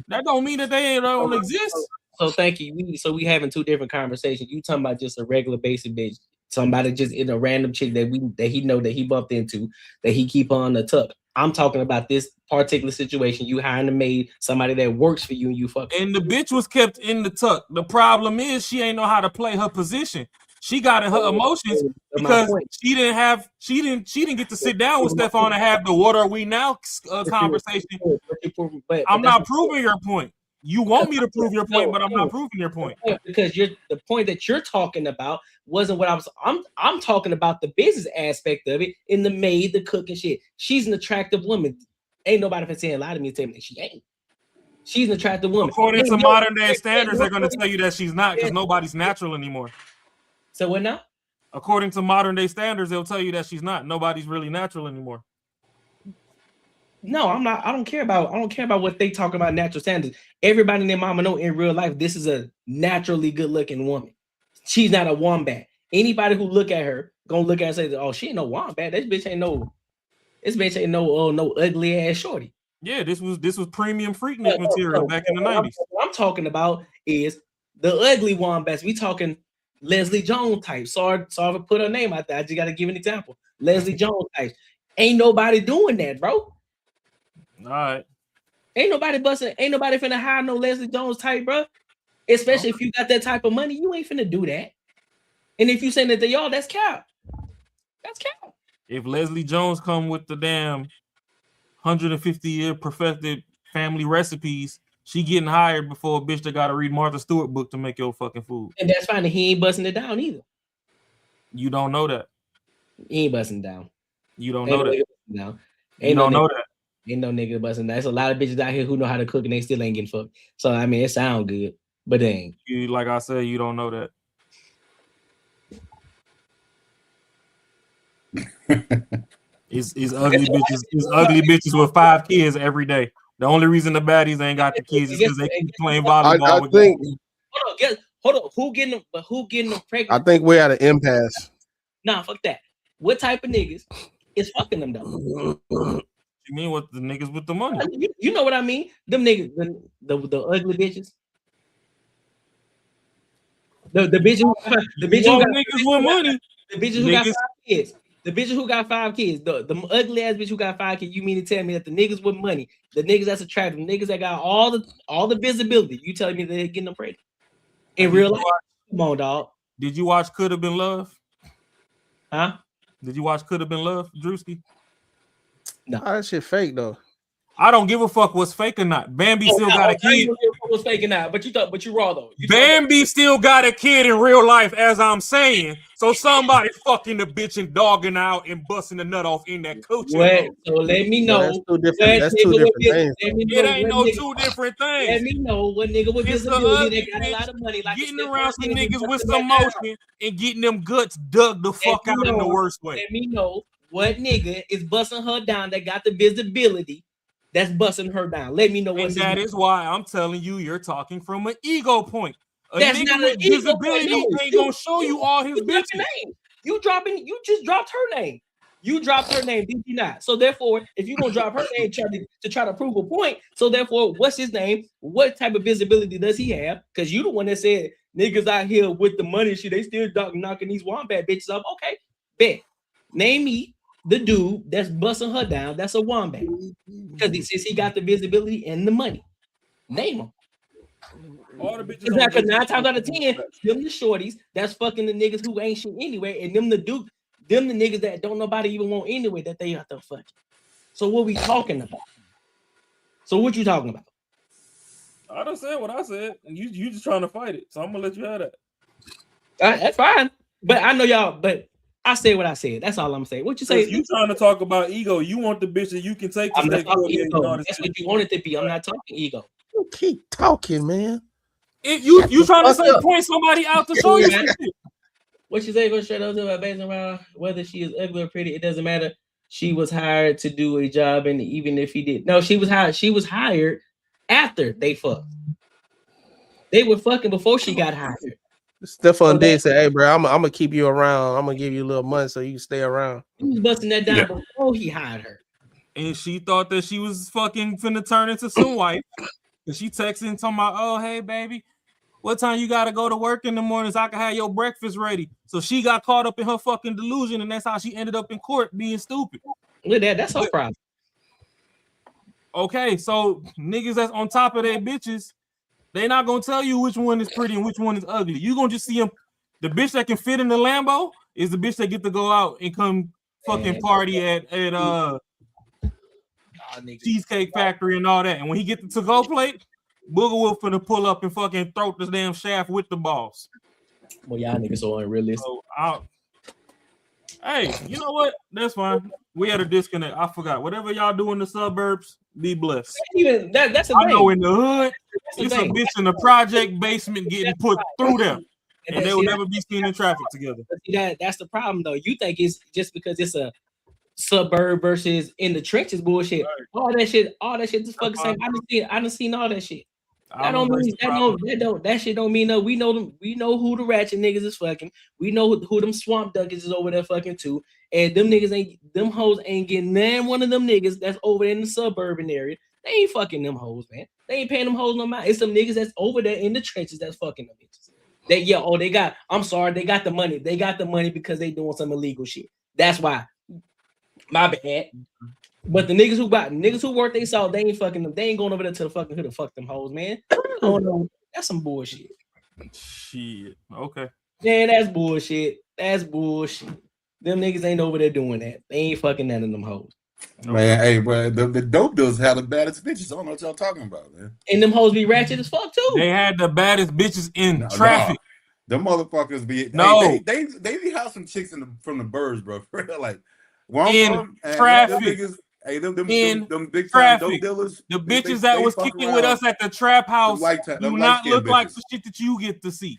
That don't mean that they don't exist. So thank you. We having two different conversations. You talking about just a regular basic bitch, somebody just in a random chick that he know that he bumped into, that he keep on the tuck. I'm talking about this particular situation. You hiring a maid, somebody that works for you, and you fucking. And the bitch was kept in the tuck. The problem is she ain't know how to play her position. She got in her emotions because she didn't get to sit down with Stefon and have the "what are we now" conversation. But I'm not proving your point. You want me to prove your point, but I'm not proving your point. Because the point that you're talking about wasn't what I'm talking about the business aspect of it in the maid, the cook and shit. She's an attractive woman. Ain't nobody been saying a lot to me and tell me that she ain't. She's an attractive woman. According to modern day standards, they're going to tell you that she's not because nobody's natural anymore. So what now? According to modern day standards, they'll tell you that she's not. Nobody's really natural anymore. No, I'm not. I don't care about what they talk about natural standards. Everybody and their mama know in real life this is a naturally good looking woman. She's not a wombat. Anybody who look at her gonna look at her and say, "Oh, she ain't no wombat. This bitch ain't no ugly ass shorty." Yeah, this was premium Freaknik material back in the 90s. What I'm talking about is the ugly wombats. We talking Leslie Jones type. Sorry to put her name out there. I just gotta give an example. Leslie Jones type. Ain't nobody doing that, bro. All right. Ain't nobody finna hire no Leslie Jones type, bro. Especially if you got that type of money, you ain't finna do that. And if you saying that they all, that's cap. That's cap. If Leslie Jones come with the damn 150-year perfected family recipes, she getting hired before a bitch that got to read Martha Stewart book to make your fucking food. And that's fine. He ain't busting it down either. You don't know that. He ain't busting down. You don't know that. No. You don't know that. Ain't no nigga busting. There's a lot of bitches out here who know how to cook and they still ain't getting fucked. So I mean, it sound good, but they ain't. You, like I said, you don't know that. It's ugly bitches. It's ugly bitches with 5 kids every day. The only reason the baddies ain't got the kids is because they keep playing volleyball. I think. Hold on. Who getting them pregnant? I think we're at an impasse. Nah, fuck that. What type of niggas is fucking them though? You mean what the niggas with the money? You know what I mean? Them niggas, the ugly bitches. The bitches who got niggas with money. The bitches who got 5 kids. The bitches who got 5 kids. The ugly ass bitch who got 5 kids. You mean to tell me that the niggas with money, the niggas that's attractive, the niggas that got all the visibility, you telling me they're getting them pregnant in real life? Come on, dog. Did you watch Could Have Been Love? Huh? Did you watch Could Have Been Love, Drewski? No, that shit fake though. I don't give a fuck what's fake or not. Bambi still got a kid. Was fake or not, but you raw though. Bambi still got a kid in real life, as I'm saying. So somebody fucking the bitch and dogging out and busting the nut off in that coaching. So let me know. That's two different things. It ain't no 2 different things. Let me know what nigga with visibility that got a lot of money, like getting around some niggas with some motion and getting them guts dug the fuck out in the worst way. Let me know what nigga is busting her down that got the visibility that's busting her down. Let me know what. And that is why I'm telling you, you're talking from an ego point. That's not an ego visibility point. No, ain't gonna show you all his bitches. You just dropped her name. You dropped her name, did you not? So therefore, if you're gonna drop her name to try to prove a point, so therefore, what's his name? What type of visibility does he have? Because you the one that said niggas out here with the money shit, they still knocking these wombat bitches up. Okay, bet. Name me the dude that's busting her down. That's a wombat. Because since he got the visibility and the money, name him. All the bitches. Exactly. 9 times out of 10, them the shorties that's fucking the niggas who ain't shit anyway, and them the niggas that don't nobody even want anyway that they out there fucking. So what we talking about? So what you talking about? I done said what I said, and you just trying to fight it. So I'm gonna let you have that. That's fine. But I know y'all. But I said what I said. That's all I'm saying. What you say? You trying to talk about ego? You want the bitch that you can take to I'm not take talking ego. That's what you want it to be. I'm not talking ego. You keep talking, man. If you trying to say point somebody out to show you something. What you say? Go straight up about based around whether she is ugly or pretty. It doesn't matter. She was hired to do a job, and even if he did, no, she was hired. She was hired after they fucked. They were fucking before she got hired. Stefon Diggs said, "Hey, bro, I'm gonna keep you around. I'm gonna give you a little money so you can stay around." He was busting that down before he hired her, and she thought that she was fucking finna turn into some wife. And she texting talking about, "Oh, hey, baby, what time you gotta go to work in the morning so I can have your breakfast ready?" So she got caught up in her fucking delusion, and that's how she ended up in court being stupid. Look at that. That's her problem. Okay, so niggas that's on top of their bitches, they not gonna tell you which one is pretty and which one is ugly. You gonna just see them. The bitch that can fit in the Lambo is the bitch that get to go out and come fucking party at Cheesecake Factory and all that. And when he get the to-go plate, Booger Wolf finna pull up and fucking throat this damn shaft with the balls. Well, y'all niggas so unrealistic. So hey, you know what? That's fine. We had a disconnect. I forgot. Whatever y'all do in the suburbs, be blessed. Even that's the I thing. know in the hood, the it's a thing. bitch in the project basement getting put through there, and they will see, never be seen in traffic together. But see, that's the problem, though. You think it's just because it's a suburb versus in the trenches bullshit. Right. All that shit just fucking same. I done seen all that shit. That shit don't mean no. We know them. We know who the ratchet niggas is fucking. We know who them swamp duckies is over there fucking too. And them hoes ain't getting none one of them niggas that's over there in the suburban area. They ain't fucking them hoes, man. They ain't paying them hoes no mind. It's some niggas that's over there in the trenches that's fucking them bitches. They got the money. They got the money because they doing some illegal shit. That's why. My bad. But the niggas who work they saw, they ain't fucking them. They ain't going over there to the fucking hood to fuck them hoes, man. Oh no, that's some bullshit. Shit. Okay. Man, that's bullshit. That's bullshit. Them niggas ain't over there doing that. They ain't fucking none of them hoes. Man, hey, bro, the dope dealers have the baddest bitches. I don't know what y'all talking about, man. And them hoes be ratchet as fuck too. They had the baddest bitches in traffic. Them motherfuckers be they be housing chicks from the birds, bro. Like where I'm from, traffic. Them big time dope dealers. The bitches that was kicking with us at the trap house do not look like the shit that you get to see.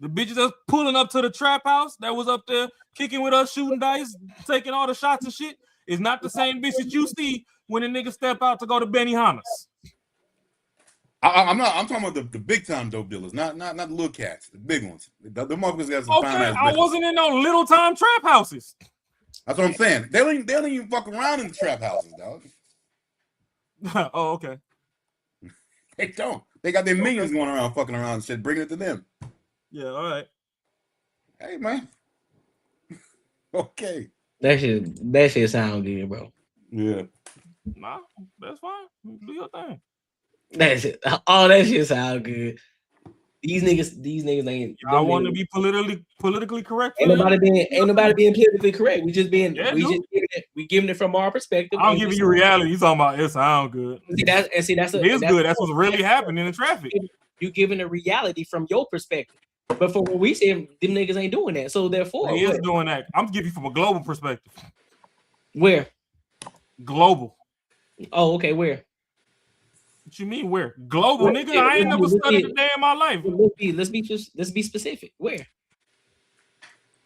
The bitches that's pulling up to the trap house that was up there kicking with us, shooting dice, taking all the shots and shit is not the same bitch that you see when a nigga step out to go to Benihana's. I'm talking about the big time dope dealers, not the little cats, the big ones. The motherfuckers got some fine ass bitches. I wasn't in no little time trap houses. That's what I'm saying. They don't even fuck around in the trap houses, dog. Oh, okay. They don't. They got their minions going around fucking around and shit, bringing it to them. Yeah, all right. Hey, man. Okay. That shit sound good, bro. Yeah. Nah, that's fine. Do your thing. That's it. All that shit sound good. These niggas ain't. I want to be politically correct. Ain't nobody being politically correct. We giving it from our perspective. I'm giving you reality. You talking about it sound good. That's good. That's what's really happening in traffic. You giving a reality from your perspective. But for what we say, them niggas ain't doing that. So therefore, he is doing that. I'm giving you from a global perspective. Where? Global. Oh, okay. Where? What you mean where? Global, nigga. I ain't never studied a day in my life. Let's be specific. Where?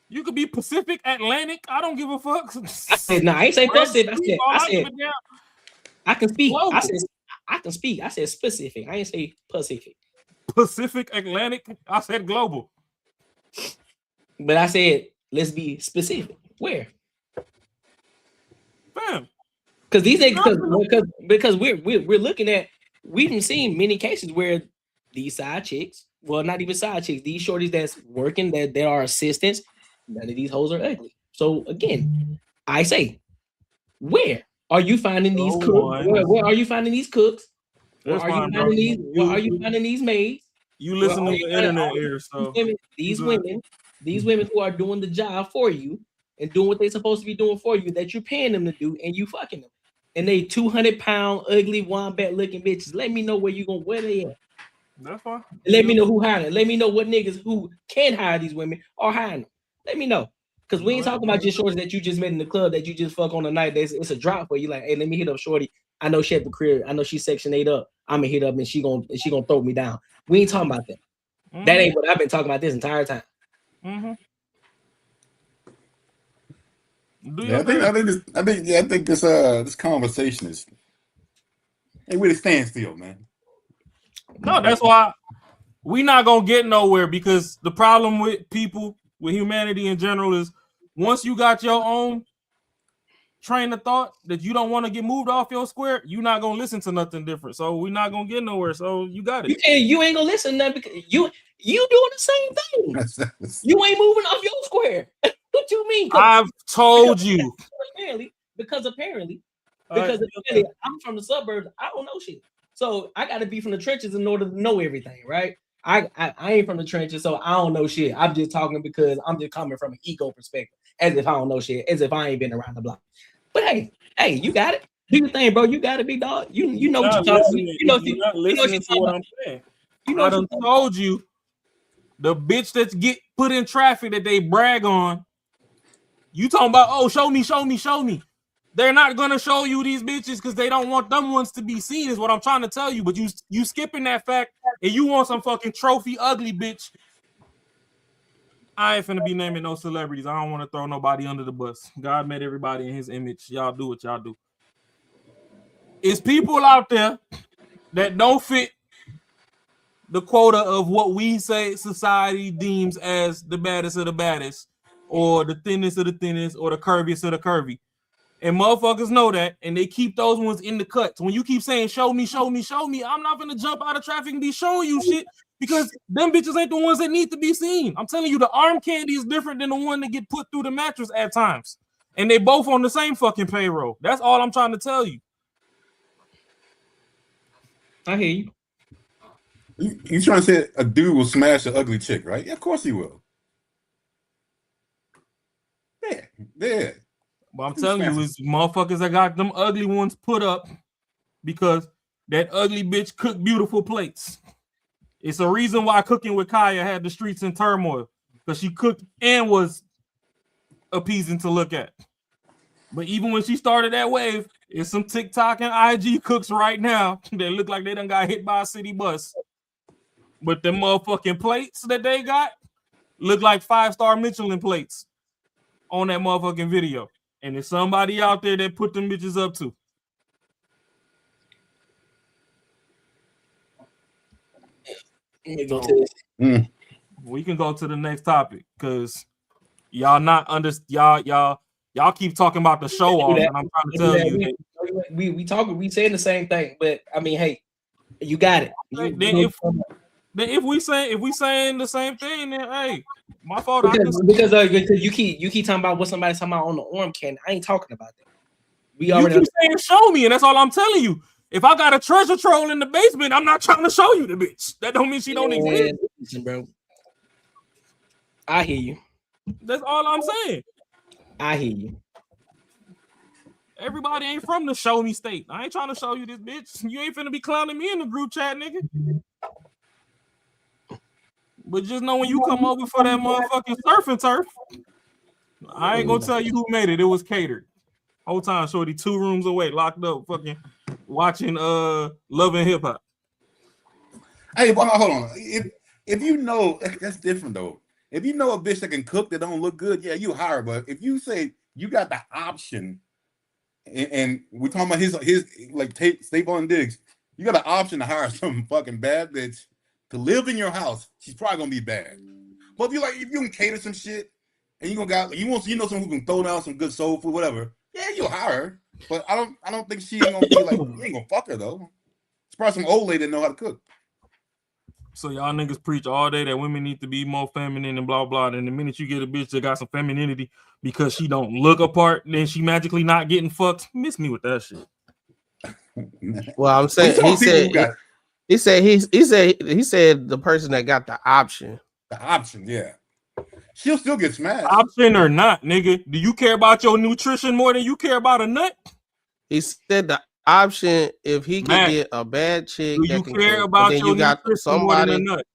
You could be Pacific, Atlantic. I don't give a fuck. I ain't say Pacific. I said I can speak. Global. I can speak. I said specific. I ain't say Pacific. Pacific, Atlantic. I said global. But I said let's be specific. Where? Fam. Because these niggas, because we're looking at, we've seen many cases where these side chicks, well, not even side chicks, these shorties that's working, that are assistants, none of these hoes are ugly. So again, I say, where are you finding these cooks? Where are you finding these cooks? Where are you finding these maids? You listen to the internet here, so these women who are doing the job for you and doing what they're supposed to be doing for you, that you're paying them to do, and you fucking them. And they 200-pound, ugly, wombat looking bitches. Let me know where they at. That's fine. Let me know who hiring them. Let me know what niggas who can hire these women are hiring them. Let me know. Because we ain't talking about just shorties that you just met in the club that you just fuck on the night. It's a drop for you. Like, hey, let me hit up shorty. I know she at the crib. I know she's Section 8 up. I'm gonna hit up and she gonna throw me down. We ain't talking about that. Mm-hmm. That ain't what I've been talking about this entire time. Mm-hmm. Yeah, I think this conversation is really standstill, man. No, that's why we not gonna get nowhere, because the problem with people, with humanity in general, is once you got your own train of thought that you don't want to get moved off your square, you're not gonna listen to nothing different. So we're not gonna get nowhere. So you got it. You ain't gonna listen to nothing because you doing the same thing. You ain't moving off your square. What you mean? I've told you. Apparently, I'm from the suburbs. I don't know shit. So I got to be from the trenches in order to know everything, right? I ain't from the trenches, so I don't know shit. I'm just talking because I'm just coming from an ego perspective, as if I don't know shit, as if I ain't been around the block. But hey, you got it. Do you think, bro? You gotta be dog. You know what you're Not talking. listening. You know You're not listening to what I'm saying. You know I what done you're told you the bitch that's get put in traffic that they brag on. You talking about, oh, show me. They're not gonna show you these bitches because they don't want them ones to be seen, is what I'm trying to tell you. But you skipping that fact and you want some fucking trophy ugly bitch. I ain't finna be naming no celebrities. I don't want to throw nobody under the bus. God made everybody in his image. Y'all do what y'all do. It's people out there that don't fit the quota of what we say society deems as the baddest of the baddest, or the thinnest of the thinnest, or the curviest of the curvy. And motherfuckers know that, and they keep those ones in the cuts. When you keep saying, show me, I'm not gonna jump out of traffic and be showing you shit because them bitches ain't the ones that need to be seen. I'm telling you, the arm candy is different than the one that get put through the mattress at times. And they both on the same fucking payroll. That's all I'm trying to tell you. I hear you. You trying to say a dude will smash an ugly chick, right? Yeah, of course he will. Yeah. But I'm telling you, it's motherfuckers that got them ugly ones put up because that ugly bitch cooked beautiful plates. It's a reason why Cooking with Kaya had the streets in turmoil, because she cooked and was appeasing to look at. But even when she started that wave, it's some TikTok and IG cooks right now that look like they done got hit by a city bus. But the motherfucking plates that they got look like 5-star Michelin plates on that motherfucking video. And there's somebody out there that put them bitches up too. Let me go to this. We can go to the next topic because y'all y'all keep talking about the show off, and I'm trying to tell you that we talking, we saying the same thing, but I mean, hey, you got it. Then if we saying the same thing, then hey, my fault. Because you keep talking about what somebody's talking about on the arm candy. I ain't talking about that. You keep saying show me, and that's all I'm telling you. If I got a treasure troll in the basement, I'm not trying to show you the bitch. That don't mean she don't exist. Listen, bro. I hear you. That's all I'm saying. I hear you. Everybody ain't from the show me state. I ain't trying to show you this bitch. You ain't finna be clowning me in the group chat, nigga. But just know when you come over for that motherfucking surf and turf, I ain't gonna tell you who made it. It was catered. Whole time, shorty 2 rooms away, locked up, fucking watching Love and Hip Hop. Hey, but hold on. If you know, that's different though. If you know a bitch that can cook that don't look good, yeah, you hire. But if you say you got the option, and we're talking about his like Stefon Diggs, you got the option to hire some fucking bad bitch to live in your house. She's probably gonna be bad. But if you can cater some shit and you know someone who can throw down some good soul food, whatever. Yeah, you'll hire her. But I don't think she ain't gonna be like, you ain't gonna fuck her though. It's probably some old lady that know how to cook. So y'all niggas preach all day that women need to be more feminine and blah blah. And the minute you get a bitch that got some femininity because she don't look apart, then she magically not getting fucked. Miss me with that shit. Well, I'm saying he said the person that got the option. The option, yeah. She'll still get smashed. Option or not, nigga. Do you care about your nutrition more than you care about a nut? He said the option if he can get a bad chick. Do you care about your nutrition more than a nut?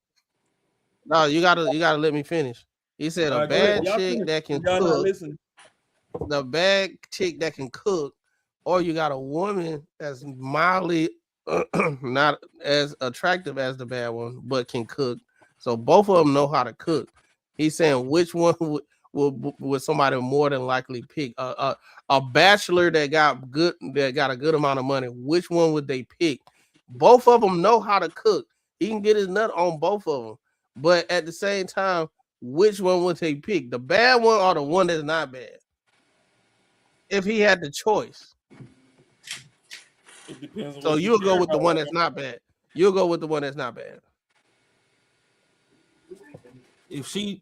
No, you gotta let me finish. He said a bad chick that can cook. The bad chick that can cook, or you got a woman that's mildly not as attractive as the bad one, but can cook. So both of them know how to cook. He's saying which one would somebody more than likely pick? A bachelor that got a good amount of money. Which one would they pick? Both of them know how to cook. He can get his nut on both of them. But at the same time, which one would they pick? The bad one or the one that's not bad? If he had the choice. It depends. So you'll go with the one that's not bad. You'll go with the one that's not bad. If she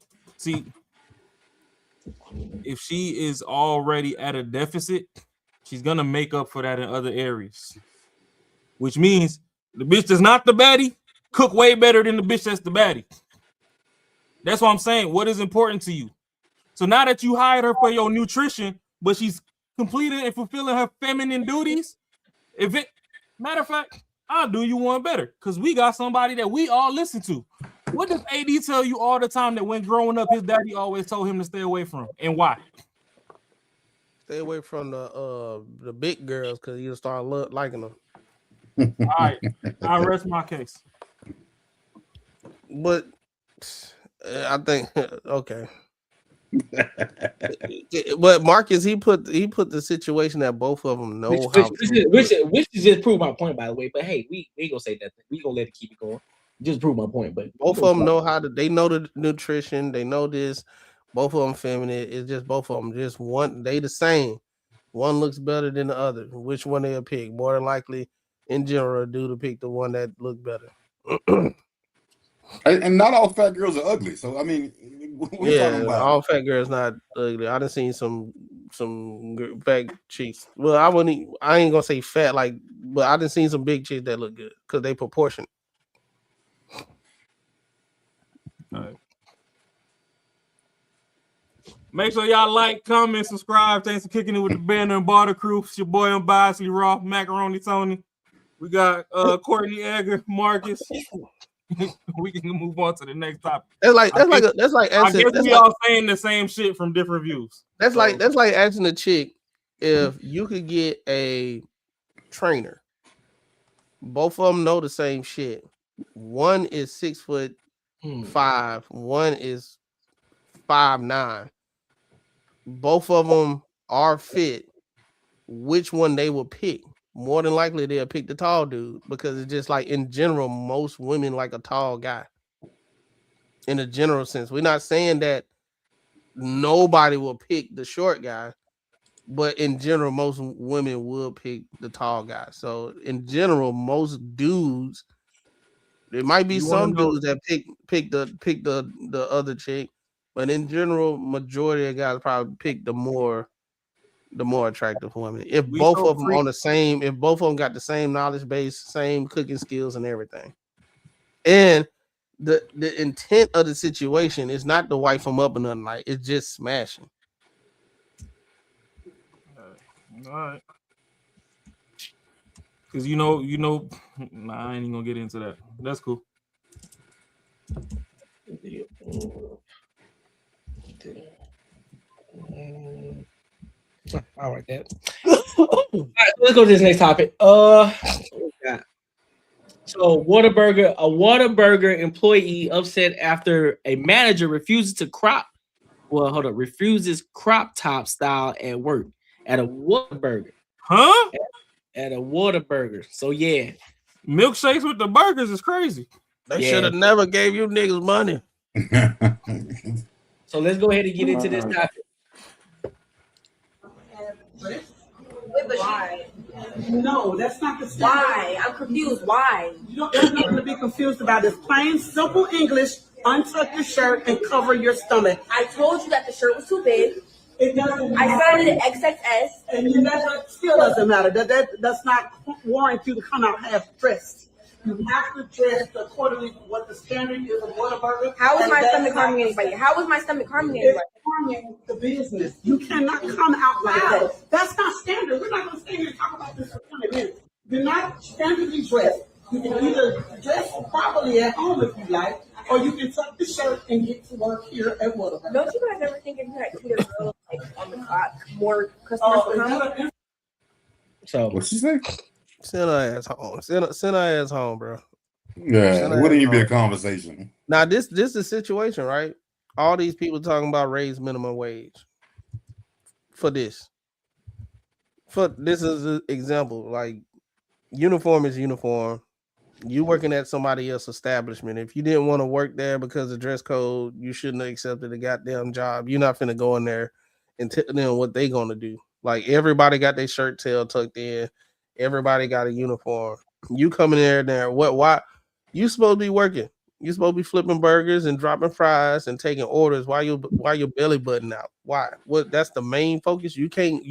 is already at a deficit, she's gonna make up for that in other areas. Which means the bitch that's not the baddie cook way better than the bitch that's the baddie. That's what I'm saying. What is important to you? So now that you hired her for your nutrition, but she's completed and fulfilling her feminine duties, If it matter of fact, I'll do you one better because we got somebody that we all listen to. What does AD tell you all the time that when growing up, his daddy always told him to stay away from, and why? Stay away from the big girls because you'll start liking them. All right, I rest my case. But I think okay. But Marcus, he put the situation that both of them know which just prove my point, by the way. But hey, we ain't gonna say nothing. We gonna let it keep it going. Just prove my point. But both of them know they know the nutrition. They know this. Both of them feminine. It's just both of them. Just one. They the same. One looks better than the other. Which one they'll pick? More than likely, in general, do to pick the one that look better. And not all fat girls are ugly. So I mean, we're talking about all fat girls not ugly. I done seen some fat chicks. Well, I ain't gonna say fat but I done seen some big chicks that look good because they proportion. All right. Make sure y'all like, comment, subscribe. Thanks for kicking it with the Banter and Barter crew. It's your boy Unbiasedly Raw, Macaroni Tony. We got Courtney Edgar, Marcus. We can move on to the next topic. I guess we all saying the same shit from different views. That's like asking a chick if you could get a trainer. Both of them know the same shit. One is 6'5", one is 5'9". Both of them are fit. Which one they will pick? More than likely they'll pick the tall dude because it's just like in general, most women like a tall guy. In a general sense, we're not saying that nobody will pick the short guy, but in general, most women will pick the tall guy. So in general, most dudes, there might be some dudes that pick the other chick, but in general, majority of guys probably pick the more attractive women. If both of them got the same knowledge base, same cooking skills and everything. And the intent of the situation is not to wife them up or nothing like it's just smashing. All right. Because you know, nah, I ain't even gonna get into that. That's cool. All right, that. All right, let's go to this next topic. So a Whataburger employee upset after a manager refuses crop top style at work at a Whataburger. Huh? At a Whataburger. So yeah, milkshakes with the burgers is crazy. They should have never gave you niggas money. So let's go ahead and get into this topic. Why? No, that's not the same. Why? I'm confused. Why? There's nothing to be confused about. It's plain, simple English. Untuck your shirt and cover your stomach. I told you that the shirt was too big. It doesn't matter. I started at XXS. And that still doesn't matter. That's not warrant you to come out half dressed. You have to dress accordingly to what the standard is of Whataburger. How is my stomach harming anybody? How is my stomach harming anybody? It's harming the business. You cannot come out like that. That's not standard. We're not going to stay here and talk about this for 20 minutes. You're not standardly dressed. You can either dress properly at home if you like, or you can tuck the shirt and get to work here at Whataburger. Don't you guys ever think if you had clear girls on the clock, more customers would come? So what'd she say? Send her ass home. Send her ass home, bro. Yeah, it wouldn't even be a conversation. Now, this is a situation, right? All these people talking about raised minimum wage. For this is an example. Like, uniform is uniform. You working at somebody else's establishment. If you didn't want to work there because of dress code, you shouldn't have accepted a goddamn job. You're not finna go in there and tell them what they gonna do. Like, everybody got their shirt tail tucked in. Everybody got a uniform. You coming there, what? Why? You supposed to be working. You supposed to be flipping burgers and dropping fries and taking orders while your belly button out. Why? What? That's the main focus. You can't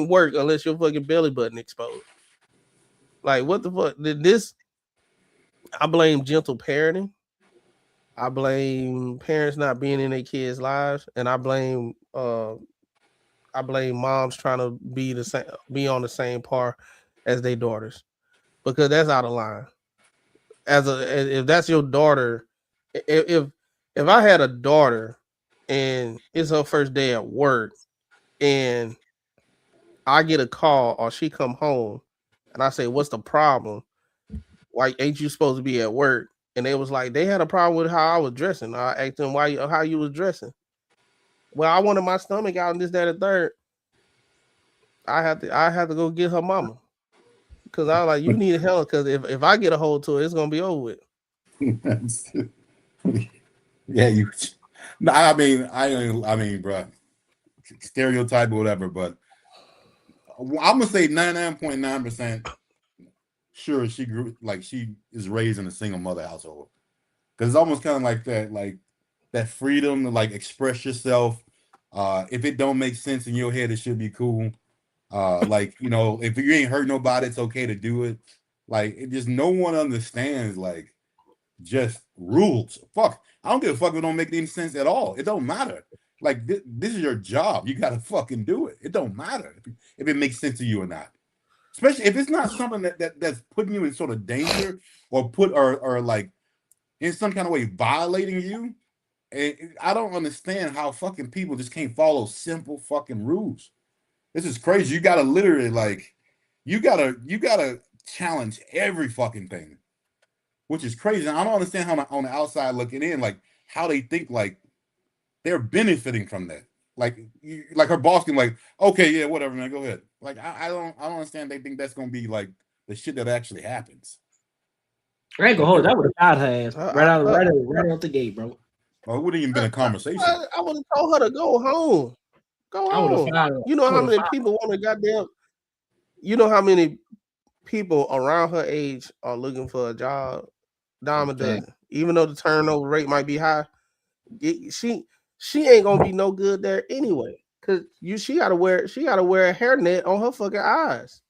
work unless your fucking belly button exposed. Like, what the fuck? I blame gentle parenting. I blame parents not being in their kids' lives, and I blame moms trying to be on the same par as their daughters, because that's out of line. If that's your daughter, if I had a daughter and it's her first day at work and I get a call or she come home and I say, "What's the problem? Why ain't you supposed to be at work?" And they was like, they had a problem with how I was dressing. I asked them how you was dressing. Well, I wanted my stomach out and this, that, and third. I have to go get her mama. Because I was like, you need help, because if I get a hold to it, it's gonna be over with. Yeah, you. No, I mean, bro, stereotype or whatever, but I'm gonna say 99.9% sure she is raised in a single mother household, because it's almost kind of like that freedom to like express yourself. If it don't make sense in your head, it should be cool. Like, you know, if you ain't hurt nobody, it's okay to do it. Like, it just no one understands like just rules. Fuck, I don't give a fuck if it don't make any sense at all. It don't matter. Like this is your job. You gotta fucking do it. It don't matter if it makes sense to you or not. Especially if it's not something that's putting you in sort of danger or like in some kind of way violating you. And I don't understand how fucking people just can't follow simple fucking rules. This is crazy. You gotta literally like, you gotta challenge every fucking thing, which is crazy. And I don't understand how on the outside looking in, like how they think like they're benefiting from that. Like her boss can like, okay, yeah, whatever, man, go ahead. Like I don't understand. They think that's gonna be like the shit that actually happens. I ain't gonna hold it. I would have shot her ass right out the gate, bro. Well, it wouldn't even been a conversation. I would have told her to go home. Go home. You know how many people want to goddamn. You know how many people around her age are looking for a job? Dime a dozen. Even though the turnover rate might be high, she ain't gonna be no good there anyway. Cause she gotta wear a hairnet on her fucking eyes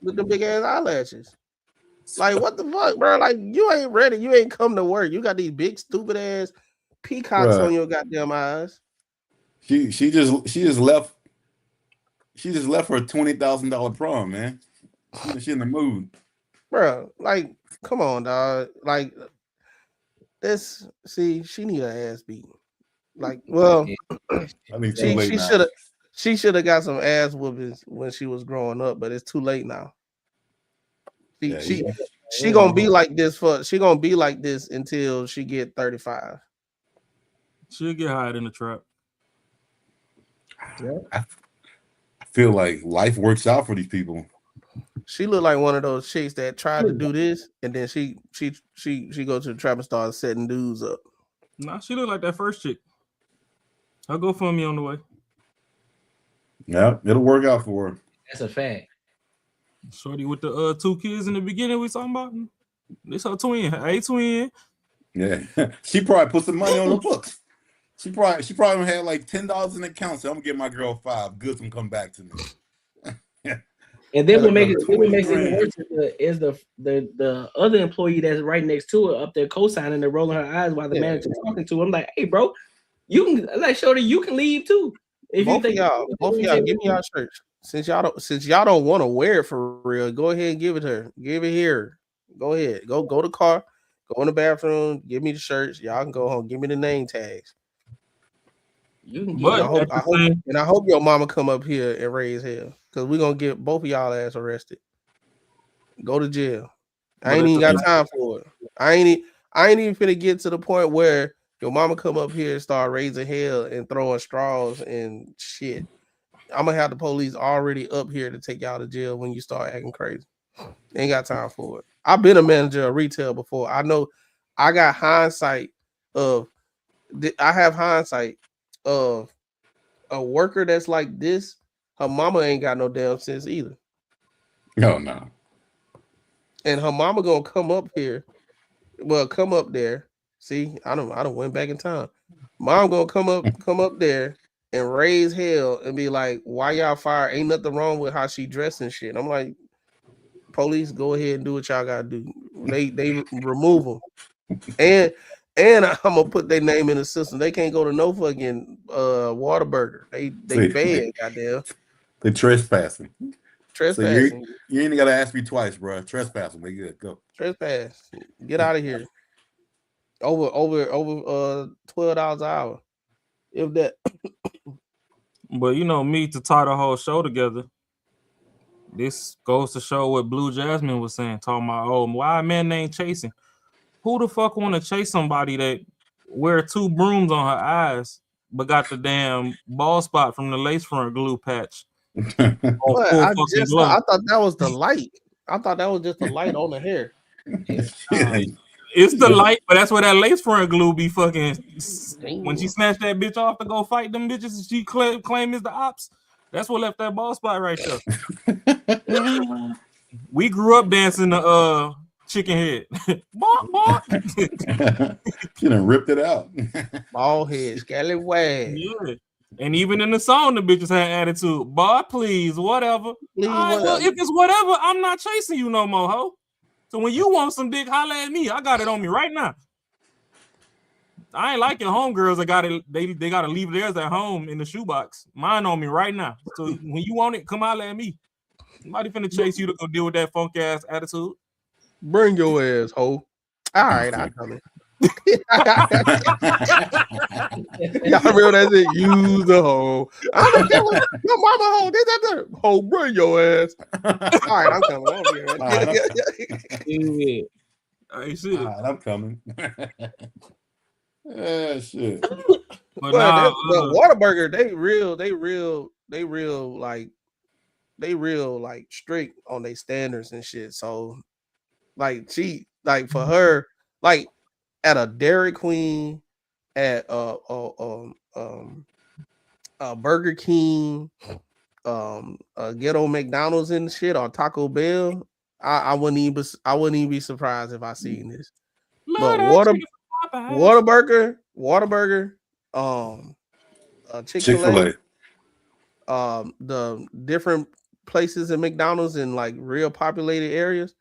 with the big ass eyelashes. Like, what the fuck, bro? Like, you ain't ready. You ain't come to work. You got these big stupid ass peacocks on your goddamn eyes. She just left for a $20,000 prom, man. She in the mood, bro. Like, come on, dog. Like, she need her ass beaten. Like, well, I mean, she should have got some ass whoopings when she was growing up, but it's too late now. She gonna be like this until she get 35. She'll get hired in the trap. Yeah. I feel like life works out for these people. She looked like one of those chicks that tried to do this, and then she go to the trap and start setting dudes up. Nah, she look like that first chick. I'll go for me on the way. Yeah, it'll work out for her. That's a fact. Shorty with the 2 kids in the beginning we talking about. This her twin, a twin. Yeah, she probably put some money on the books. She probably had like $10 in the account. So I'm gonna give my girl $5. Goods will come back to me. And then what makes it worse is the other employee that's right next to her up there co-signing and rolling her eyes while the manager's talking to her. I'm like, hey, bro, you can like Shorty, you can leave too. If both of y'all, give me y'all shirts. Since y'all don't want to wear it for real, go ahead and give it her. Give it here. Go ahead. Go to the car. Go in the bathroom. Give me the shirts. Y'all can go home. Give me the name tags. You can. I hope your mama come up here and raise hell, because we're gonna get both of y'all ass arrested. Go to jail. I ain't even got time for it. I ain't even finna get to the point where your mama come up here and start raising hell and throwing straws and shit. I'm gonna have the police already up here to take y'all to jail when you start acting crazy. Ain't got time for it. I've been a manager of retail before. I know I got hindsight of a worker that's like this. Her mama ain't got no damn sense either. No. And her mama gonna come up here. Well, come up there. See, I don't went back in time. Mom gonna come up there and raise hell and be like, why y'all fire? Ain't nothing wrong with how she dressed and shit. I'm like, police, go ahead and do what y'all gotta do. They remove them. And I'm gonna put their name in the system. They can't go to no fucking Whataburger. They bad, goddamn. They trespassing. Trespassing. So you ain't gotta ask me twice, bro. Trespassing, we good. Go. Trespass. Get out of here. Over $12 an hour. If that. But you know me, to tie the whole show together, this goes to show what Blue Jasmine was saying, talking about, oh, why a man ain't chasing? Who the fuck want to chase somebody that wear 2 brooms on her eyes but got the damn ball spot from the lace front glue patch? I thought that was the light. I thought that was just the light on the hair. It's the light, but that's where that lace front glue be fucking. When she snatched that bitch off to go fight them bitches, she claim is the ops. That's what left that ball spot right there. We grew up dancing the chicken head. Bark, bark. She done ripped it out. Ball head, scallywag. Yeah. And even in the song, the bitches had attitude. Boy, please, whatever. Please, All right, well, if it's whatever, I'm not chasing you no more, ho. So when you want some dick, holla at me. I got it on me right now. I ain't like your homegirls that got it. They got to leave theirs at home in the shoebox. Mine on me right now. So when you want it, come holla at me. Somebody finna chase you to go deal with that funk ass attitude. Bring your ass, ho. All right, I'm coming. Y'all real that's it. Use the hoe. I don't care what your mama hoe. They got that hoe. Bring your ass. All right, I'm coming. I'm coming. Yeah, shit. But Whataburger, they real like strict on their standards and shit. So like she like for her like at a Dairy Queen, at Burger King, ghetto McDonald's and shit, or Taco Bell, I wouldn't even be surprised if I seen this. But Whataburger, Chick-fil-A, the different places in McDonald's in like real populated areas,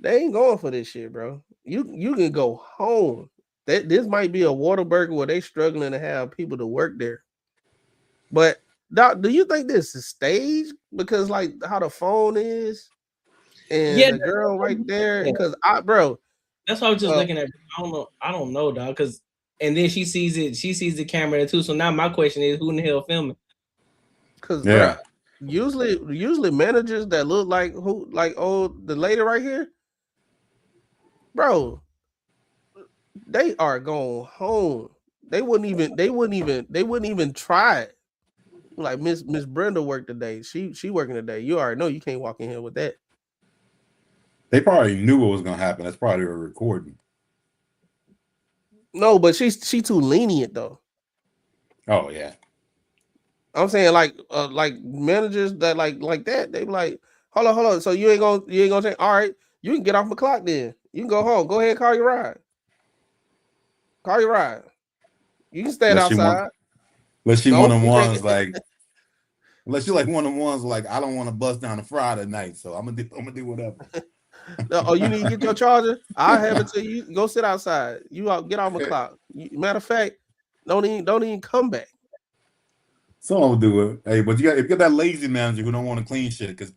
they ain't going for this shit, bro. You can go home. This might be a Whataburger where they struggling to have people to work there. But Doc, do you think this is staged? Because like how the phone is and the girl right there, because that's what I was just looking at. I don't know, dog. Because and then she sees the camera there too. So now my question is, who in the hell filming? Because usually managers that look like the lady right here, bro, they are going home. They wouldn't even try it. Like Miss Brenda worked today. She working today. You already know you can't walk in here with that. They probably knew what was gonna happen. That's probably a recording. No, but she too lenient though. Oh yeah. I'm saying like managers that like that, they be like, hold on. So you ain't gonna say, all right, you can get off the clock then. You can go home. Go ahead and call your ride. You can stand outside. Unless she one of the ones like, unless you're like one of the ones like, I don't want to bust down a Friday night, so I'm gonna do whatever. Oh, you need to get your charger? I'll have it till you go sit outside. You get off the clock. Matter of fact, don't even come back. Someone will do it. Hey, but if you got that lazy manager who don't want to clean shit, because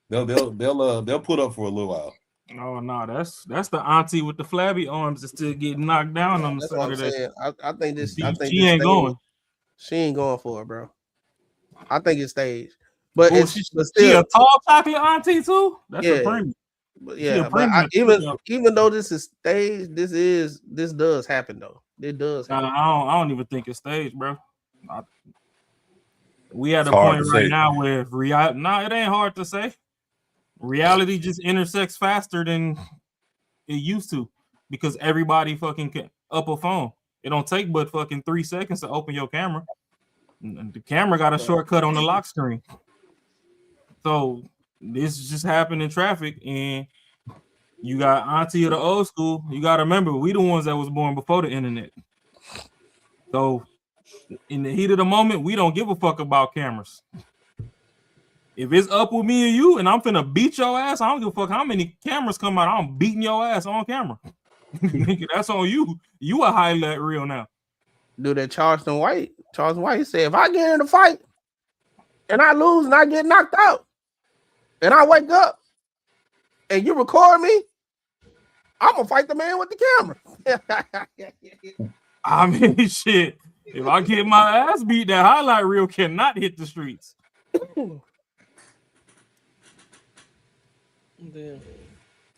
they'll put up for a little while. Oh no, that's the auntie with the flabby arms that still getting knocked down on the Saturday. I think she ain't going. She ain't going for it, bro. I think it's staged. But she a tall chocolate auntie too. That's a premium. But even though this is staged, this does happen though. It does happen. I don't even think it's staged, bro. We at a point right now where it ain't hard to say. Reality just intersects faster than it used to because everybody fucking can up a phone. It don't take but fucking 3 seconds to open your camera. The camera got a shortcut on the lock screen. So this just happened in traffic, and you got auntie of the old school. You got to remember, we the ones that was born before the internet. So in the heat of the moment, we don't give a fuck about cameras. If it's up with me and you, and I'm finna beat your ass, I don't give a fuck how many cameras come out. I'm beating your ass on camera. That's on you. You a highlight reel now. Do that Charleston White said, if I get in a fight and I lose and I get knocked out, and I wake up and you record me, I'm gonna fight the man with the camera. I mean, shit. If I get my ass beat, that highlight reel cannot hit the streets.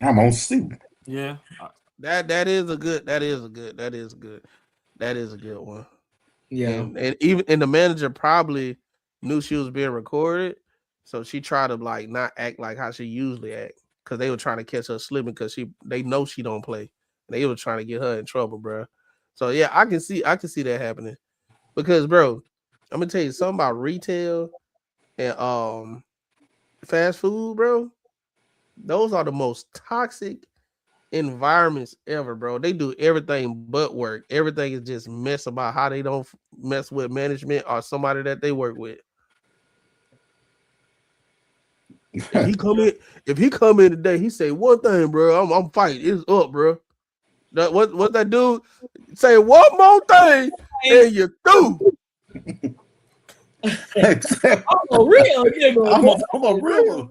I'm on suit. Yeah. That is a good one. Yeah. And even the manager probably knew she was being recorded, so she tried to like not act like how she usually act, because they were trying to catch her slipping, because they know she don't play. They were trying to get her in trouble, bro. So yeah, I can see that happening, because bro, I'm gonna tell you something about retail and fast food, bro. Those are the most toxic environments ever, bro. They do everything but work. Everything is just mess about how they don't mess with management or somebody that they work with. If he come in today, he say one thing, bro. I'm fighting. It's up, bro. What that dude say? One more thing, and you're through. I'm a real nigga. I'm a real.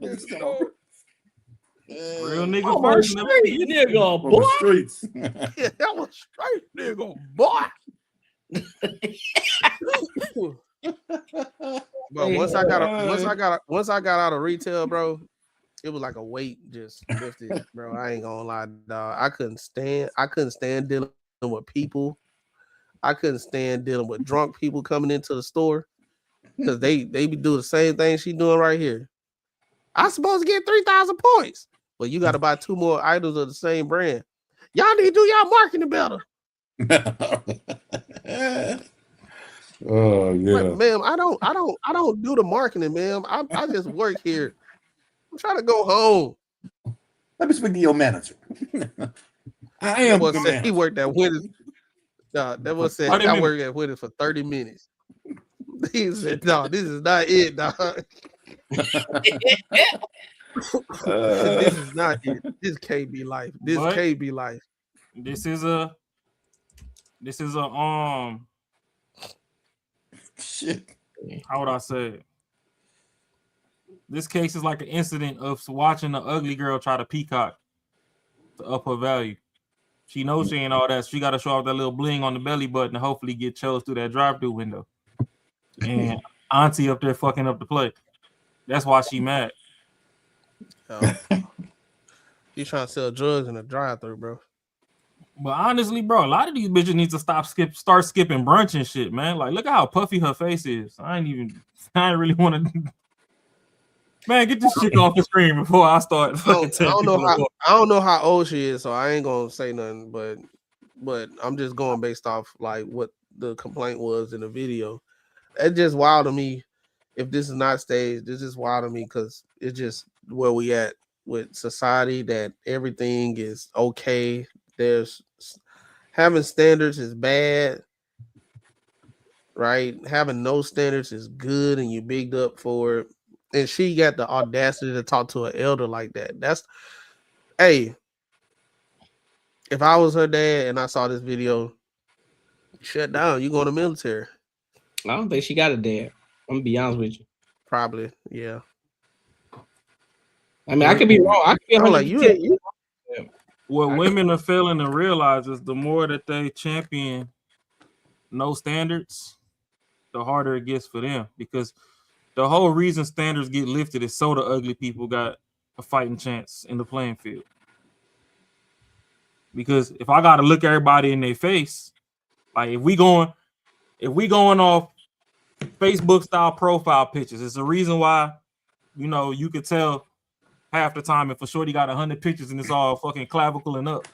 Real nigga I'm first. a straight nigga, boy. Streets. Yeah, that was straight nigga, boy. But once I got out of retail, bro, it was like a weight just lifted, bro. I ain't gonna lie, dog. I couldn't stand dealing with people. I couldn't stand dealing with drunk people coming into the store, because they be doing the same thing she doing right here. I'm supposed to get 3,000 points, but you got to buy 2 more items of the same brand. Y'all need to do y'all marketing better. Oh yeah, but, ma'am, I don't do the marketing, ma'am. I just work here. I'm trying to go home. Let me speak to your manager. I am the manager. He worked at Winners. That was said I worked at Winners for 30 minutes. He said, "No, this is not it, dog. This is not it. This can't be life. This can't be life. This is a shit. How would I say it? This case is like an incident of watching an ugly girl try to peacock to up her value. She knows she ain't all that. She got to show off that little bling on the belly button and hopefully get chose through that drive-through window. And auntie up there fucking up the play. That's why she mad. He's trying to sell drugs in a drive-through, bro. But honestly, bro, a lot of these bitches need to start skipping brunch and shit, man. Like, look at how puffy her face is. I ain't really want to. Man, get this shit off the screen before I start. I don't know how old she is, so I ain't gonna say nothing. But I'm just going based off like what the complaint was in the video. It's just wild to me. If this is not staged, this is wild to me, because it's just where we at with society, that everything is okay. There's having standards is bad, right? Having no standards is good, and you bigged up for it. And she got the audacity to talk to an elder like that. Hey, if I was her dad and I saw this video, shut down. You go to the military. I don't think she got a dad. I'm gonna be honest with you. Probably, yeah. I mean, I could be wrong. I could be 100%. What women are failing to realize is the more that they champion no standards, the harder it gets for them. Because the whole reason standards get lifted is so the ugly people got a fighting chance in the playing field. Because if I got to look everybody in their face, like if we going off Facebook style profile pictures, it's a reason why, you could tell half the time if a shorty got 100 pictures and it's all fucking clavicle and up.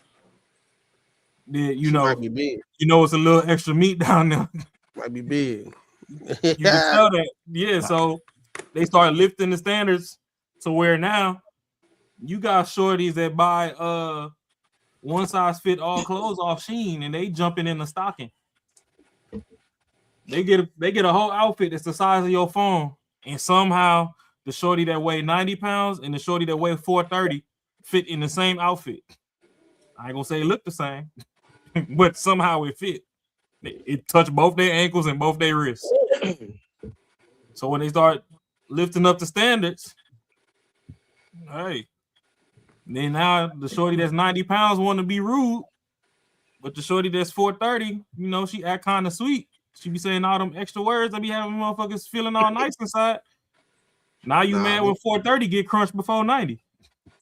Then might be big. It's a little extra meat down there. Might be big. You can tell that. Yeah, so they start lifting the standards to where now you got shorties that buy one size fit all clothes off Shein and they jumping in the stocking. They get a whole outfit that's the size of your phone, and somehow the shorty that weigh 90 pounds and the shorty that weigh 430 fit in the same outfit. I ain't gonna say it look the same, but somehow it fit. It touched both their ankles and both their wrists. So when they start lifting up the standards, Hey. Then now the shorty that's 90 pounds want to be rude, but the shorty that's 430, you know, she act kind of sweet. She be saying all them extra words. I be having motherfuckers feeling all nice inside. Now you mad when 430 get crunched before 90.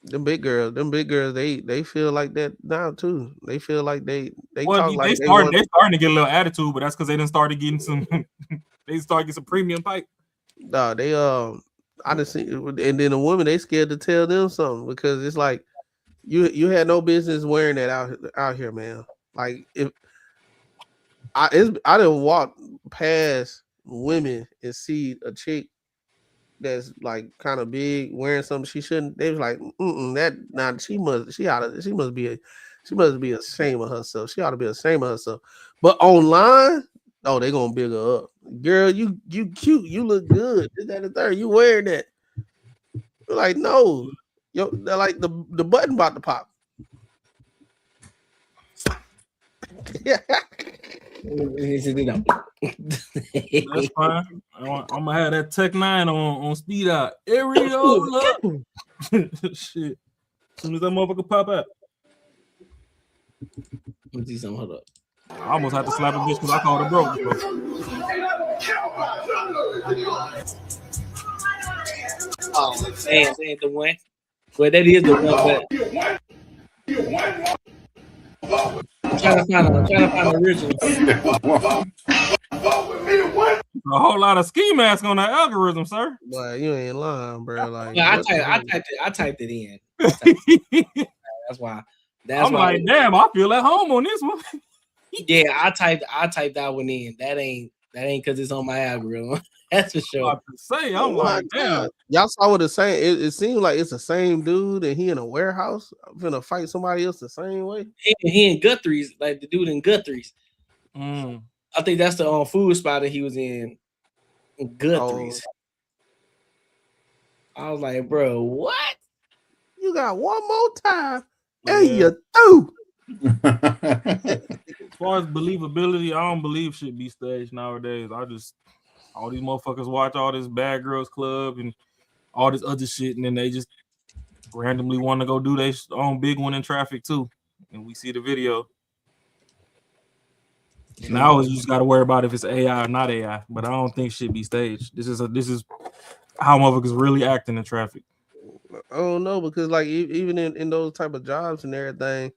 Them big girls, they feel like that now too. They feel like they Well, talk like they starting to get a little attitude, but that's because they done started getting some. They started getting some premium pipe. Nah, they I just see, and then the women they scared to tell them something because it's like you had no business wearing that out here, man. Like if I didn't walk past women and see a chick that's like kind of big wearing something she shouldn't. They was like, she must be ashamed of herself. She ought to be ashamed of herself. But online, oh, they gonna big her up. Girl, you cute, you look good. This, that, and the third. You wearing that? Like, no, yo, they're like the button about to pop. That's fine. I'm gonna have that Tech 9 on speed out. Areola. Shit. As soon as that motherfucker pop out. Let me see something. Hold up. I almost had to slap a bitch because I called her broke. Oh, damn, that ain't the one. Well, that is the one, but I'm trying to find the original. A whole lot of ski mask on that algorithm, sir. Boy, you ain't lying, bro. Like, Yeah, I typed it in. That's why. I'm like, damn, I feel at home on this one. Yeah, I typed that one in. That ain't because it's on my algorithm. That's for sure. I'm like, damn. Y'all saw what it's saying. It seems like it's the same dude and he in a warehouse finna fight somebody else the same way. He in Guthrie's, like the dude in Guthrie's. I think that's the food spot that he was in Guthrie's. I was like, bro, what? You got one more time. Hey, you through. As far as believability, I don't believe shit be staged nowadays. All these motherfuckers watch all this Bad Girls Club and all this other shit, and then they just randomly want to go do their own big one in traffic too. And we see the video. Now you just got to worry about if it's AI or not AI. But I don't think shit be staged. This is how motherfuckers really acting in traffic. I don't know, because like even in those type of jobs and everything,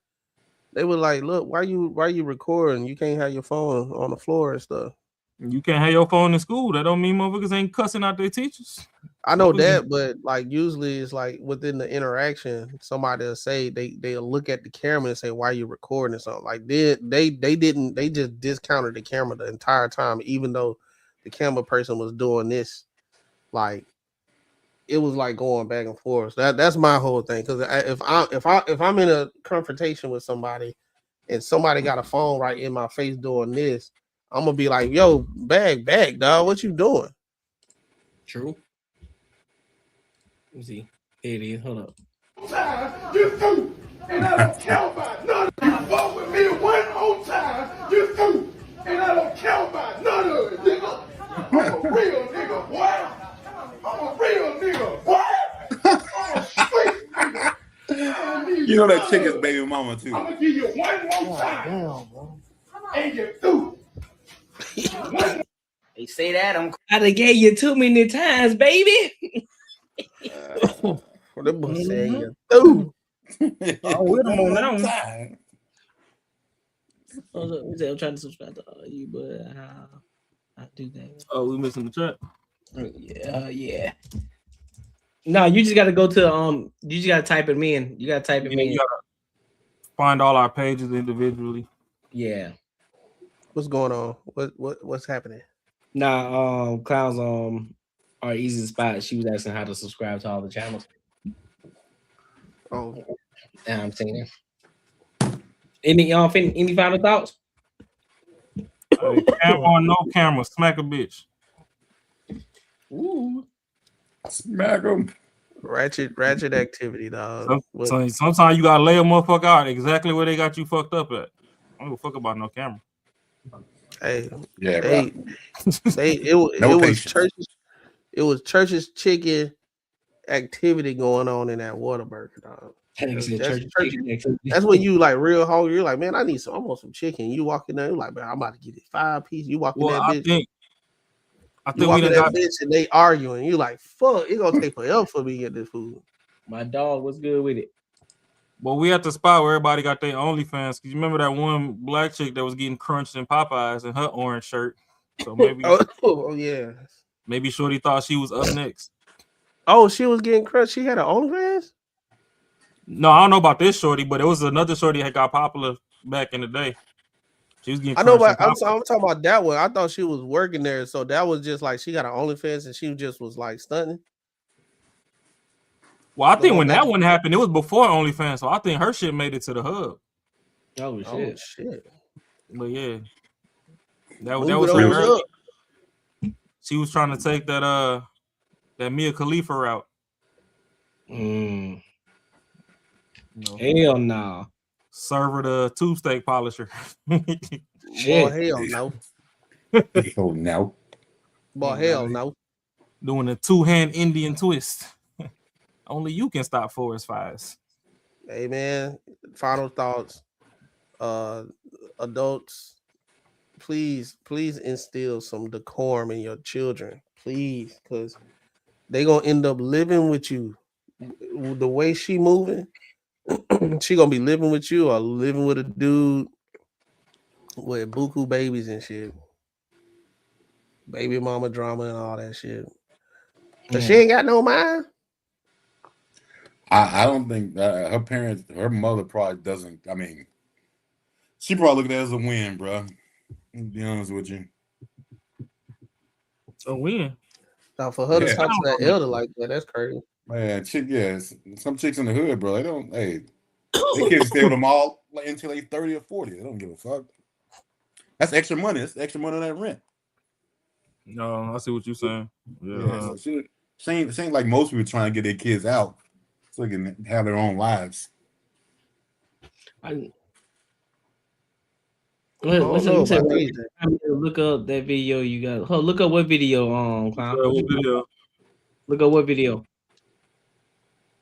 they were like, look, why you recording? You can't have your phone on the floor and stuff. You can't have your phone in school. That don't mean motherfuckers ain't cussing out their teachers. I know that, but like usually it's like within the interaction, somebody will say they'll look at the camera and say, why you recording or something. Like they just discounted the camera the entire time, even though the camera person was doing this. Like it was like going back and forth. That's my whole thing. Because if I'm in a confrontation with somebody and somebody got a phone right in my face doing this, I'm gonna be like, yo, back, dog. What you doing? True. Let me see. Here it is. Hold up. You through, and I don't care about none of it. Fuck with me one more time. You through, and I don't care about none of it, nigga. I'm a real nigga, boy. I'm a real nigga, boy. I'm a straight nigga. You know that chick is baby mama too. I'm gonna give you one more time. And you through. They say that I done gave you too many times, baby. What them boys saying? You through. Oh, we're on now. I'm trying to subscribe to you, but I do that. Oh, we missing the chat. Yeah. No, you just gotta go to you just gotta type them in. You gotta type them in. You gotta find all our pages individually. Yeah. What's going on? What's happening? Nah, Clowns are easy spot. She was asking how to subscribe to all the channels. Oh, yeah, I'm saying. Any final thoughts? Hey, camera or no camera, smack a bitch. Ooh, smack them. Ratchet activity, dog. Sometimes you gotta lay a motherfucker out exactly where they got you fucked up at. I don't give a fuck about no camera. Hey, yeah, it was church's chicken activity going on in that Whataburger, dog. That nigga said That's church church. chicken activity. That's when you like real hungry. You're like, man, I want some chicken. You walk in there, you're like, man, I'm about to get it 5 pieces. You walk in Well, that I bitch. think You walk we in done that got. bitch and they arguing. You like, fuck, it gonna take forever for me to get this food. My dog was good with it. Well, we at the spot where everybody got their OnlyFans. Cause you remember that one black chick that was getting crunched in Popeyes in her orange shirt. So maybe, oh yeah, maybe Shorty thought she was up next. Oh, she was getting crushed. She had her OnlyFans? No, I don't know about this Shorty, but it was another Shorty that got popular back in the day. She was getting. I know, crunched but in I'm Popeyes. talking about that one. I thought she was working there, so that was just like she got an OnlyFans and she just was like stunting. Well, I The think one when that that- one happened, it was before OnlyFans, so I think her shit made it to the hub. Oh Oh shit! But yeah, that Move was it her on early. up. She was trying to take that Mia Khalifa route. Hell no. Serve her the toothsteak polisher. Boy, hell no. Oh no. Boy, hell no. Doing a 2-hand Indian twist. Only you can stop forest fires. Hey man, final thoughts. Adults, please instill some decorum in your children, please, because they gonna end up living with you. The way she moving, she gonna be living with you or living with a dude with buku babies and shit, baby mama drama and all that shit. Cause she ain't got no mind. I don't think her mother probably doesn't. I mean, she probably look at it as a win, bro. To be honest with you. A win. Now for her to talk to that elder like that, that's crazy. Man, some chicks in the hood, bro. They don't. Hey, they can't stay with them all until they 30 or 40. They don't give a fuck. That's extra money. That's extra money on that rent. No, I see what you're saying. Yeah, so she ain't like most people trying to get their kids out so they can have their own lives. Look up that video you got. Oh, look up what video, Clown. What video? Look up what video.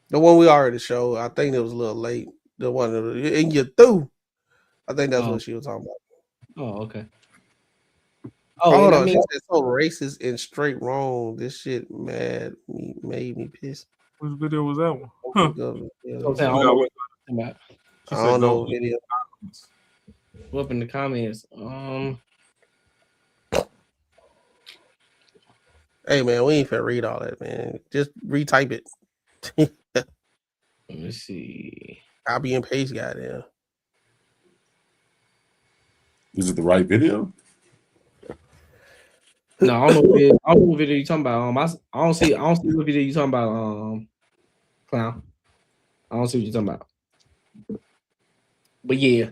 The one we already showed. I think it was a little late. The one and you through. I think that's what she was talking about. Oh, okay. Hold on. I mean, She said so racist and straight wrong. This shit made me pissed. Which video was that one? Huh. I don't know what video. Up in the comments. Hey man, we ain't finna read all that, man. Just retype it. Let me see. Copy and paste, goddamn. Is it the right video? No, I don't know what video you talking about. I don't see what video you talking about, Clown. I don't see what you're talking about. But yeah.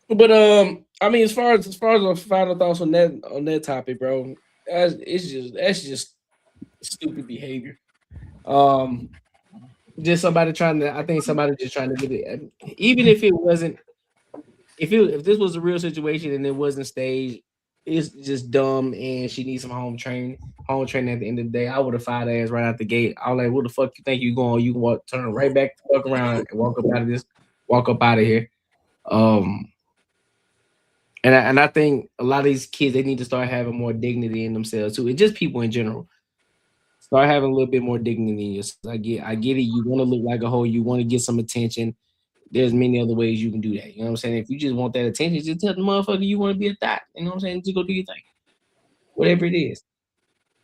But I mean, as far as the final thoughts on that topic, bro, that's just stupid behavior. Just somebody trying to get it. Even if it wasn't, if this was a real situation and it wasn't staged, it's just dumb and she needs some home training at the end of the day. I would have fired her ass right out the gate. I was like, "What the fuck you think you going? You can turn right back the fuck around and walk up out of here." And I think a lot of these kids, they need to start having more dignity in themselves too, and just people in general. Start having a little bit more dignity in yourself. I get it. You want to look like a hoe. You want to get some attention. There's many other ways you can do that. You know what I'm saying? If you just want that attention, just tell the motherfucker you want to be a thot. You know what I'm saying? Just go do your thing. Whatever it is.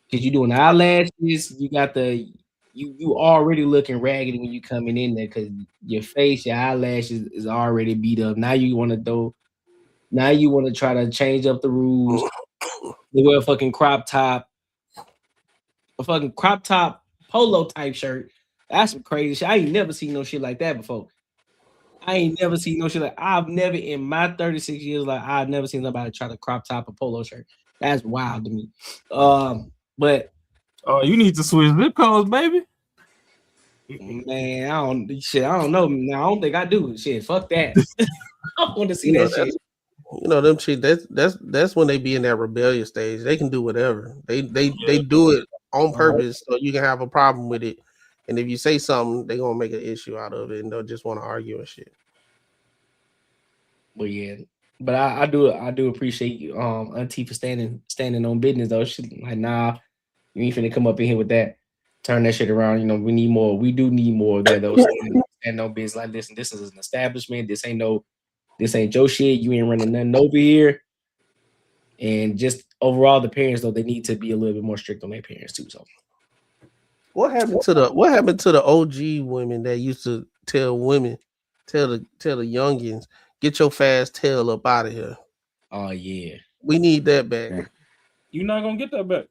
Because you're doing the eyelashes, you got you already looking raggedy when you coming in there because your face, your eyelashes is already beat up. Now you want to try to change up the rules. They wear a fucking crop top polo type shirt. That's some crazy shit. I ain't never seen no shit like that before. I've never in my 36 years, I've never seen somebody try to crop top a polo shirt. That's wild to me. But you need to switch zip codes, baby. Man, I don't know. Now, I don't think I do. Shit, fuck that. I want to see that shit. You know them shit. That's when they be in that rebellious stage. They can do whatever. They do it on purpose, so you can have a problem with it, And if you say something, they're gonna make an issue out of it, and they'll just want to argue and shit. But yeah, but I do appreciate you, Auntie, for standing on business though. She like, nah, you ain't finna come up in here with that. Turn that shit around. You know, we need more. We do need more of that though. Stand on business. Like, listen, this is an establishment. This ain't your shit. You ain't running nothing over here. And just overall, the parents though, they need to be a little bit more strict on their parents too. So, what happened to the OG women that used to tell the youngins, get your fast tail up out of here? Oh yeah, we need that back. You're not gonna get that back.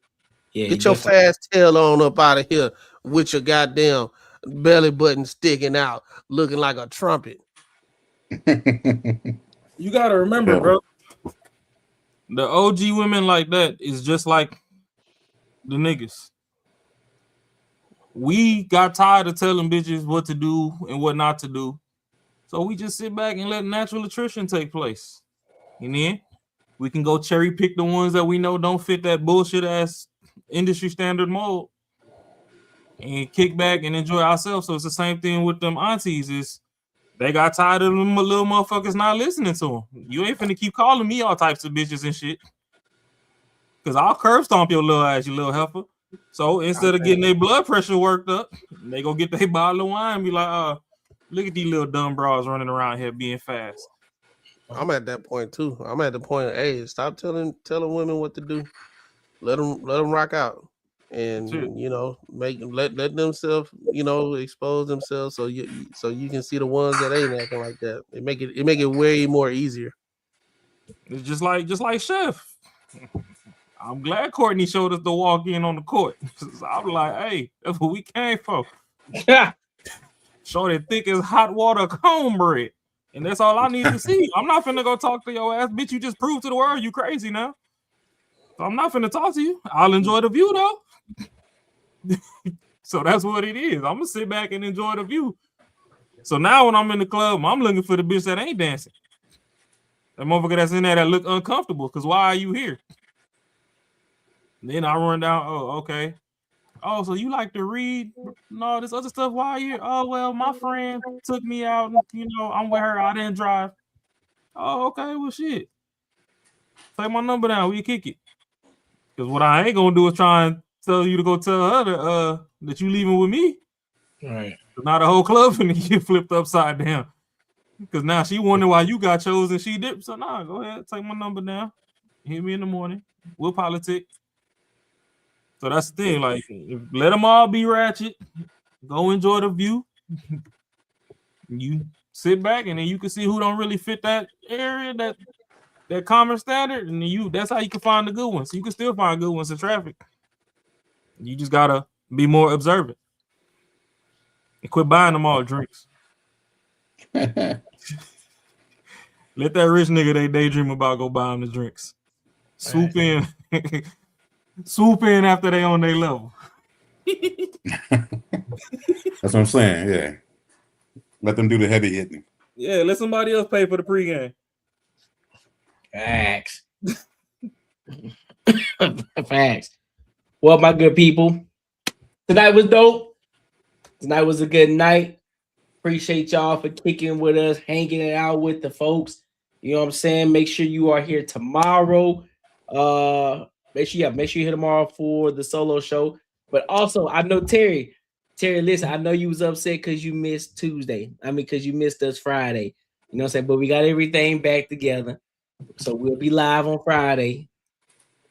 Yeah, get your fast tail on up out of here with your goddamn belly button sticking out, looking like a trumpet. You gotta remember, bro. The OG women like that is just like the niggas. We got tired of telling bitches what to do and what not to do. So we just sit back and let natural attrition take place. And then we can go cherry pick the ones that we know don't fit that bullshit ass industry standard mold and kick back and enjoy ourselves. So it's the same thing with them aunties. Is they got tired of them little motherfuckers not listening to them. You ain't finna keep calling me all types of bitches and shit. Cause I'll curb stomp your little ass, you little heifer. So instead of getting their blood pressure worked up, they go get their bottle of wine and be like, look at these little dumb bras running around here being fast. I'm at that point too. I'm at the point of, hey, stop telling women what to do. Let them rock out, and you know, let themselves, you know, expose themselves so you can see the ones that ain't acting like that. It make it way more easier. It's just like Chef. I'm glad Courtney showed us the walk in on the court. I'm like, hey, that's what we came for. Showed it thick as hot water cornbread. And that's all I need to see. I'm not finna go talk to your ass. Bitch, you just proved to the world you crazy now. So I'm not finna talk to you. I'll enjoy the view though. So that's what it is. I'm gonna sit back and enjoy the view. So now when I'm in the club, I'm looking for the bitch that ain't dancing. That motherfucker that's in there that look uncomfortable. Cause why are you here? Then I run down, oh, okay. Oh, so you like to read and all this other stuff while you're here? Oh, well, my friend took me out, and, you know, I'm with her. I didn't drive. Oh, okay, well, shit. Take my number down. We kick it. Because what I ain't going to do is try and tell you to go tell her that you leaving with me. Right. Now the whole club finna get flipped upside down. Because now she wondering why you got chosen. She dipped. So, nah, go ahead. Take my number down. Hit me in the morning. We'll politic. So that's the thing, like, let them all be ratchet. Go enjoy the view. You sit back, and then you can see who don't really fit that area, that common standard, and then that's how you can find the good ones. You can still find good ones in traffic. You just gotta be more observant and quit buying them all drinks. Let that rich nigga they daydream about go buy them the drinks. Swoop in. Swoop in after they on their level. That's what I'm saying. Yeah, let them do the heavy hitting. Yeah, let somebody else pay for the pregame. Facts. Facts. Well, my good people, tonight was dope. Tonight was a good night. Appreciate y'all for kicking with us, hanging it out with the folks. You know what I'm saying? Make sure you are here tomorrow. Make sure you hit tomorrow for the solo show. But also, I know Terry, listen, I know you was upset because you missed Tuesday. I mean, because you missed us Friday. You know what I'm saying? But we got everything back together. So we'll be live on Friday.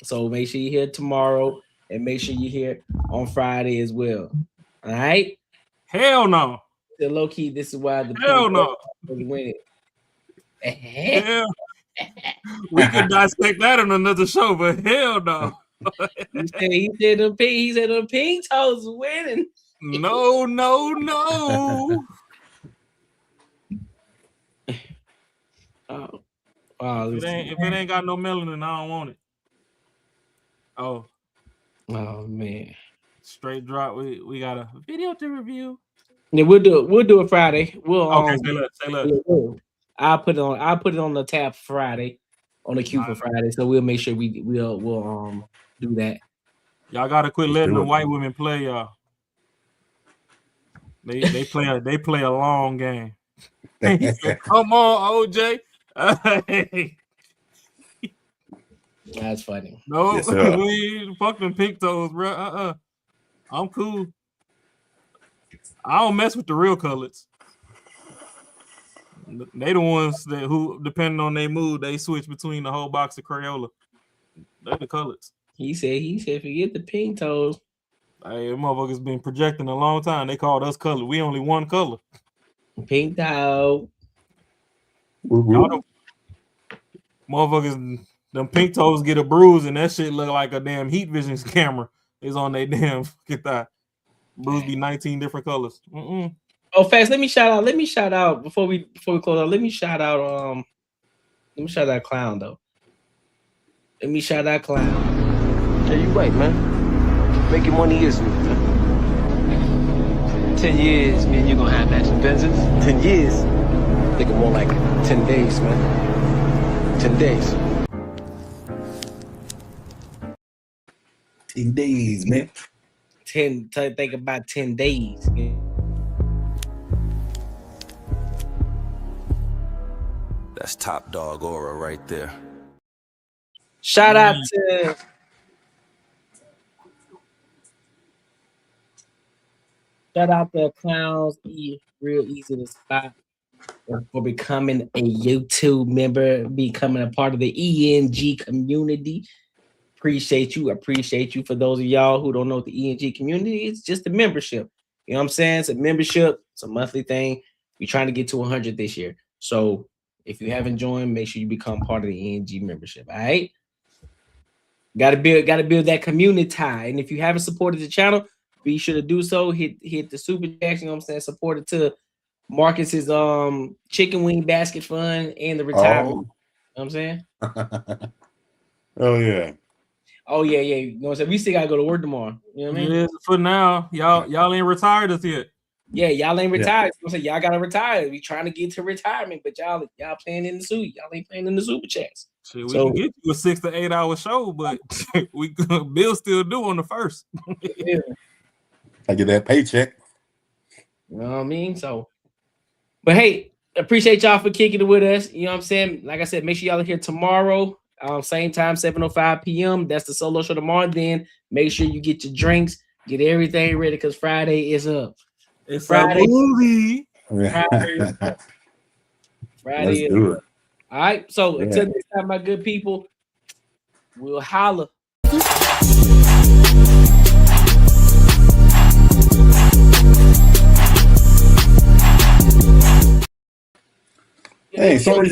So make sure you're here tomorrow and make sure you're here on Friday as well. All right? Hell no. The low key, this is why the hell no was winning. Hell. We could dissect that on another show, but hell no. he said the pink toes winning. No. If it ain't got no melanin, I don't want it. Oh man. Straight drop. We got a video to review. Yeah, we'll do it Friday. Okay, say less. I'll put it on the tab Friday, on the queue for Friday. So we'll make sure we'll do that. Y'all gotta quit letting the white women play y'all. They play a long game. He said, "Come on, OJ." That's funny. No, Yes, sir. we fuck them pink toes, bro. I'm cool. I don't mess with the real colors. They the ones that who, depending on their mood, they switch between the whole box of Crayola. They the colors. He said, forget the pink toes. Hey, motherfuckers been projecting a long time. They called us color. We only one color. Pink toe. Motherfuckers, them pink toes get a bruise and that shit look like a damn heat vision camera is on their damn fucking thigh. Bruise be 19 different colors. Oh, fast. Let me shout out before we close out. Let me shout out Clown though. Let me shout out Clown. Yeah, you right, man. Making money is me, man. 10 years, me and you gonna have matching Benzes. 10 years? Thinking more like 10 days, man. 10 days. 10 days, man. Think about 10 days. That's top dog aura right there. Shout out to Clowns. Real easy to spot for becoming a YouTube member, becoming a part of the ENG community. Appreciate you. For those of y'all who don't know what the ENG community is, just a membership. You know what I'm saying? It's a membership. It's a monthly thing. We're trying to get to 100 this year. So if you haven't joined, make sure you become part of the ENG membership. All right. Got to build that community tie. And if you haven't supported the channel, be sure to do so. Hit the super chat. You know what I'm saying? Support it to Marcus's chicken wing basket fund and the retirement. You know what I'm saying? Oh yeah. Oh yeah. You know what I'm saying? We still gotta go to work tomorrow. You know what I mean? Yeah, for now, y'all ain't retired us yet. Yeah, y'all ain't retired. You know what I'm saying? Y'all gotta retire. We trying to get to retirement, but y'all playing in the suit. Y'all ain't playing in the super chats. Shit, we can get you a 6 to 8 hour show, but we Bill still do on the first. Yeah. I get that paycheck. You know what I mean? So, but hey, appreciate y'all for kicking it with us. You know what I'm saying? Like I said, make sure y'all are here tomorrow. Same time, 7:05 p.m. That's the solo show tomorrow. Then make sure you get your drinks, get everything ready because Friday is up. It's Friday. a movie. Friday Let's is do up. it. All right. So until next time, my good people, we'll holla. Hey, sorry.